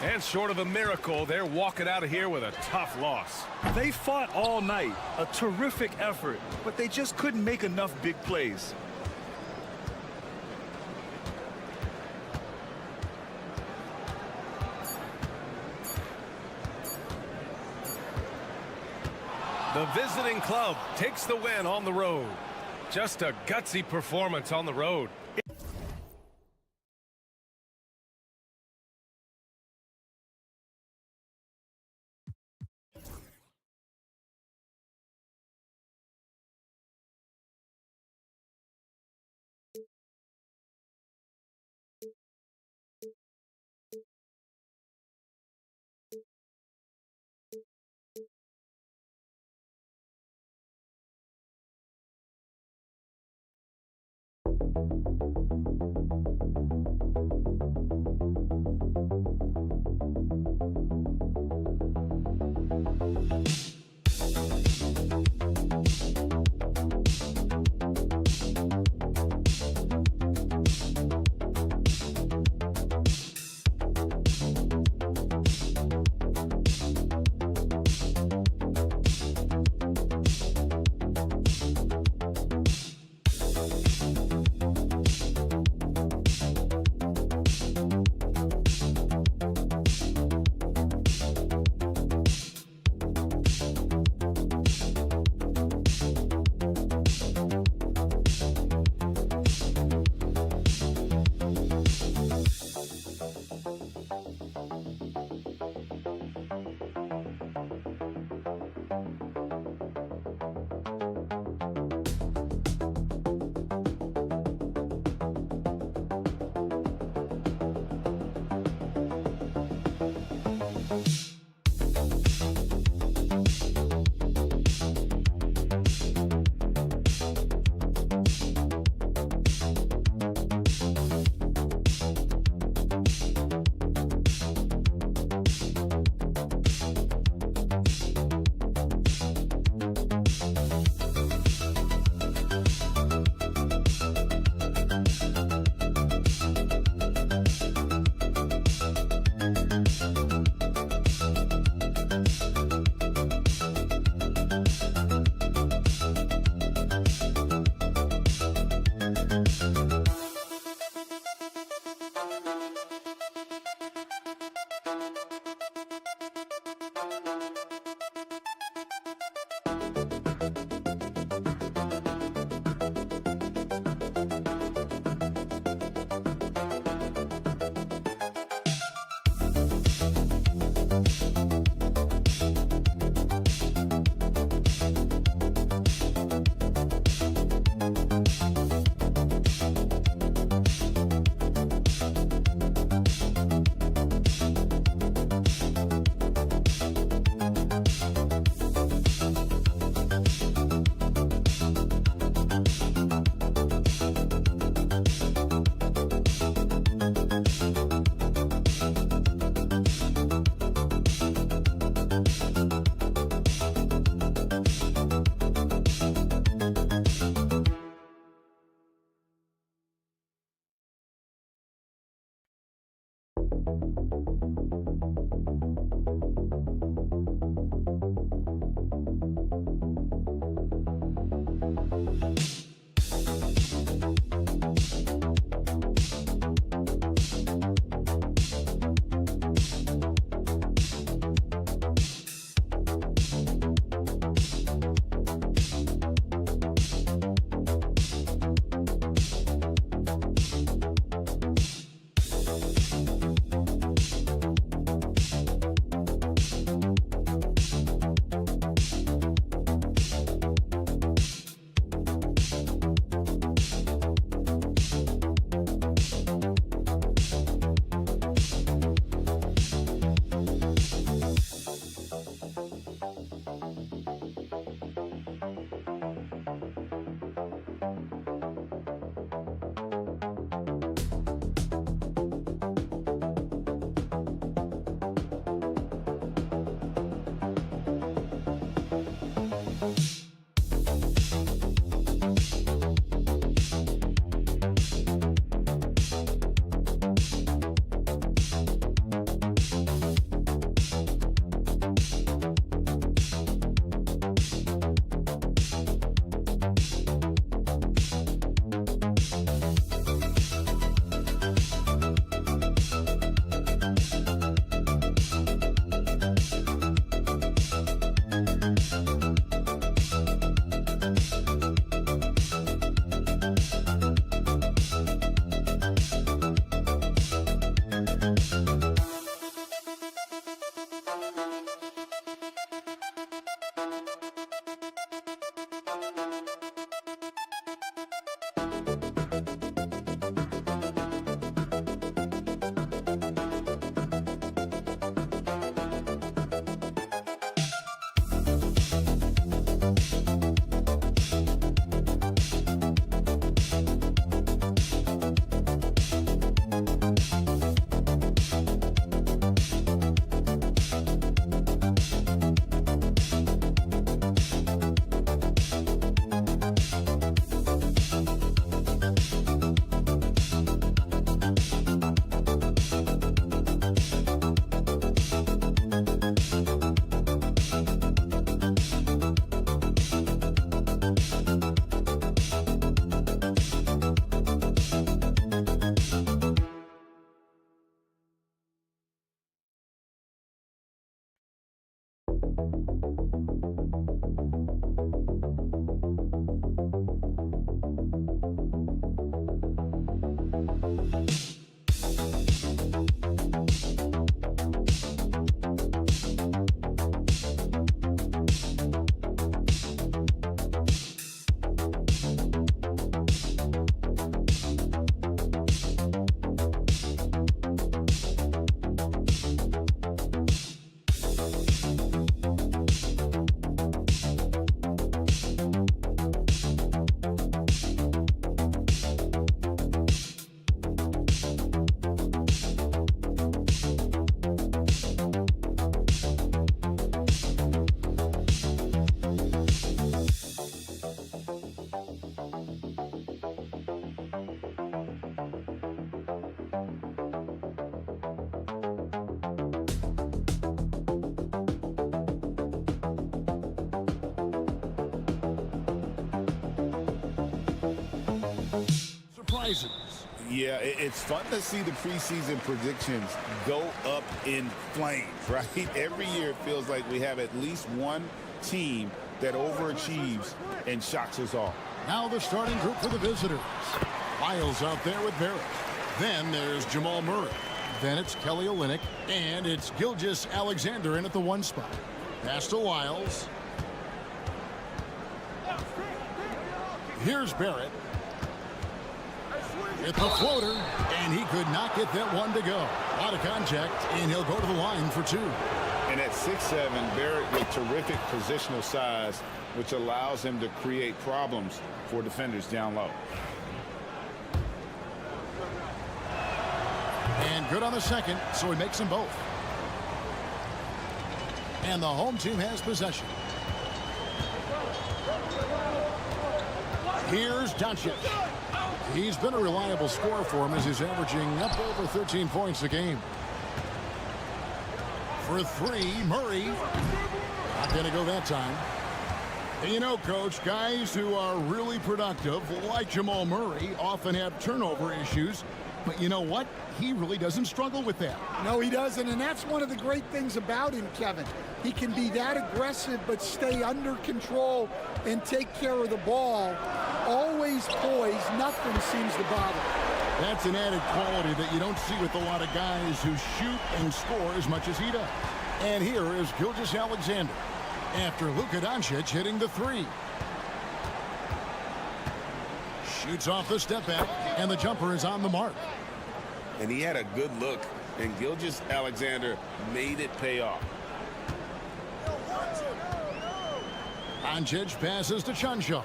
And short of a miracle, they're walking out of here with a tough loss. They fought all night. A terrific effort, but they just couldn't make enough big plays. The visiting club takes the win on the road. Just a gutsy performance on the road. Surprises. Yeah, it's fun to see the preseason predictions go up in flames, right? Every year it feels like we have at least one team that overachieves and shocks us all. Now the starting group for the visitors. Wiles out there with Barrett. Then there's Jamal Murray. Then it's Kelly Olynyk. And it's Gilgeous Alexander in at the 1 spot. Pass to Wiles. Here's Barrett. It's a floater, and he could not get that one to go. A lot of contact, and he'll go to the line for 2. And at 6'7", Barrett with terrific positional size, which allows him to create problems for defenders down low. And good on the second, so he makes them both. And the home team has possession. Here's Doncic. He's been a reliable scorer for him as he's averaging up over 13 points a game. For three, Murray. Not going to go that time. And you know, Coach, guys who are really productive, like Jamal Murray, often have turnover issues. But you know what? He really doesn't struggle with that. No, he doesn't, and that's one of the great things about him, Kevin. He can be that aggressive but stay under control and take care of the ball. Always poised, nothing seems to bother. That's an added quality that you don't see with a lot of guys who shoot and score as much as he does. And here is Gilgeous-Alexander after Luka Doncic hitting the three. Shoots off the step back, and the jumper is on the mark. And he had a good look, and Gilgeous-Alexander made it pay off. Doncic passes to Chuncho.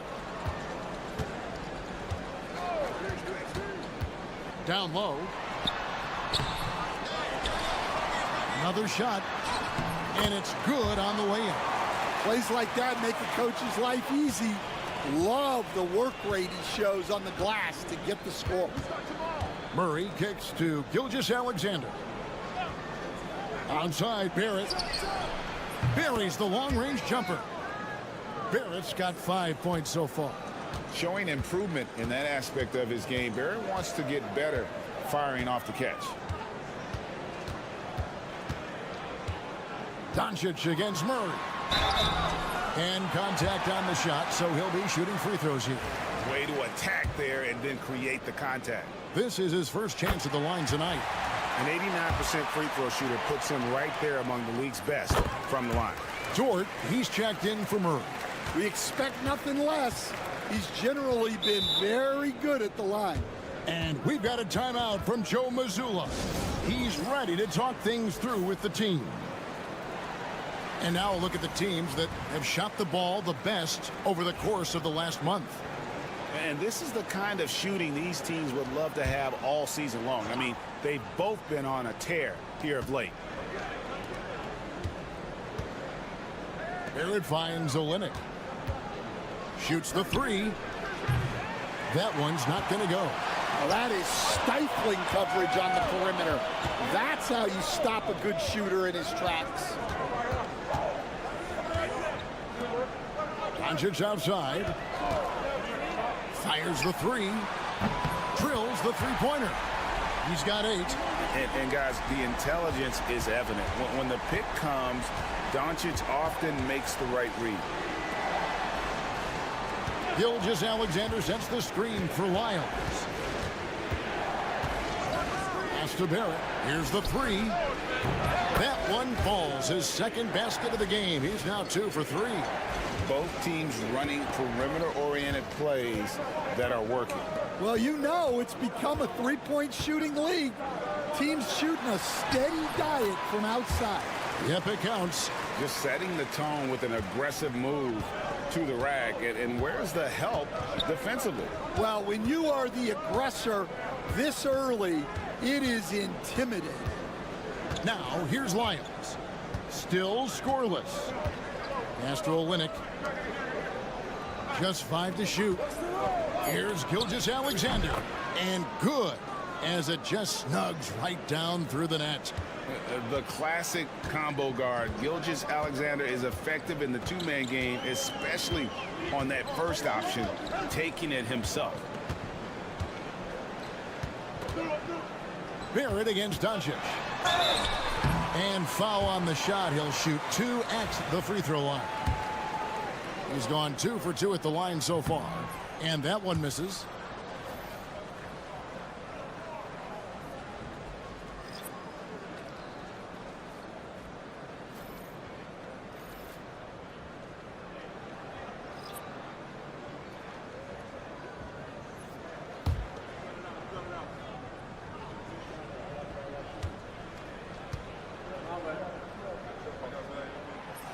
Down low. Another shot, and it's good on the way in. Plays like that make a coach's life easy. Love the work rate he shows on the glass to get the score. Murray kicks to Gilgeous-Alexander. Onside, Barrett. Buries the long-range jumper. Barrett's got 5 points so far. Showing improvement in that aspect of his game. Barrett wants to get better firing off the catch. Doncic against Murray. And contact on the shot, so he'll be shooting free throws here. Way to attack there and then create the contact. This is his first chance at the line tonight. An 89% free throw shooter puts him right there among the league's best from the line. Dort, he's checked in for Murray. We expect nothing less. He's generally been very good at the line. And we've got a timeout from Joe Mazzulla. He's ready to talk things through with the team. And now a look at the teams that have shot the ball the best over the course of the last month. And this is the kind of shooting these teams would love to have all season long. I mean, they've both been on a tear here of late. Barrett finds Olynyk. Shoots the three. That one's not going to go. Well, that is stifling coverage on the perimeter. That's how you stop a good shooter in his tracks. Doncic outside. Fires the three. Drills the three-pointer. He's got 8. And guys, the intelligence is evident. When the pick comes, Doncic often makes the right read. Gilgeous-Alexander sets the screen for Lyles. Pass to Barrett. Here's the three. That one falls. His second basket of the game. He's now 2 for 3. Both teams running perimeter-oriented plays that are working. Well, you know it's become a three-point shooting league. Teams shooting a steady diet from outside. Yep, it counts. Just setting the tone with an aggressive move to the rack. And where's the help defensively? Well, when you are the aggressor this early, it is intimidating. Now, here's Lyles. Still scoreless. Astro Olynyk. Just 5 to shoot. Here's Gilgeous-Alexander. And good, as it just snugs right down through the net. The classic combo guard. Gilgeous-Alexander is effective in the two-man game, especially on that first option, taking it himself. Barrett against Doncic. And foul on the shot. He'll shoot 2 at the free throw line. He's gone 2 for 2 at the line so far. And that one misses.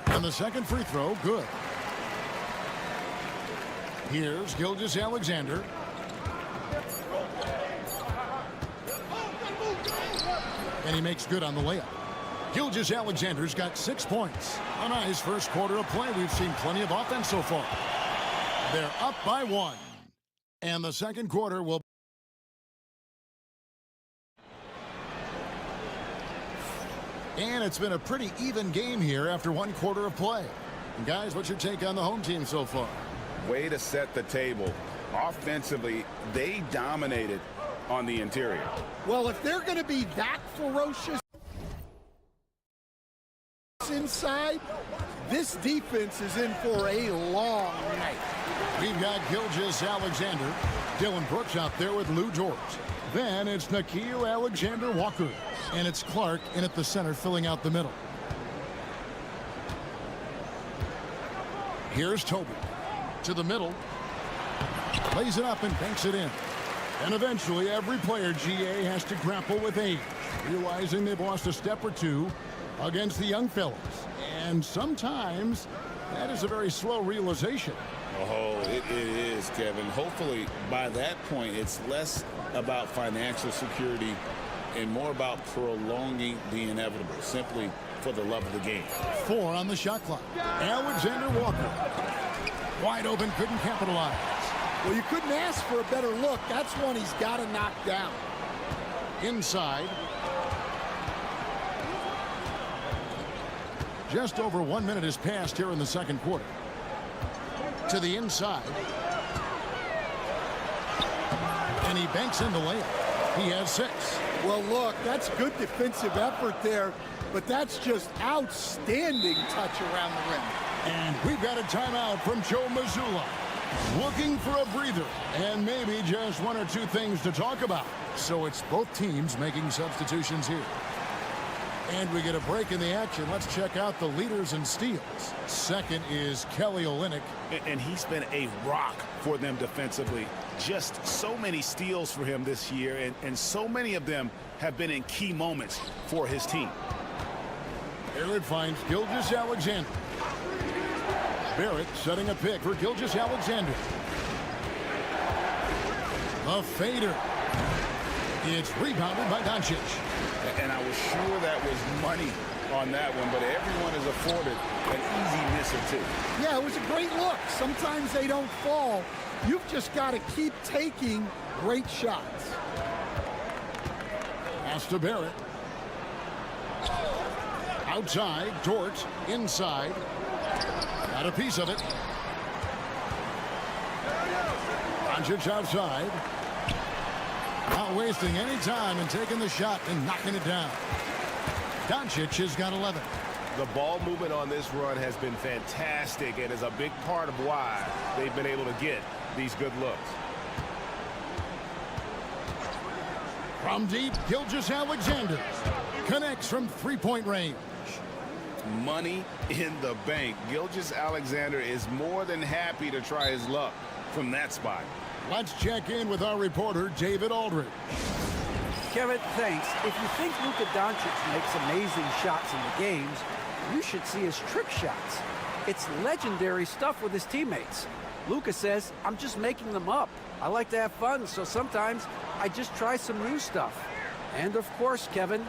And the second free throw, good. Here's Gilgeous-Alexander. And he makes good on the layup. Gilgeous-Alexander's got 6 points. A nice first quarter of play. We've seen plenty of offense so far. They're up by 1. And the second quarter will... And it's been a pretty even game here after one quarter of play. And guys, what's your take on the home team so far? Way to set the table. Offensively, they dominated on the interior. Well, if they're going to be that ferocious inside, this defense is in for a long night. We've got Gilgeous-Alexander, Dylan Brooks out there with Lou George. Then it's Nickeil Alexander-Walker. And it's Clark in at the center filling out the middle. Here's Toby. To the middle. Plays it up and banks it in. And eventually every player, GA, has to grapple with age, realizing they've lost a step or two against the young fellas. And sometimes that is a very slow realization. Oh, it is, Kevin. Hopefully by that point it's less about financial security and more about prolonging the inevitable, simply for the love of the game. 4 on the shot clock. Alexander Walker. Wide open, couldn't capitalize. Well, you couldn't ask for a better look. That's one he's got to knock down. Inside. Just over 1 minute has passed here in the second quarter. To the inside. And he banks in the layup. He has 6. Well, look, that's good defensive effort there, but that's just outstanding touch around the rim. And we've got a timeout from Joe Mazzulla. Looking for a breather and maybe just 1 or 2 things to talk about. So it's both teams making substitutions here. And we get a break in the action. Let's check out the leaders in steals. Second is Kelly Olynyk. And he's been a rock for them defensively. Just so many steals for him this year, and so many of them have been in key moments for his team. There it finds Gilgeous-Alexander. Barrett setting a pick for Gilgeous-Alexander. A fader. It's rebounded by Doncic. And I was sure that was money on that one, but everyone is afforded an easy miss or two. Yeah, it was a great look. Sometimes they don't fall. You've just got to keep taking great shots. Pass to Barrett. Outside, Dort, inside. Got a piece of it. Doncic outside. Not wasting any time and taking the shot and knocking it down. Doncic has got 11. The ball movement on this run has been fantastic and is a big part of why they've been able to get these good looks. From deep, Gilgeous-Alexander connects from three-point range. Money in the bank. Gilgeous-Alexander is more than happy to try his luck from that spot. Let's check in with our reporter, David Aldridge. Kevin, thanks. If you think Luka Doncic makes amazing shots in the games, you should see his trick shots. It's legendary stuff with his teammates. Luka says, I'm just making them up. I like to have fun, so sometimes I just try some new stuff. And of course, Kevin,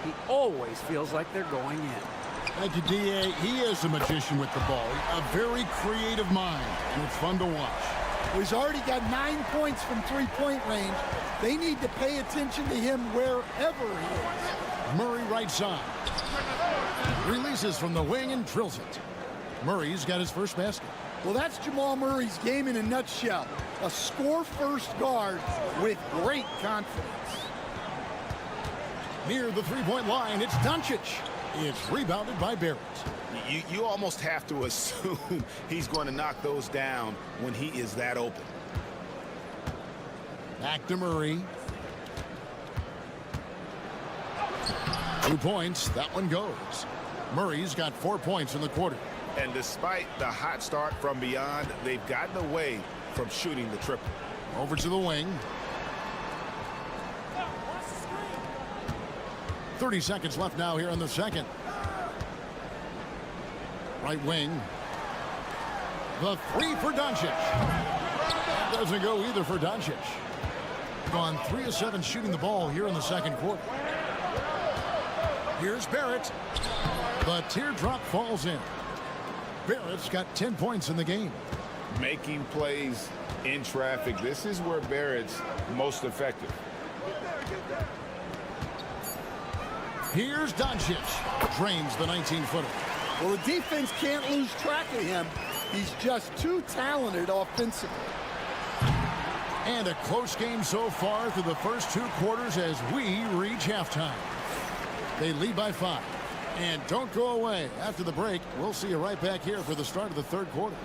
he always feels like they're going in. Thank you, D.A. He is a magician with the ball. A very creative mind, and it's fun to watch. He's already got 9 points from three-point range. They need to pay attention to him wherever he is. Murray right side. Releases from the wing and drills it. Murray's got his first basket. Well, that's Jamal Murray's game in a nutshell. A score-first guard with great confidence. Near the three-point line, it's Doncic. It's rebounded by Barrett. You almost have to assume he's going to knock those down when he is that open. Back to Murray. 2 points. That one goes. Murray's got 4 points in the quarter. And despite the hot start from beyond, they've gotten away from shooting the triple. Over to the wing. 30 seconds left now here in the second. Right wing. The three for Doncic. That doesn't go either for Doncic. Gone 3 of 7 shooting the ball here in the second quarter. Here's Barrett. The teardrop falls in. Barrett's got 10 points in the game. Making plays in traffic. This is where Barrett's most effective. Here's Doncic. Drains the 19-footer. Well, the defense can't lose track of him. He's just too talented offensively. And a close game so far through the first 2 quarters as we reach halftime. They lead by 5. And don't go away. After the break, we'll see you right back here for the start of the 3rd quarter.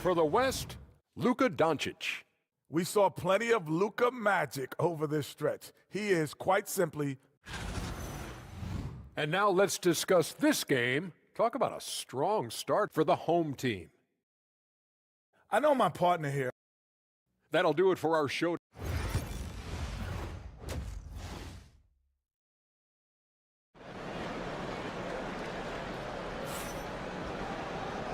For the West, Luka Doncic. We saw plenty of Luka magic over this stretch. He is quite simply. And now let's discuss this game. Talk about a strong start for the home team. I know my partner here. That'll do it for our show.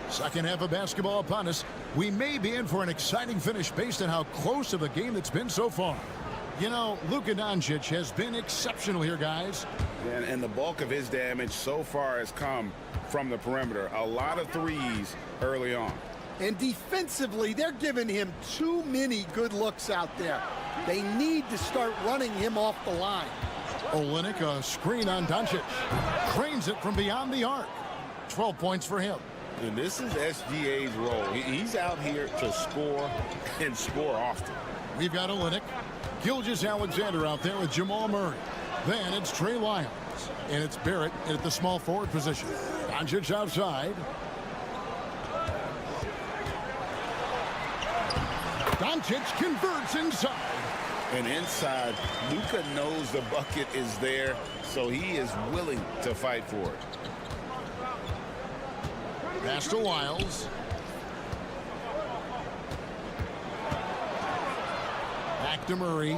Second half of basketball upon us. We may be in for an exciting finish based on how close of a game it's been so far. You know, Luka Doncic has been exceptional here, guys. And the bulk of his damage so far has come from the perimeter. A lot of threes early on. And defensively, they're giving him too many good looks out there. They need to start running him off the line. Olynyk, a screen on Doncic. Drains it from beyond the arc. 12 points for him. And this is SGA's role. He's out here to score and score often. We've got Olynyk. Gilgeous-Alexander out there with Jamal Murray. Then it's Trey Lyles. And it's Barrett at the small forward position. Doncic outside. Doncic converts inside. And inside, Luka knows the bucket is there, so he is willing to fight for it. Pass to Lyles. Back to Murray.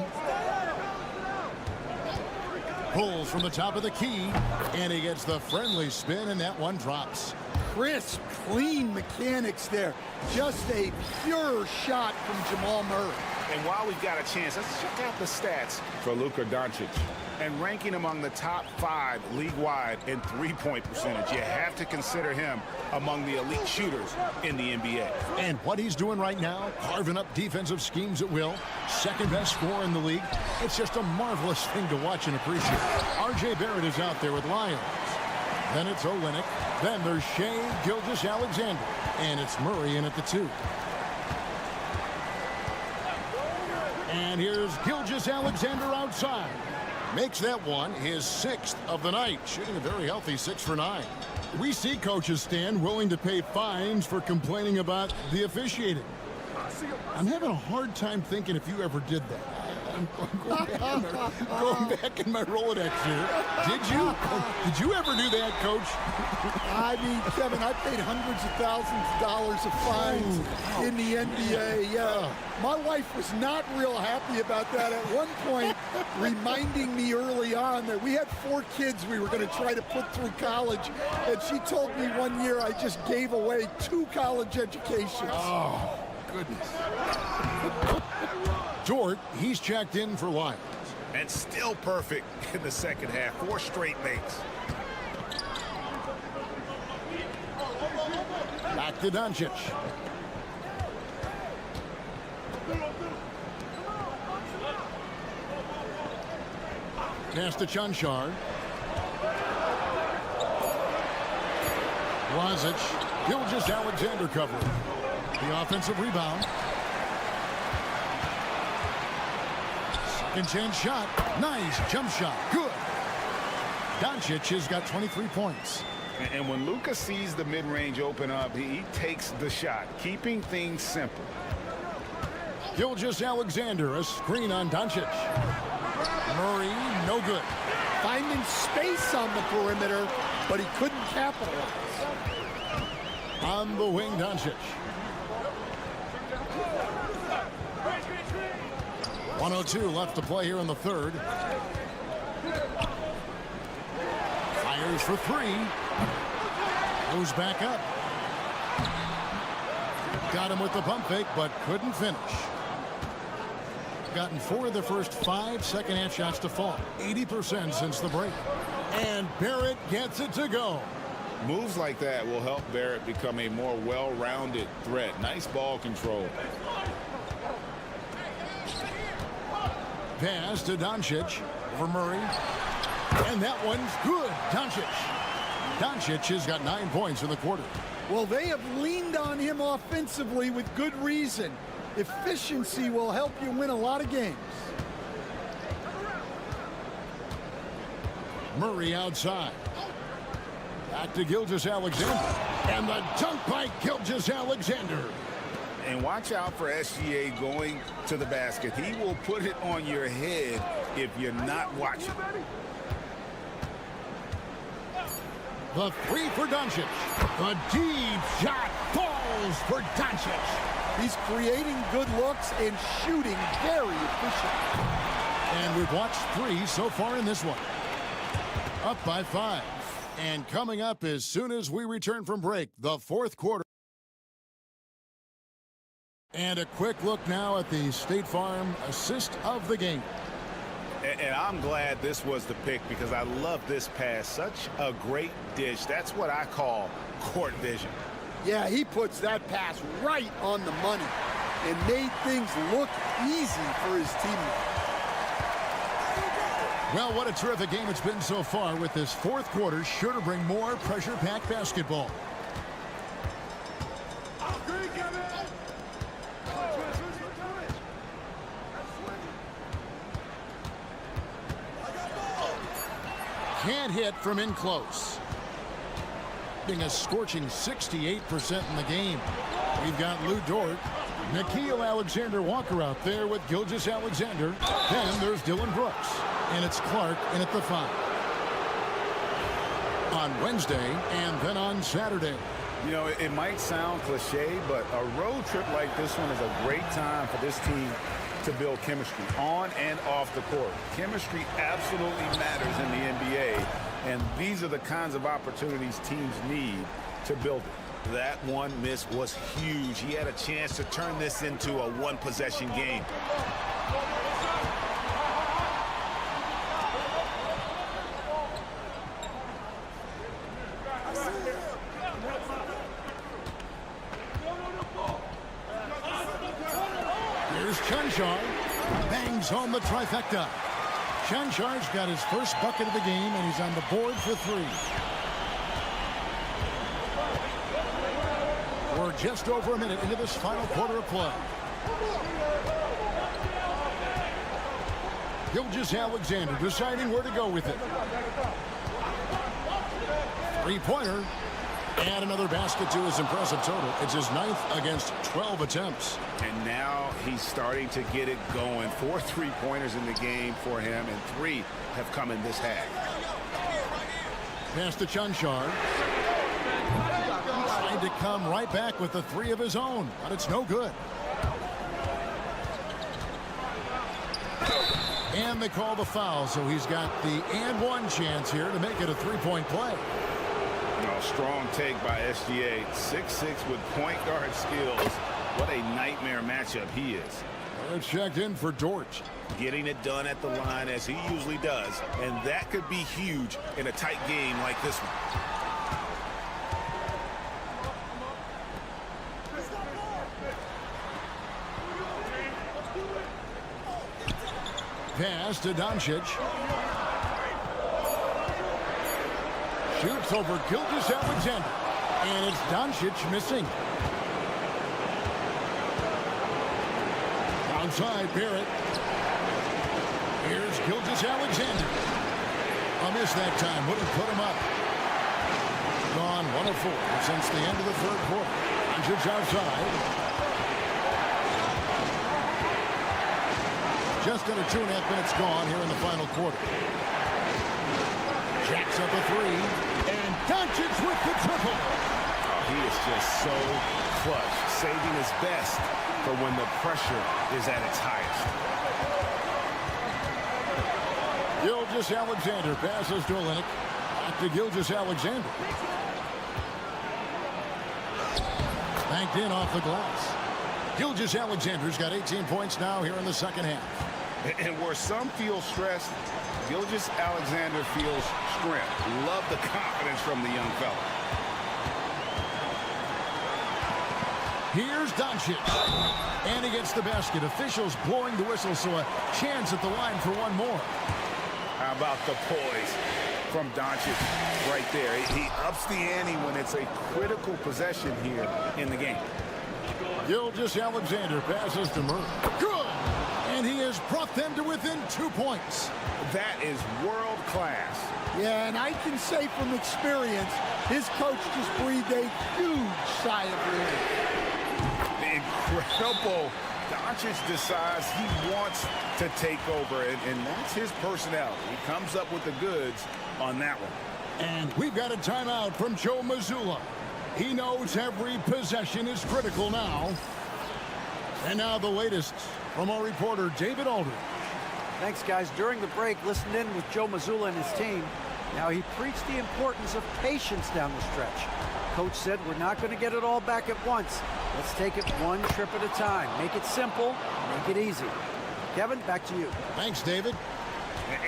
Pulls from the top of the key, and he gets the friendly spin, and that one drops. Crisp, clean mechanics there. Just a pure shot from Jamal Murray. And while we've got a chance, let's check out the stats for Luka Doncic. And ranking among the top 5 league-wide in three-point percentage. You have to consider him among the elite shooters in the NBA. And what he's doing right now, carving up defensive schemes at will, second best scorer in the league. It's just a marvelous thing to watch and appreciate. R.J. Barrett is out there with Lyons. Then it's Olynyk. Then there's Shea Gilgeous-Alexander. And it's Murray in at the 2. And here's Gilgeous-Alexander outside. Makes that one his 6th of the night, shooting a very healthy 6 for 9. We see coaches stand willing to pay fines for complaining about the officiating. I'm having a hard time thinking if you ever did that. I'm going back in my Rolodex here. Did you ever do that, Coach? I mean, Kevin, I paid hundreds of thousands of dollars of fines in the NBA. My wife was not real happy about that at one point, reminding me early on that we had 4 kids we were going to try to put through college, and she told me one year I just gave away 2 college educations. Oh, goodness. Dort, he's checked in for Lyons. And still perfect in the second half. 4 straight makes. Back to Doncic. Pass to Chanchar. Lazic. Gilgeous-Alexander covering. The offensive rebound. Second chance shot. Nice jump shot. Good. Doncic has got 23 points. And when Luka sees the mid-range open up, he takes the shot, keeping things simple. Gilgeous-Alexander, a screen on Doncic. Murray, no good. Finding space on the perimeter, but he couldn't capitalize. On the wing, Doncic. 1:02 left to play here in the 3rd. Fires for 3. Goes back up. Got him with the pump fake, but couldn't finish. gotten 4 of the first 5 second-half shots to fall. 80% since the break. And Barrett gets it to go. Moves like that will help Barrett become a more well-rounded threat. Nice ball control. Pass to Doncic over Murray. And that one's good. Doncic has got 9 points in the quarter. Well, they have leaned on him offensively with good reason. Efficiency will help you win a lot of games. Murray outside. Back to Gilgeous-Alexander. And the dunk by Gilgeous-Alexander. And watch out for SGA going to the basket. He will put it on your head if you're not watching. The 3 for Doncic. The deep shot falls for Doncic. He's creating good looks and shooting very efficient. And we've watched 3 so far in this one. Up by 5. And coming up as soon as we return from break, the 4th quarter. And a quick look now at the State Farm assist of the game. And I'm glad this was the pick because I love this pass. Such a great dish. That's what I call court vision. Yeah, he puts that pass right on the money and made things look easy for his teammate. Well, what a terrific game it's been so far with this 4th quarter. Sure to bring more pressure-packed basketball. Can't hit from in close. Being a scorching 68% in the game. We've got Lou Dort, Nickeil Alexander-Walker out there with Gilgeous-Alexander. Then there's Dylan Brooks. And it's Clark in at the 5. On Wednesday and then on Saturday. You know, it might sound cliche, but a road trip like this one is a great time for this team to build chemistry on and off the court. Chemistry absolutely matters in the NBA, and these are the kinds of opportunities teams need to build it. That one miss was huge. He had a chance to turn this into a one-possession game. Bangs home the trifecta. Chanchar's got his first bucket of the game, and he's on the board for 3. We're just over a minute into this final quarter of play. Gilgeous-Alexander deciding where to go with it. 3-pointer. And another basket to his impressive total. It's his 9th against 12 attempts. And now he's starting to get it going. 4 3-pointers in the game for him, and 3 have come in this half. Pass to Chanchar. Trying to come right back with the 3 of his own, but it's no good. And they call the foul, so he's got the and 1 chance here to make it a 3-point play. Strong take by SGA. 6'6" with point guard skills. What a nightmare matchup he is. They're checked in for Dort. Getting it done at the line as he usually does. And that could be huge in a tight game like this one. Pass to Doncic. Shoots over Gilgeous-Alexander. And it's Doncic missing. Outside Barrett. Here's Gilgeous-Alexander. A miss that time. Wouldn't put him up. Gone 1 of 4 since the end of the 3rd quarter. Doncic outside. Just under 2.5 minutes gone here in the final quarter. Jacks up a 3. And Doncic with the triple. Oh, he is just so clutch, saving his best for when the pressure is at its highest. Gilgeous-Alexander passes to Olynyk. Back to Gilgeous-Alexander. Banked in off the glass. Gilgeous-Alexander's got 18 points now here in the second half. And where some feel stressed, Gilgeous-Alexander feels strength. Love the confidence from the young fella. Here's Doncic. And he gets the basket. Officials blowing the whistle, so a chance at the line for one more. How about the poise from Doncic right there? He ups the ante when it's a critical possession here in the game. Gilgeous-Alexander passes to Murray. Good! And he has brought them to within 2 points. That is world class. Yeah, and I can say from experience, his coach just breathed a huge sigh of relief. Incredible. Doncic decides he wants to take over, and that's his personality. He comes up with the goods on that one. And we've got a timeout from Joe Mazzulla. He knows every possession is critical now. And now the latest from our reporter, David Aldridge. Thanks, guys. During the break, listened in with Joe Mazzulla and his team. Now, he preached the importance of patience down the stretch. Coach said, we're not going to get it all back at once. Let's take it one trip at a time. Make it simple, make it easy. Kevin, back to you. Thanks, David.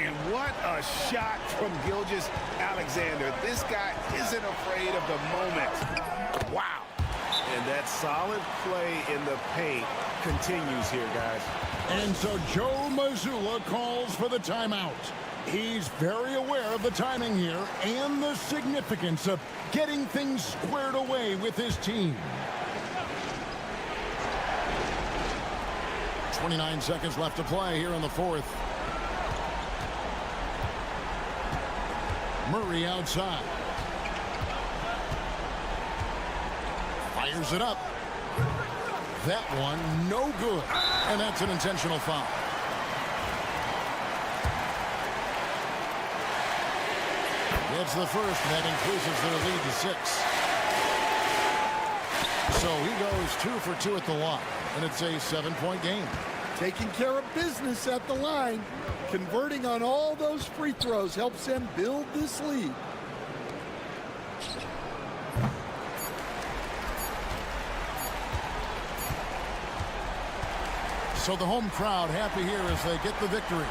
And what a shot from Gilgeous-Alexander. This guy isn't afraid of the moment. Wow. And that solid play in the paint continues here, guys. And so Joe Mazzulla calls for the timeout. He's very aware of the timing here and the significance of getting things squared away with his team. 29 seconds left to play here in the fourth. Murray outside. Fires it up. That one, no good. And that's an intentional foul. It's the first, and that increases their lead to 6. So he goes 2 for 2 at the line, and it's a 7-point game. Taking care of business at the line. Converting on all those free throws helps them build this lead. So the home crowd happy here as they get the victory.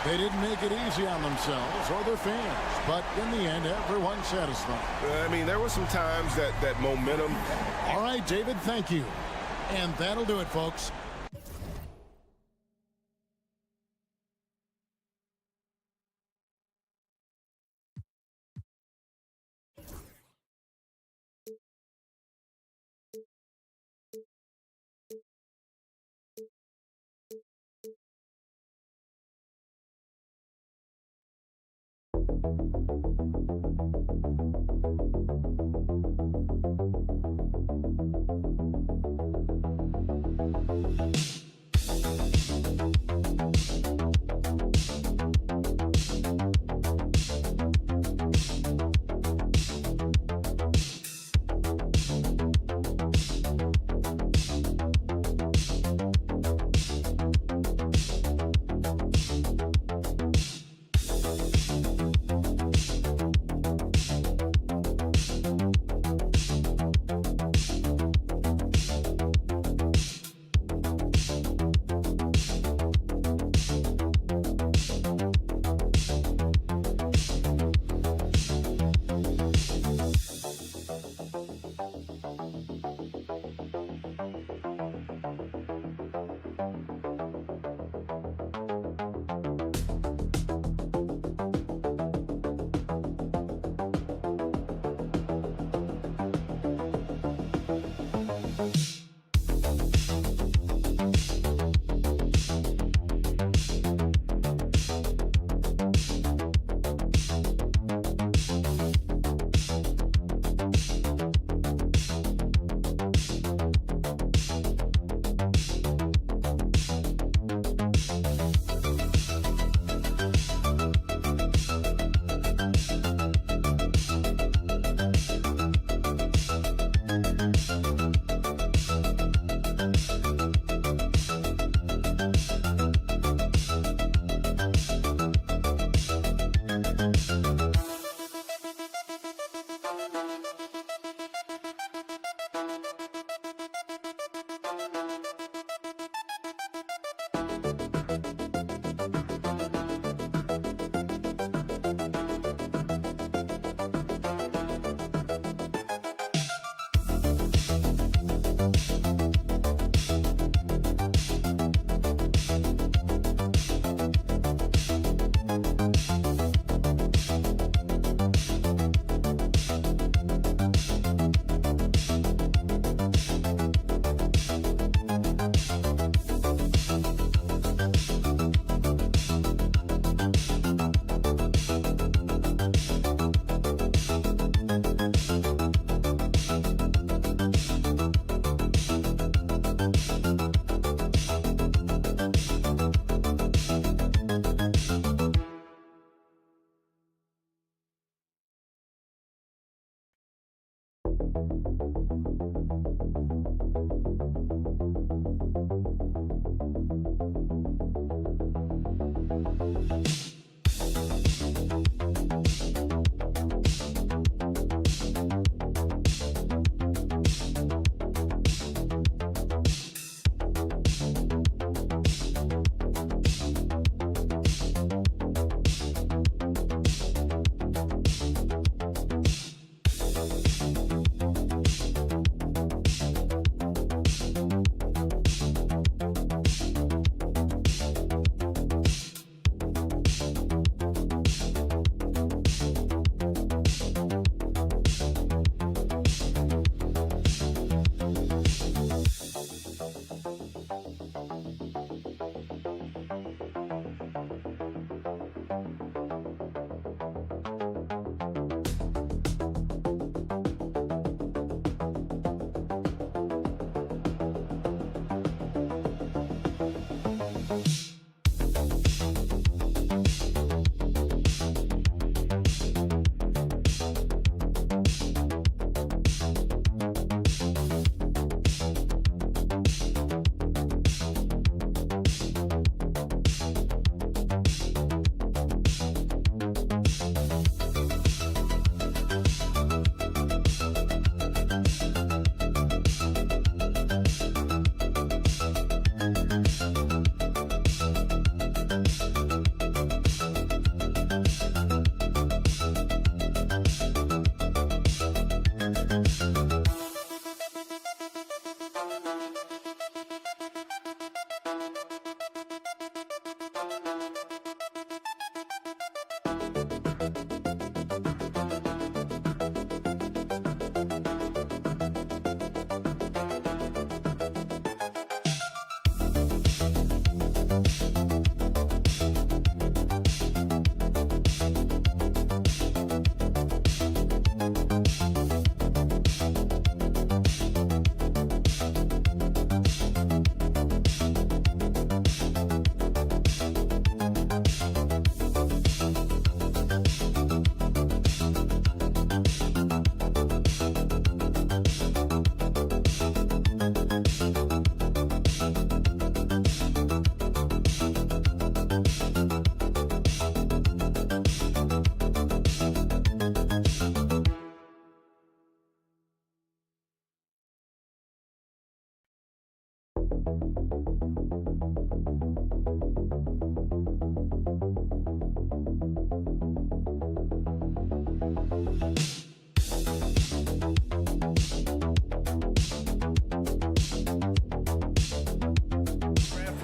They didn't make it easy on themselves or their fans, but in the end, everyone's satisfied. I mean, there were some times that momentum. All right, David, thank you. And that'll do it, folks.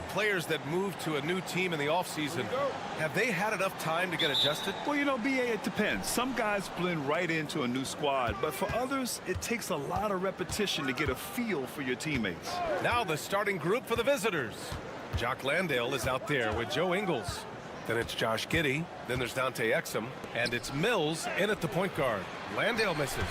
Players that move to a new team in the offseason, have they had enough time to get adjusted? Well, you know, BA, it depends. Some guys blend right into a new squad, but for others, it takes a lot of repetition to get a feel for your teammates. Now the starting group for the visitors. Jock Landale is out there with Joe Ingles. Then it's Josh Giddey. Then there's Dante Exum. And it's Mills in at the point guard. Landale misses.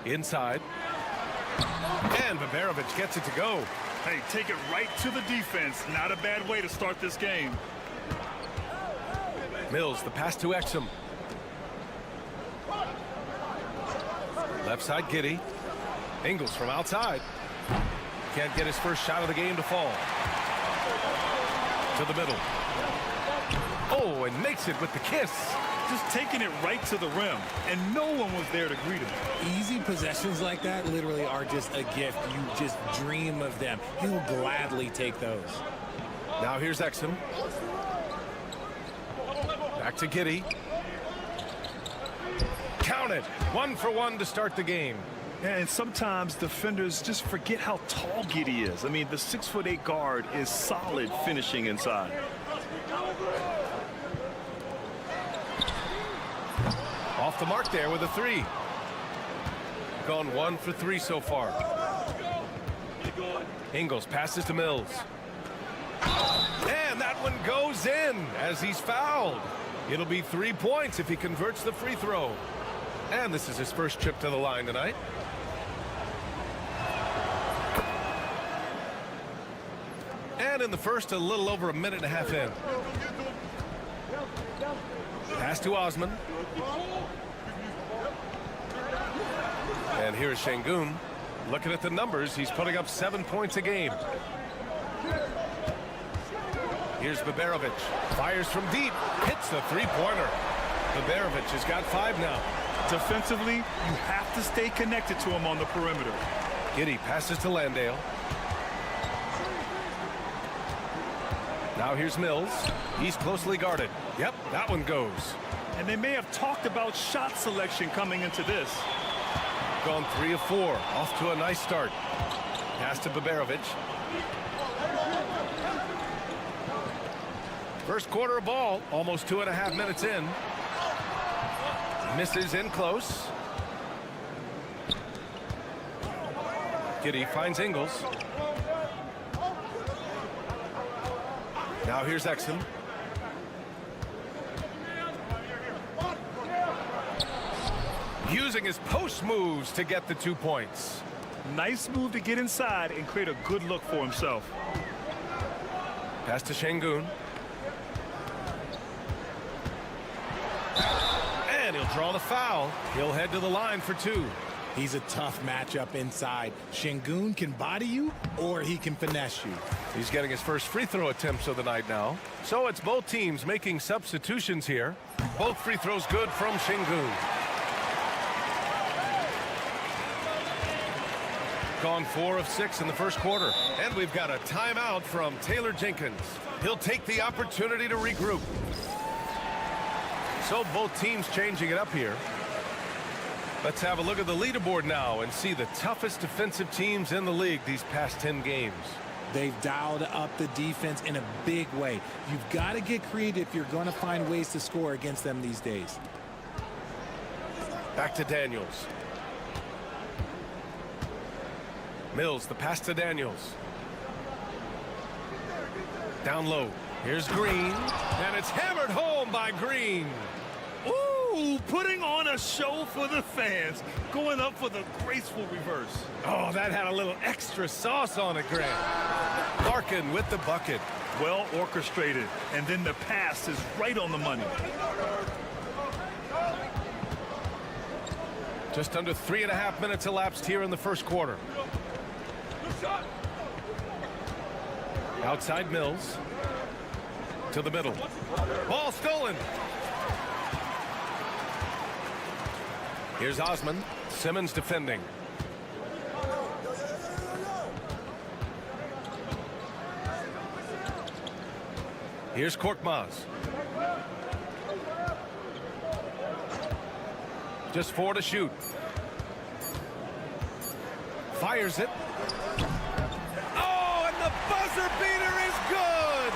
Inside. And Babarovic gets it to go. Hey, take it right to the defense. Not a bad way to start this game. Mills, the pass to Exum. Left side, Giddey. Ingles from outside. Can't get his first shot of the game to fall. To the middle. Oh, and makes it with the kiss. Just taking it right to the rim, and no one was there to greet him. Easy possessions like that literally are just a gift. You just dream of them. He'll gladly take those. Now here's Exum. Back to Giddey. Count it. 1 for 1 to start the game. And sometimes defenders just forget how tall Giddey is. I mean, the 6'8" guard is solid finishing inside. Off the mark there with a 3. Gone 1 for 3 so far. Ingles passes to Mills. And that one goes in as he's fouled. It'll be 3 points if he converts the free throw. And this is his first trip to the line tonight. And in the first, a little over a minute and a half in. Pass to Osman. And here's Şengün. Looking at the numbers, he's putting up 7 points a game. Here's Baberovic. Fires from deep. Hits the three-pointer. Baberovic has got 5 now. Defensively, you have to stay connected to him on the perimeter. Giddey passes to Landale. Now here's Mills. He's closely guarded. Yep, that one goes. And they may have talked about shot selection coming into this. Gone 3 of 4. Off to a nice start. Pass to Baberovic. First quarter of ball, almost 2.5 minutes in. Misses in close. Giddey finds Ingles. Now here's Exum. Using his post moves to get the 2 points. Nice move to get inside and create a good look for himself. Pass to Şengün. And he'll draw the foul. He'll head to the line for 2. He's a tough matchup inside. Şengün can body you or he can finesse you. He's getting his first free throw attempts of the night now. So it's both teams making substitutions here. Both free throws good from Şengün. Gone 4 of 6 in the first quarter. And we've got a timeout from Taylor Jenkins. He'll take the opportunity to regroup. So both teams changing it up here. Let's have a look at the leaderboard now and see the toughest defensive teams in the league these past 10 games. They've dialed up the defense in a big way. You've got to get creative if you're going to find ways to score against them these days. Back to Daniels. Mills, the pass to Daniels. Down low. Here's Green. And it's hammered home by Green. Ooh, putting on a show for the fans. Going up for the graceful reverse. Oh, that had a little extra sauce on it, Grant. Larkin with the bucket. Well orchestrated. And then the pass is right on the money. Just under 3.5 minutes elapsed here in the first quarter. Outside Mills. To the middle. Ball stolen. Here's Osman. Simmons defending. Here's Korkmaz. Just 4 to shoot. Fires it. Oh, and the buzzer beater is good.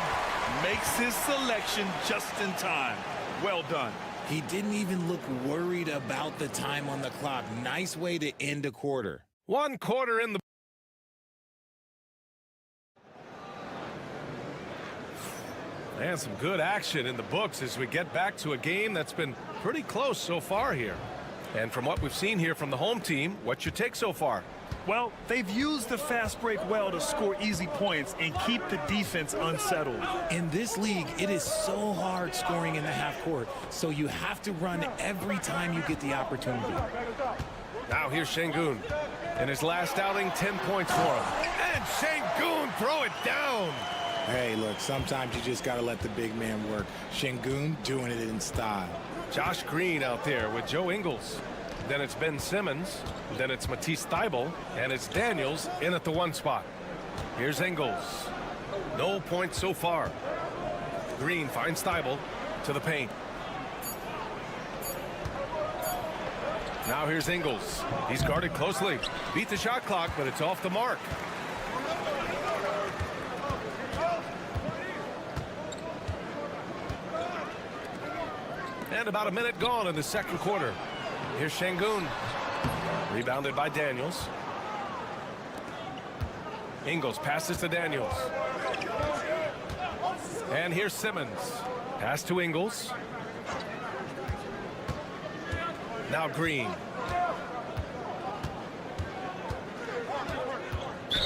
Makes his selection just in time. Well done. He didn't even look worried about the time on the clock. Nice way to end a quarter. 1 quarter in the... And some good action in the books as we get back to a game that's been pretty close so far here. And from what we've seen here from the home team, what's your take so far? Well, they've used the fast break well to score easy points and keep the defense unsettled. In this league, it is so hard scoring in the half court, so you have to run every time you get the opportunity. Now here's Şengün. In his last outing, 10 points for him. And Şengün throw it down. Hey, look, sometimes you just got to let the big man work. Şengün doing it in style. Josh Green out there with Joe Ingles. Then it's Ben Simmons. Then it's Matisse Thybulle. And it's Daniels in at the 1 spot. Here's Ingles. No points so far. Green finds Thybulle to the paint. Now here's Ingles. He's guarded closely. Beat the shot clock, but it's off the mark. And about a minute gone in the second quarter. Here's Şengün. Rebounded by Daniels. Ingles passes to Daniels. And here's Simmons. Pass to Ingles. Now Green.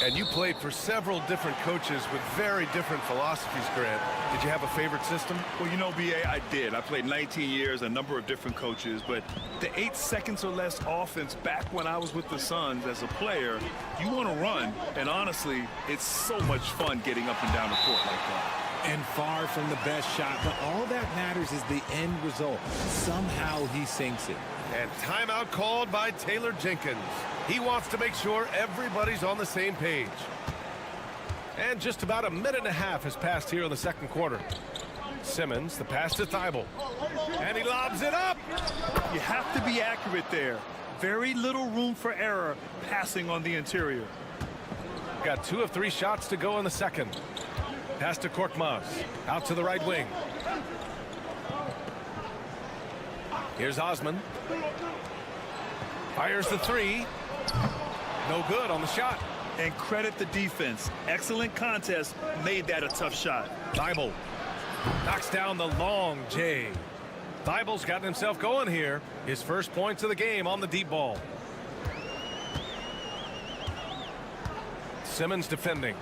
And you played for several different coaches with very different philosophies, Grant. Did you have a favorite system? Well, you know, B.A., I did. I played 19 years, a number of different coaches, but the 8 seconds or less offense back when I was with the Suns as a player, you want to run, and honestly, it's so much fun getting up and down the court like that. And far from the best shot, but all that matters is the end result. Somehow he sinks it. And timeout called by Taylor Jenkins. He wants to make sure everybody's on the same page. And just about a minute and a half has passed here in the second quarter. Simmons, the pass to Thibault. And he lobs it up. You have to be accurate there. Very little room for error passing on the interior. Got 2 of 3 shots to go in the second. Pass to Korkmaz. Out to the right wing. Here's Osman. Fires the 3. No good on the shot. And credit the defense. Excellent contest. Made that a tough shot. Thibault knocks down the long J. Thibault's gotten himself going here. His first points of the game on the deep ball. Simmons defending.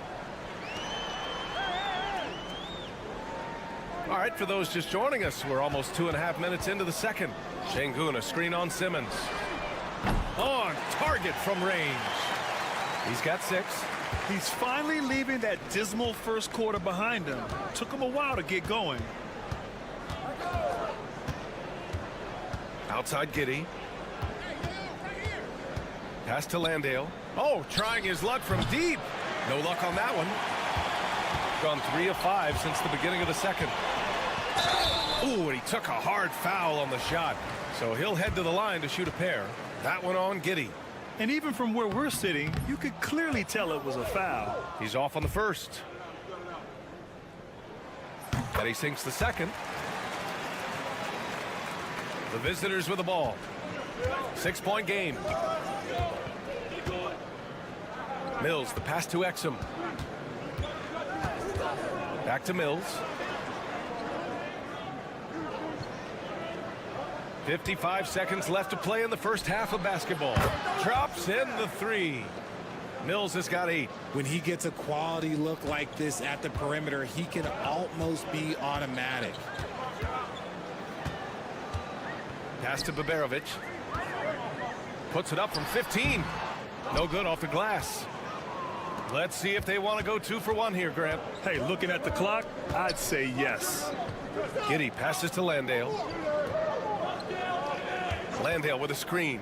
All right, for those just joining us, we're almost 2.5 minutes into the second. Şengün, a screen on Simmons. On target from range. He's got 6. He's finally leaving that dismal first quarter behind him. Took him a while to get going. Outside Giddey. Pass to Landale. Oh, trying his luck from deep. No luck on that one. Gone 3 of 5 since the beginning of the second. Ooh, and he took a hard foul on the shot. So he'll head to the line to shoot a pair. That one on Giddey. And even from where we're sitting, you could clearly tell it was a foul. He's off on the first. And he sinks the second. The visitors with the ball. 6-point game. Mills, the pass to Exum. Back to Mills. 55 seconds left to play in the first half of basketball. Drops in the 3. Mills has got 8. When he gets a quality look like this at the perimeter, he can almost be automatic. Pass to Baberovic. Puts it up from 15. No good off the glass. Let's see if they want to go 2 for 1 here, Grant. Hey, looking at the clock, I'd say yes. Giddey passes to Landale. Landale with a screen.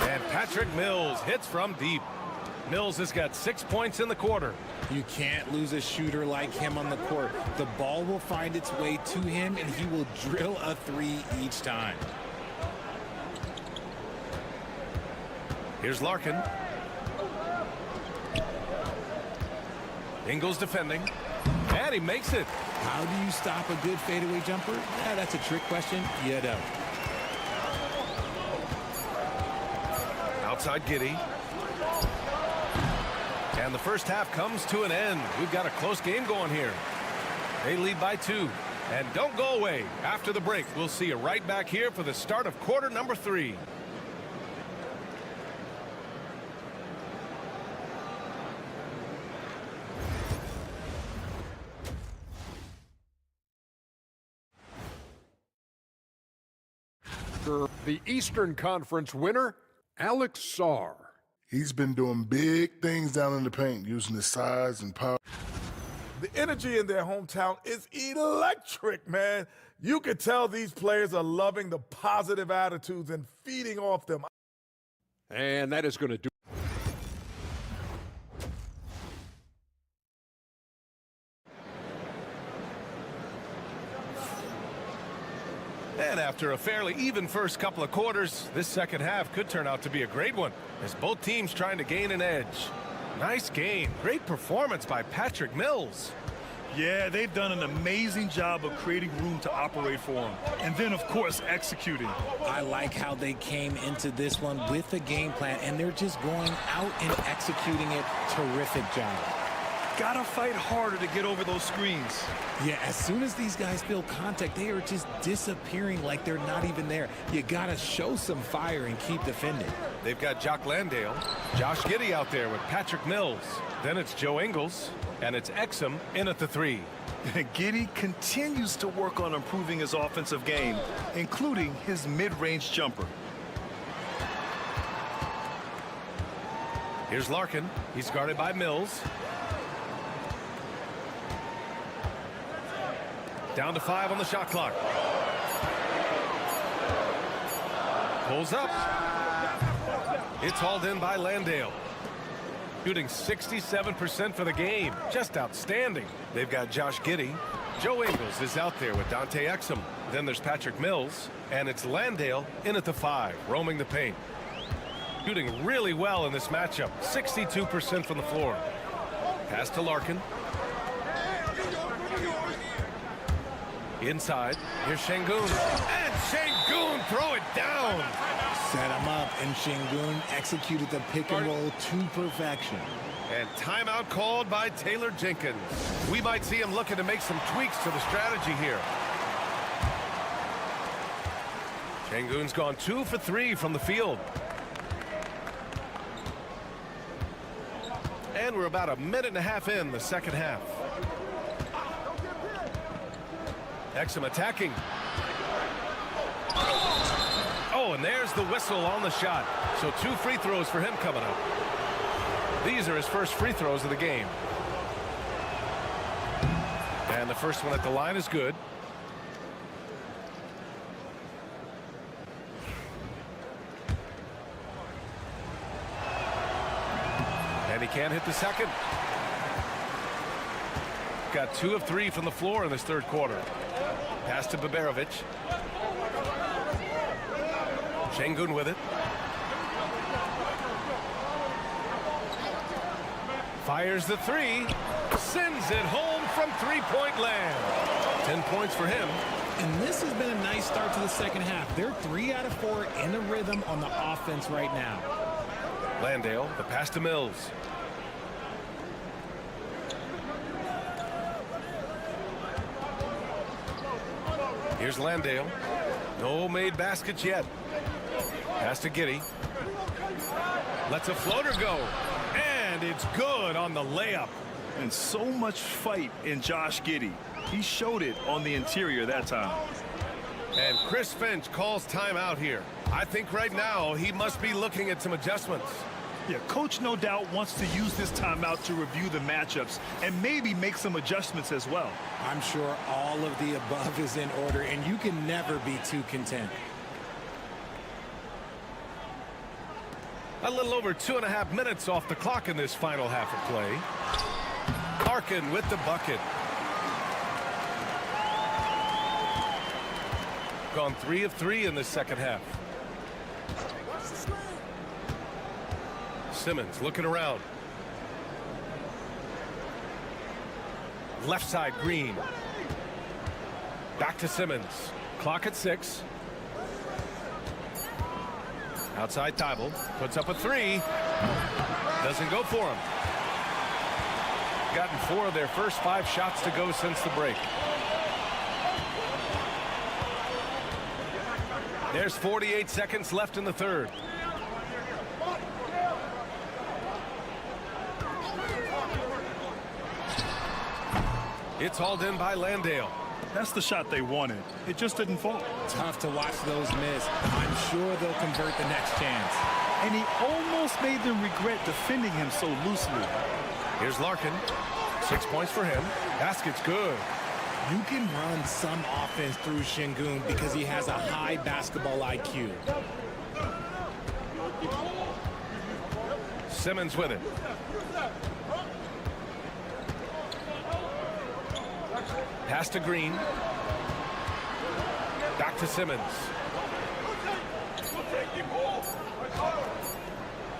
And Patrick Mills hits from deep. Mills has got 6 points in the quarter. You can't lose a shooter like him on the court. The ball will find its way to him, and he will drill a 3 each time. Here's Larkin. Ingles defending. And he makes it. How do you stop a good fadeaway jumper? Yeah, that's a trick question. You don't. Outside Giddey. And the first half comes to an end. We've got a close game going here. They lead by 2. And don't go away. After the break, we'll see you right back here for the start of quarter number 3. The Eastern Conference winner, Alex Sarr. He's been doing big things down in the paint, using his size and power. The energy in their hometown is electric, man. You could tell these players are loving the positive attitudes and feeding off them. And that is going to do. And after a fairly even first couple of quarters, this second half could turn out to be a great one, as both teams trying to gain an edge. Nice game. Great performance by Patrick Mills. Yeah, they've done an amazing job of creating room to operate for him. And then, of course, executing. I like how they came into this one with a game plan, and they're just going out and executing it. Terrific job. got to fight harder to get over those screens. Yeah, as soon as these guys feel contact, they are just disappearing like they're not even there. You got to show some fire and keep defending. They've got Jock Landale, Josh Giddey out there with Patrick Mills. Then it's Joe Ingles, and it's Exum in at the 3. Giddey continues to work on improving his offensive game, including his mid-range jumper. Here's Larkin. He's guarded by Mills. Down to 5 on the shot clock. Pulls up. It's hauled in by Landale. Shooting 67% for the game. Just outstanding. They've got Josh Giddey. Joe Ingles is out there with Dante Exum. Then there's Patrick Mills. And it's Landale in at the 5, roaming the paint. Shooting really well in this matchup. 62% from the floor. Pass to Larkin. Inside. Here's Şengün. And Şengün throw it down. Set him up, and Şengün executed the pick and roll to perfection. And timeout called by Taylor Jenkins. We might see him looking to make some tweaks to the strategy here. Şengün's gone 2 for 3 from the field. And we're about a minute and a half in the second half. Exum attacking. Oh, and there's the whistle on the shot. So 2 free throws for him coming up. These are his first free throws of the game. And the first one at the line is good. And he can't hit the second. Got 2 of 3 from the floor in this third quarter. Pass to Baberovic. Şengün with it. Fires the 3. Sends it home from three-point land. 10 points for him. And this has been a nice start to the second half. They're 3 out of 4 in a rhythm on the offense right now. Landale, the pass to Mills. Here's Landale. No made baskets yet. Pass to Giddey. Lets a floater go. And it's good on the layup. And so much fight in Josh Giddey. He showed it on the interior that time. And Chris Finch calls timeout here. I think right now he must be looking at some adjustments. Yeah, coach no doubt wants to use this timeout to review the matchups and maybe make some adjustments as well. I'm sure all of the above is in order, and you can never be too content. A little over 2.5 minutes off the clock in this final half of play. Larkin with the bucket. Gone 3 of 3 in this second half. Simmons looking around. Left side, Green. Back to Simmons. Clock at 6. Outside Thibault. Puts up a 3. Doesn't go for him. Gotten 4 of their first 5 shots to go since the break. There's 48 seconds left in the third. It's hauled in by Landale. That's the shot they wanted. It just didn't fall. Tough to watch those miss. I'm sure they'll convert the next chance. And he almost made them regret defending him so loosely. Here's Larkin. 6 points for him. Basket's good. You can run some offense through Şengün because he has a high basketball IQ. Simmons with it. Pass to Green. Back to Simmons.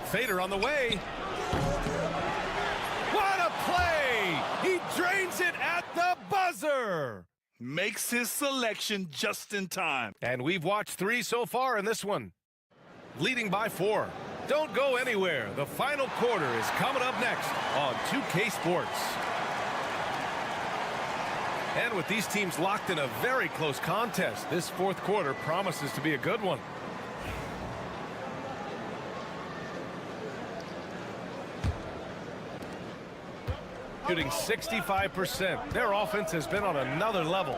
Fader on the way. What a play! He drains it at the buzzer. Makes his selection just in time. And we've watched 3 so far in this one. Leading by 4. Don't go anywhere. The final quarter is coming up next on 2K Sports. And with these teams locked in a very close contest, this fourth quarter promises to be a good one. Shooting 65%. Their offense has been on another level.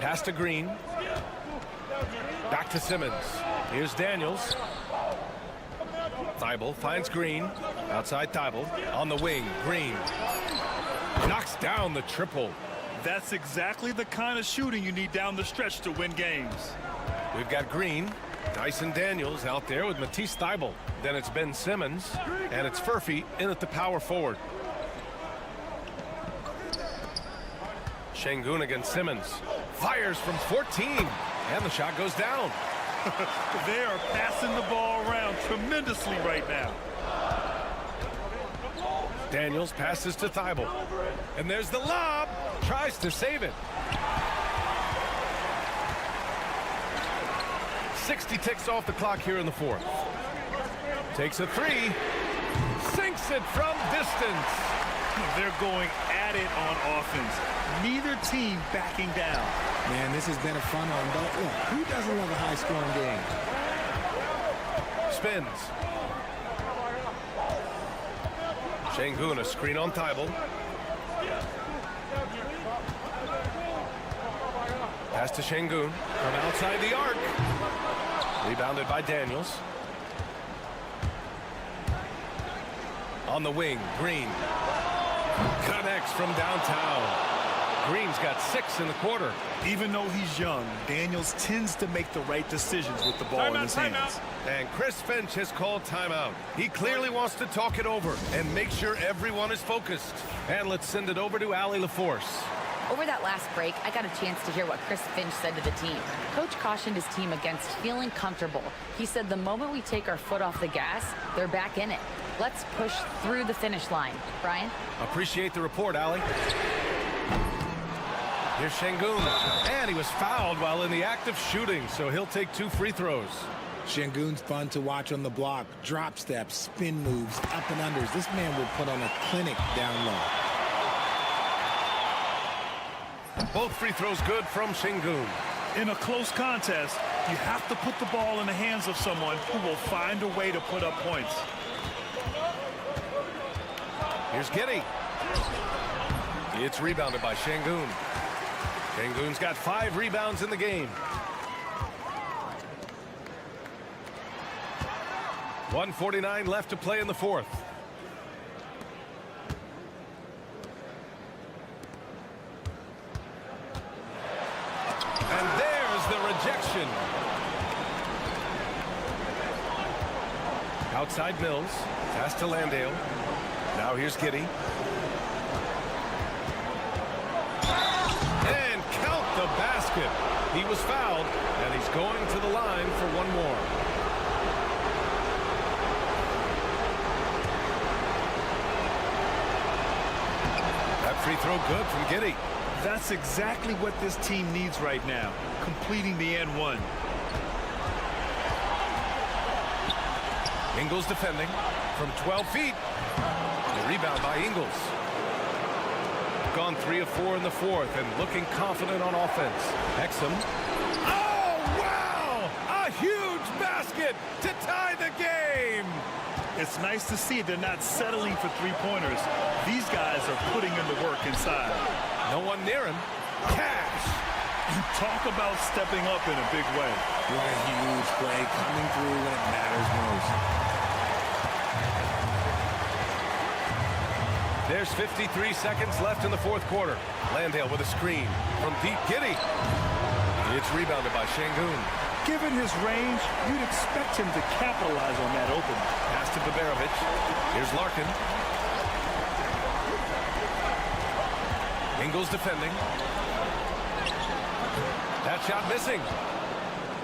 Pass to Green. Back to Simmons. Here's Daniels. Thibault finds Green. Outside Thibault. On the wing, Green. Knocks down the triple. That's exactly the kind of shooting you need down the stretch to win games. We've got Green. Dyson Daniels out there with Matisse Thibault. Then it's Ben Simmons. And it's Furphy in at the power forward. Şengün against Simmons. Fires from 14. And the shot goes down. They are passing the ball around tremendously right now. Daniels passes to Thibault. And there's the lob. Tries to save it. 60 ticks off the clock here in the fourth. Takes a three. Sinks it from distance. They're going at it on offense. Neither team backing down. Man, this has been a fun one, but look, who doesn't love a high-scoring game? Spins. Şengün, a screen on Thibault. Pass to Şengün from outside the arc. Rebounded by Daniels. On the wing, Green. Connects from downtown. Green's got 6 in the quarter. Even though he's young, Daniels tends to make the right decisions with the ball in his hands. And Chris Finch has called timeout. He clearly wants to talk it over and make sure everyone is focused. And let's send it over to Allie LaForce. Over that last break, I got a chance to hear what Chris Finch said to the team. Coach cautioned his team against feeling comfortable. He said the moment we take our foot off the gas, they're back in it. Let's push through the finish line. Brian? Appreciate the report, Allie. Here's Şengün. And he was fouled while in the act of shooting, so he'll take 2 free throws. Şengün's fun to watch on the block. Drop steps, spin moves, up and unders. This man will put on a clinic down low. Both free throws good from Şengün. In a close contest, you have to put the ball in the hands of someone who will find a way to put up points. Here's Giddey. It's rebounded by Şengün. Şengün's got 5 rebounds in the game. 1:49 left to play in the fourth. And there's the rejection. Outside Mills. Pass to Landale. Now here's Giddey. And count the basket. He was fouled, and he's going to the line for one more. That free throw good from Giddey. That's exactly what this team needs right now, completing the and one. Ingles defending from 12 feet. The rebound by Ingles. Gone 3 of 4 in the fourth and looking confident on offense. Exum. Oh, wow! A huge basket to tie the game! It's nice to see they're not settling for three-pointers. These guys are putting in the work inside. No one near him. Cash! Talk about stepping up in a big way. What a huge play, coming through when it matters most. There's 53 seconds left in the fourth quarter. Landale with a screen from deep. Giddey. It's rebounded by Şengün. Given his range, you'd expect him to capitalize on that open. Pass to Baberovic. Here's Larkin. Ingles defending. That shot missing.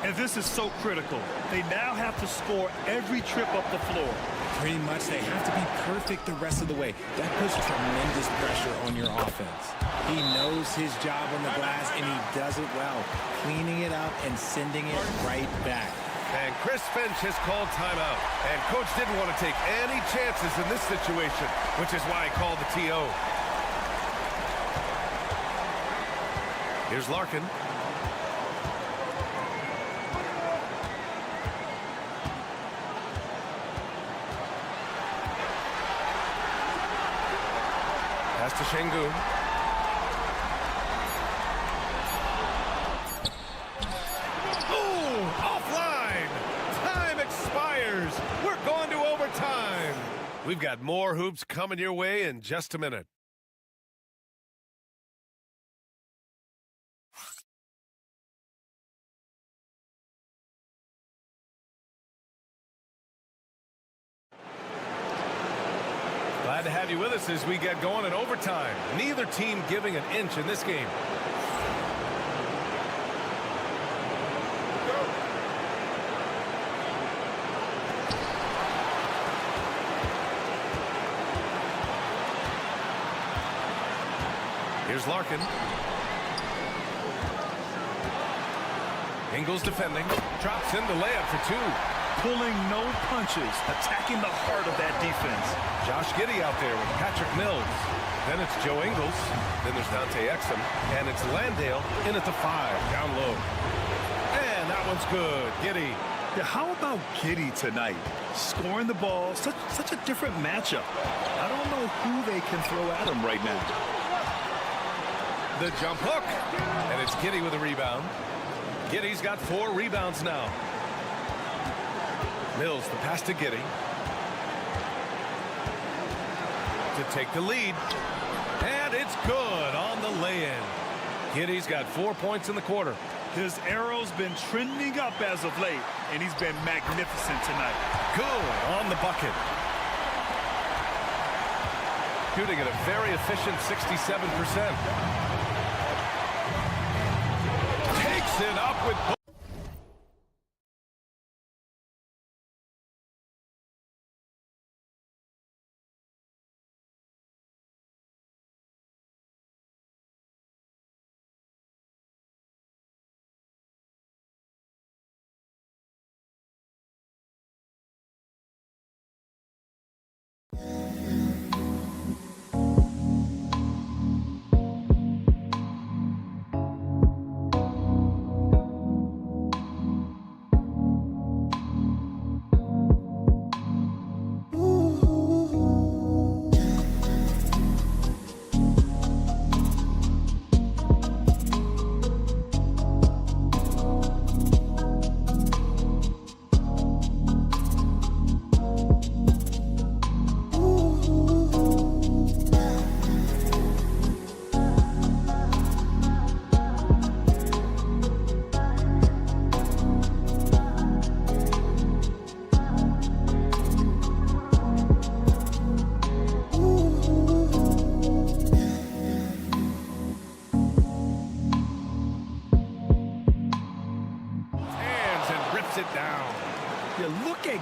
And this is so critical. They now have to score every trip up the floor. Pretty much they have to be perfect the rest of the way. That puts tremendous pressure on your offense. He knows his job on the glass, and he does it well, cleaning it up and sending it right back. And Chris Finch has called timeout. And coach didn't want to take any chances in this situation, which is why he called the TO. Here's Larkin. Pass to Şengün. Oh, offline. Time expires. We're going to overtime. We've got more hoops coming your way in just a minute. Glad to have you with us as we get going in overtime. Neither team giving an inch in this game. Here's Larkin. Ingles defending. Drops in the layup for two. Pulling no punches, attacking the heart of that defense. Josh Giddey out there with Patrick Mills. Then it's Joe Ingles. Then there's Dante Exum. And it's Landale in at the 5, down low. And that one's good. Giddey. Yeah, how about Giddey tonight? Scoring the ball, such a different matchup. I don't know who they can throw at him right now. The jump hook. And it's Giddey with a rebound. Giddey's got 4 rebounds now. Mills, the pass to Giddey. To take the lead. And it's good on the lay-in. Giddey's got 4 points in the quarter. His arrow's been trending up as of late, and he's been magnificent tonight. Good on the bucket. Shooting at a very efficient 67%. Takes it up with...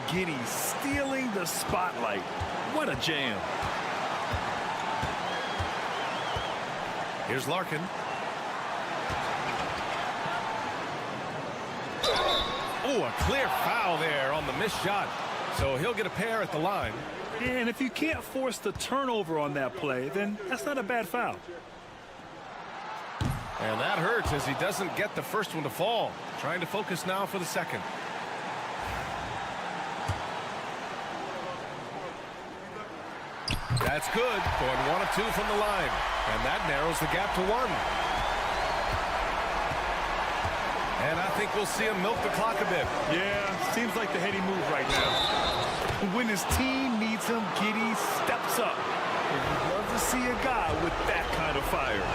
Giddey stealing the spotlight. What a jam. Here's Larkin. Oh, a clear foul there on the missed shot. So he'll get a pair at the line. And if you can't force the turnover on that play, then that's not a bad foul. And that hurts as he doesn't get the first one to fall. Trying to focus now for the second. That's good. Going 1 of 2 from the line. And that narrows the gap to 1. And I think we'll see him milk the clock a bit. Yeah, seems like the heady move right now. When his team needs him, Giddey steps up. And you'd love to see a guy with that kind of fire.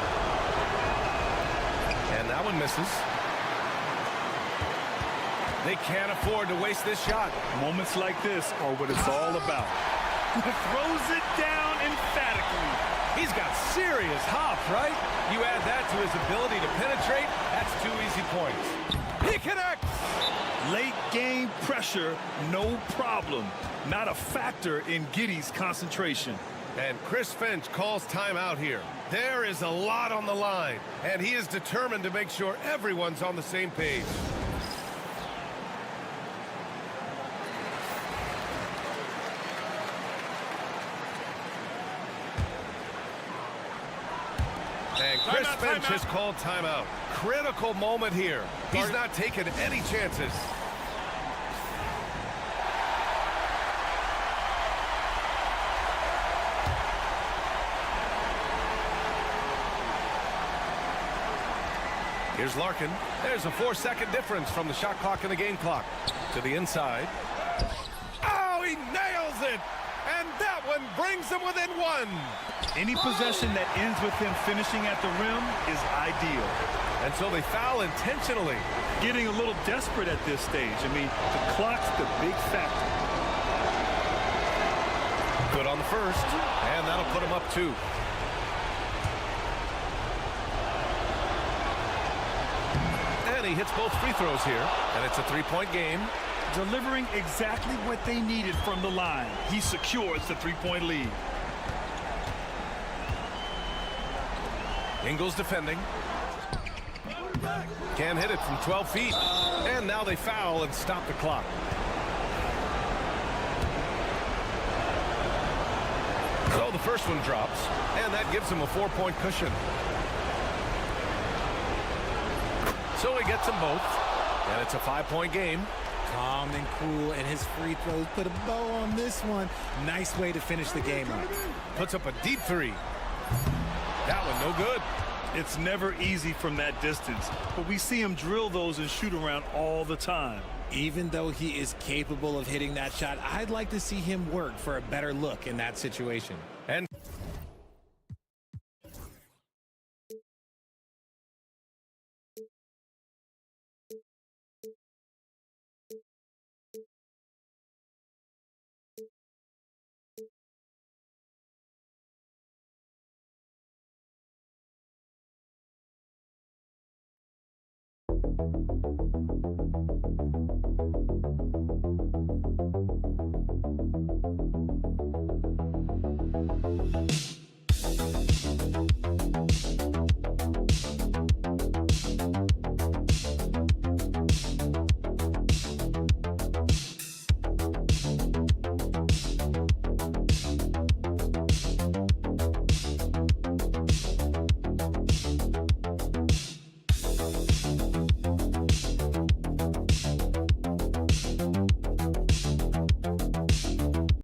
And that one misses. They can't afford to waste this shot. Moments like this are what it's all about. Throws it down emphatically. He's got serious hop, right? You add that to his ability to penetrate, that's 2 easy points. He connects! Late game pressure, no problem. Not a factor in Giddey's concentration. And Chris Finch calls timeout here. There is a lot on the line, and he is determined to make sure everyone's on the same page. And Chris Finch has called timeout. Critical moment here. He's not taking any chances. Here's Larkin. There's a 4-second difference from the shot clock and the game clock. To the inside. Oh, he nails it! And that one brings him within one. Any possession that ends with him finishing at the rim is ideal. And so they foul intentionally. Getting a little desperate at this stage. I mean, the clock's the big factor. Good on the first, and that'll put him up 2. And he hits both free throws here, and it's a 3-point game. Delivering exactly what they needed from the line. He secures the 3-point lead. Ingles defending. Can't hit it from 12 feet. And now they foul and stop the clock. So the first one drops, and that gives him a 4-point cushion. So he gets them both, and it's a 5-point game. Calm and cool, and his free throws put a bow on this one. Nice way to finish the game up. Puts up a deep 3. That one no good. It's never easy from that distance, but we see him drill those and shoot around all the time. Even though he is capable of hitting that shot, I'd like to see him work for a better look in that situation. And